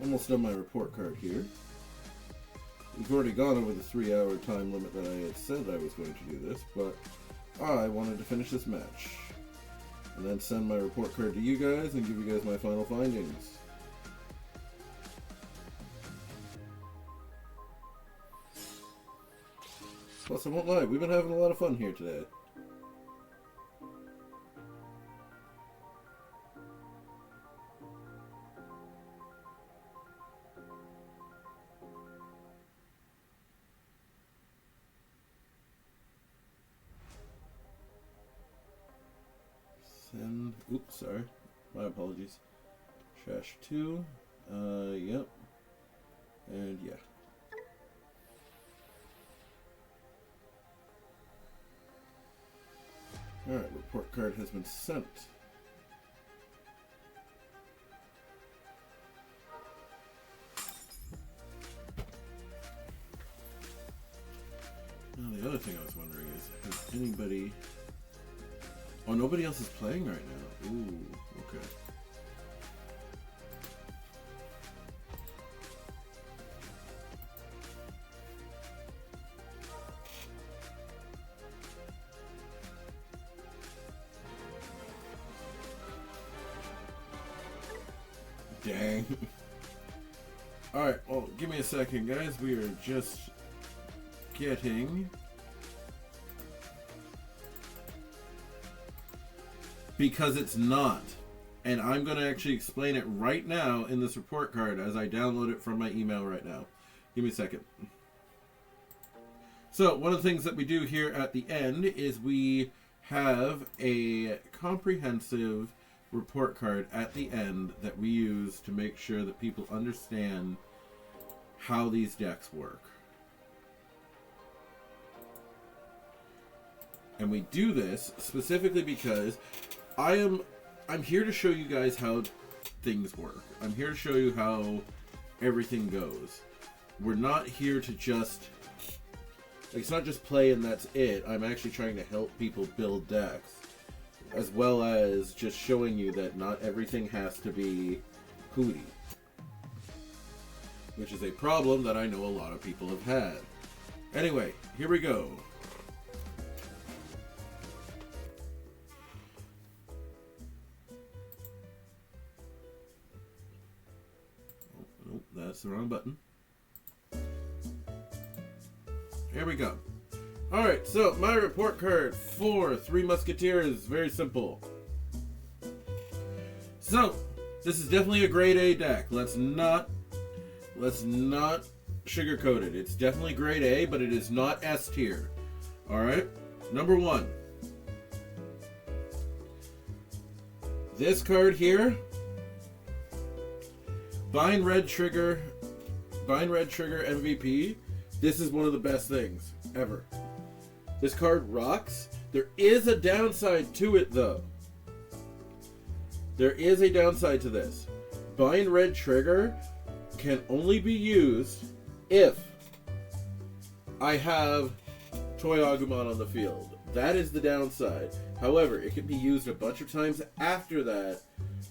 B: Almost done my report card here. We've already gone over the 3-hour time limit that I had said I was going to do this, but I wanted to finish this match. And then send my report card to you guys and give you guys my final findings. Plus, I won't lie, we've been having a lot of fun here today. Oops, sorry. My apologies. Trash 2. Yep. And yeah. Alright, report card has been sent. Now the other thing I was wondering is, has anybody... Oh, nobody else is playing right now. Ooh, okay. Dang. Alright, well, give me a second, guys. We are just getting... Because it's not. And I'm going to actually explain it right now in this report card as I download it from my email right now. Give me a second. So, one of the things that we do here at the end is we have a comprehensive report card at the end that we use to make sure that people understand how these decks work. And we do this specifically because I'm here to show you guys how things work. I'm here to show you how everything goes. We're not here to just... Like, it's not just play and that's it. I'm actually trying to help people build decks. As well as just showing you that not everything has to be hooty. Which is a problem that I know a lot of people have had. Anyway, here we go. That's the wrong button. Here we go. Alright, so my report card for Three Musketeers is very simple. So, this is definitely a grade A deck. Let's not sugarcoat it. It's definitely grade A, but it is not S tier. Alright? Number 1. This card here, Bind Red Trigger MVP. This is one of the best things ever. This card rocks. There is a downside to it though. there is a downside to this. Bind Red Trigger can only be used if I have Toy Agumon on the field. That is the downside. However, it can be used a bunch of times after that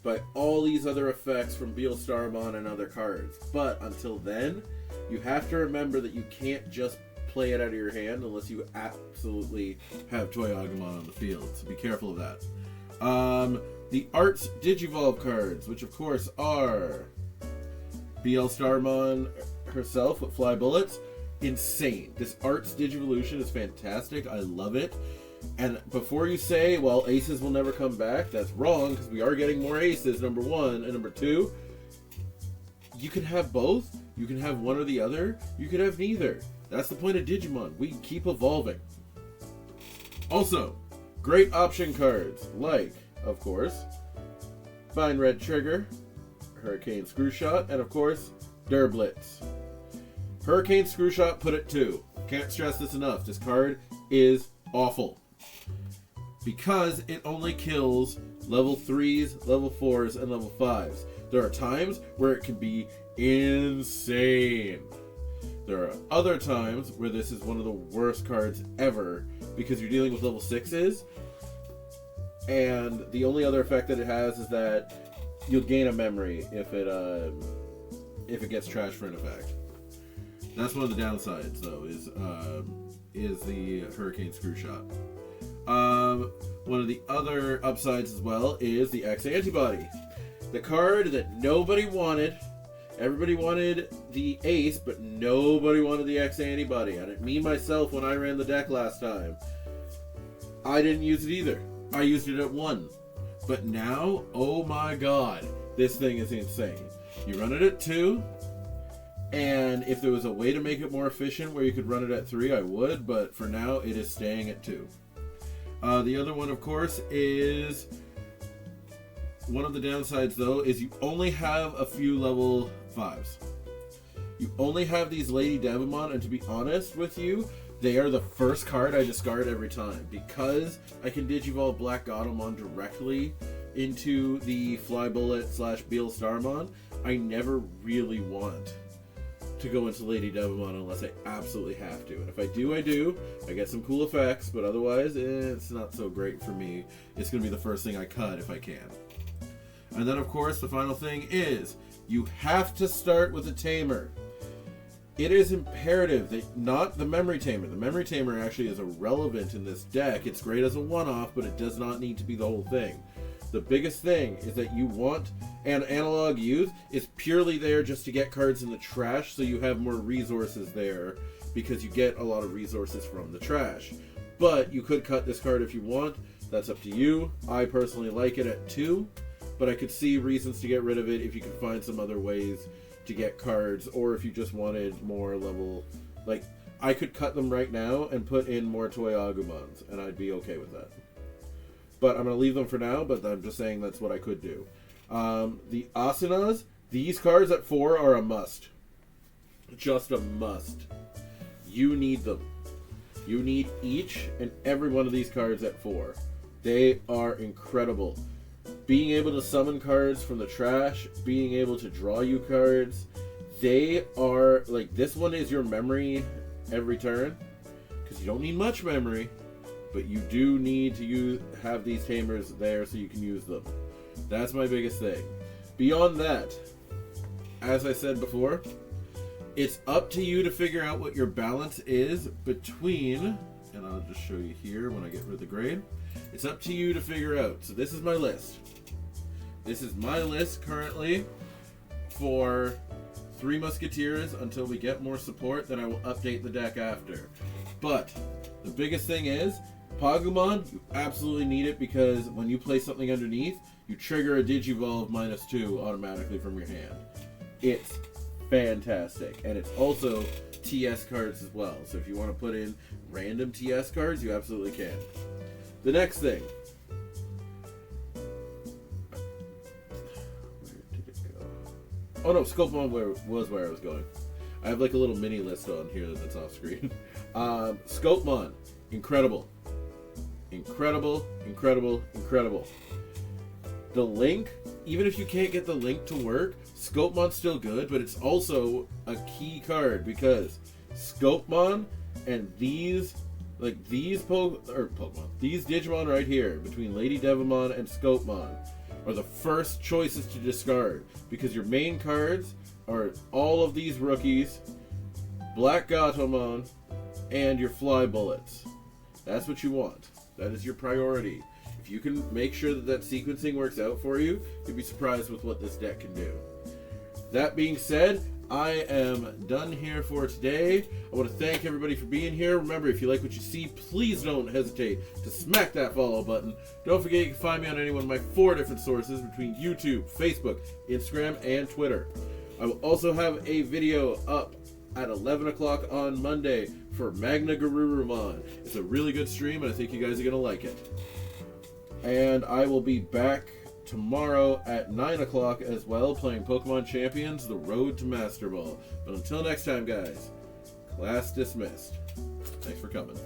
B: by all these other effects from Beelstarmon and other cards. But until then, you have to remember that you can't just play it out of your hand unless you absolutely have Toy Agumon on the field. So be careful of that. The Arts Digivolve cards, which of course are Beelstarmon herself with Fly Bullets. Insane. This Arts Digivolution is fantastic. I love it. And before you say, well, aces will never come back, that's wrong, because we are getting more aces, number one. And number two, you can have both. You can have one or the other. You can have neither. That's the point of Digimon. We keep evolving. Also, great option cards, like, of course, Bind Red Trigger, Hurricane Screwshot, and of course, Durblitz. Hurricane Screwshot, put it 2. Can't stress this enough. This card is awful. Because it only kills level 3s, level 4s, and level 5s. There are times where it can be insane. There are other times where this is one of the worst cards ever because you're dealing with level 6s. And the only other effect that it has is that you'll gain a memory if it gets trashed for an effect. That's one of the downsides, though, is the Hurricane Screwshot. One of the other upsides as well is the X Antibody. The card that nobody wanted. Everybody wanted the Ace, but nobody wanted the X Antibody. I didn't mean myself when I ran the deck last time. I didn't use it either. I used it at 1. But now, oh my god, this thing is insane. You run it at 2. And if there was a way to make it more efficient where you could run it at 3, I would, but for now it is staying at 2. The other one, of course, is one of the downsides, though, is you only have a few level 5s. You only have these Lady Devimon, and to be honest with you, they are the first card I discard every time. Because I can Digivolve Black Godamon directly into the Fly Bullet / Beelstarmon, I never really want to go into Lady Devimon unless I absolutely have to. And if I do, I do. I get some cool effects, but otherwise, it's not so great for me. It's going to be the first thing I cut if I can. And then, of course, the final thing is, you have to start with a Tamer. It is imperative that not the Memory Tamer. The Memory Tamer actually is irrelevant in this deck. It's great as a one-off, but it does not need to be the whole thing. The biggest thing is that you want an Analog Youth is purely there just to get cards in the trash so you have more resources there because you get a lot of resources from the trash. But you could cut this card if you want. That's up to you. I personally like it at 2, but I could see reasons to get rid of it if you could find some other ways to get cards, or if you just wanted more level, like, I could cut them right now and put in more Toy Agumons, and I'd be okay with that. But I'm going to leave them for now, but I'm just saying that's what I could do. The Asunas, these cards at 4 are a must. Just a must. You need them. You need each and every one of these cards at 4. They are incredible. Being able to summon cards from the trash, being able to draw you cards, they are, like, this one is your memory every turn, because you don't need much memory, but you do need to have these tamers there so you can use them. That's my biggest thing. Beyond that, as I said before, it's up to you to figure out what your balance is between, and I'll just show you here when I get rid of the grade. It's up to you to figure out. So this is my list. This is my list currently for 3 Musketeers until we get more support. Then I will update the deck after. But the biggest thing is, Pagumon, you absolutely need it because when you play something underneath, you trigger a Digivolve -2 automatically from your hand. It's fantastic. And it's also TS cards as well. So if you want to put in random TS cards, you absolutely can. The next thing. Where did it go? Oh no, Sculptmon was where I was going. I have like a little mini list on here that's off screen. Sculptmon, incredible. Incredible, incredible, incredible. The link, even if you can't get the link to work, Scopemon's still good, but it's also a key card because Scopemon and these Digimon right here, between Lady Devimon and Scopemon, are the first choices to discard because your main cards are all of these rookies, Black Gatomon, and your Fly Bullets. That's what you want. That is your priority. If you can make sure that sequencing works out for you, you'll be surprised with what this deck can do. That being said, I am done here for today. I want to thank everybody for being here. Remember, if you like what you see, please don't hesitate to smack that follow button. Don't forget you can find me on any one of my 4 different sources between YouTube, Facebook, Instagram, and Twitter. I will also have a video up at 11 o'clock on Monday for Magna Garurumon. It's a really good stream, and I think you guys are going to like it. And I will be back tomorrow at 9 o'clock as well, playing Pokemon Champions, The Road to Master Ball. But until next time, guys, class dismissed. Thanks for coming.